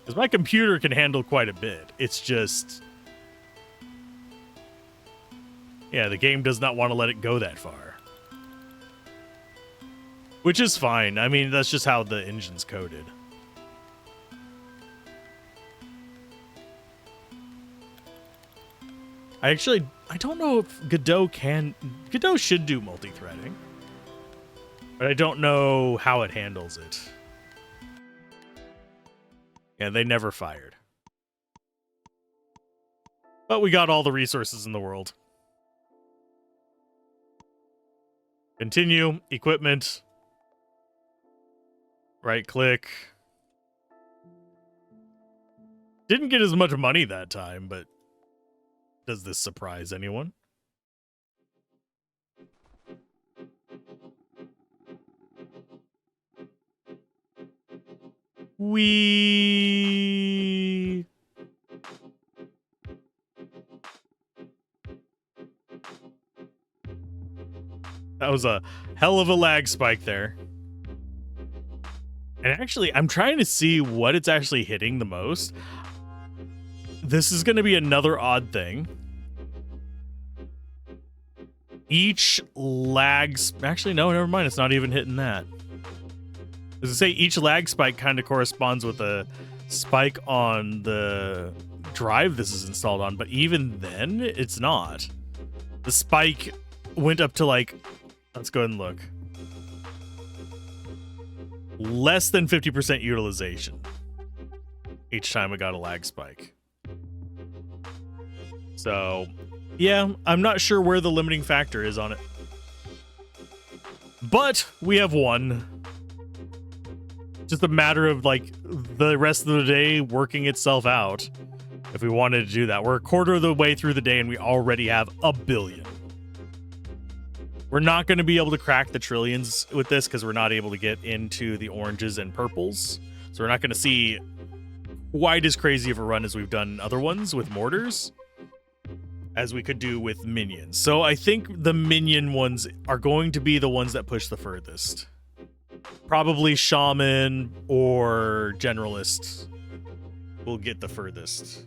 Because my computer can handle quite a bit. It's just... yeah, the game does not want to let it go that far. Which is fine. I mean, that's just how the engine's coded. I don't know if Godot should do multi-threading. But I don't know how it handles it. Yeah, they never fired. But we got all the resources in the world. Continue, equipment. Right click. Didn't get as much money that time, but does this surprise anyone? That was a hell of a lag spike there. And actually, I'm trying to see what it's actually hitting the most. This is going to be another odd thing. Each lag... actually, no, never mind. It's not even hitting that. As I say, each lag spike kind of corresponds with a spike on the drive this is installed on. But even then, it's not. The spike went up to like... let's go ahead and look. Less than 50% utilization. Each time I got a lag spike. So, yeah, I'm not sure where the limiting factor is on it. But we have one. Just a matter of, like, the rest of the day working itself out. If we wanted to do that. We're a quarter of the way through the day and we already have 1 billion. We're not going to be able to crack the trillions with this because we're not able to get into the oranges and purples. So we're not going to see quite as crazy of a run as we've done other ones with mortars as we could do with minions. So I think the minion ones are going to be the ones that push the furthest. Probably shaman or generalist will get the furthest.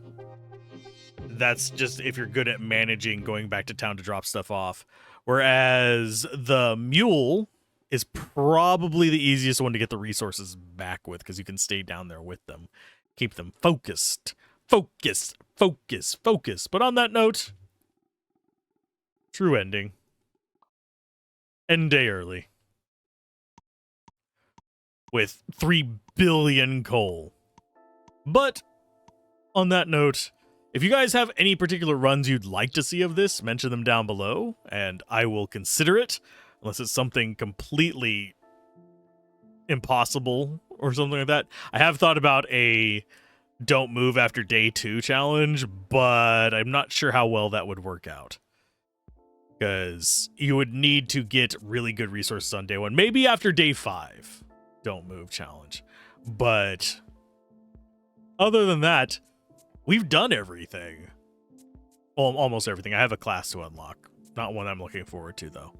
that's just if you're good at managing going back to town to drop stuff off. Whereas the mule is probably the easiest one to get the resources back with, because you can stay down there with them. Keep them focused. Focus, focus, focus. But on that note, true ending. End day early. With 3 billion coal. But on that note, if you guys have any particular runs you'd like to see of this, mention them down below, and I will consider it, unless it's something completely impossible or something like that. I have thought about a don't move after day 2 challenge, but I'm not sure how well that would work out. Because you would need to get really good resources on day 1. Maybe after day 5, don't move challenge. But other than that, we've done everything. Well, almost everything. I have a class to unlock. Not one I'm looking forward to, though.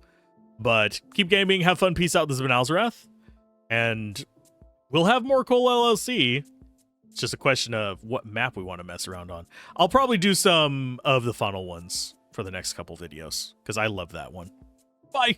But keep gaming, have fun, peace out. This has been Alzorath. And we'll have more CoalLLC. It's just a question of what map we want to mess around on. I'll probably do some of the funnel ones for the next couple videos, because I love that one. Bye!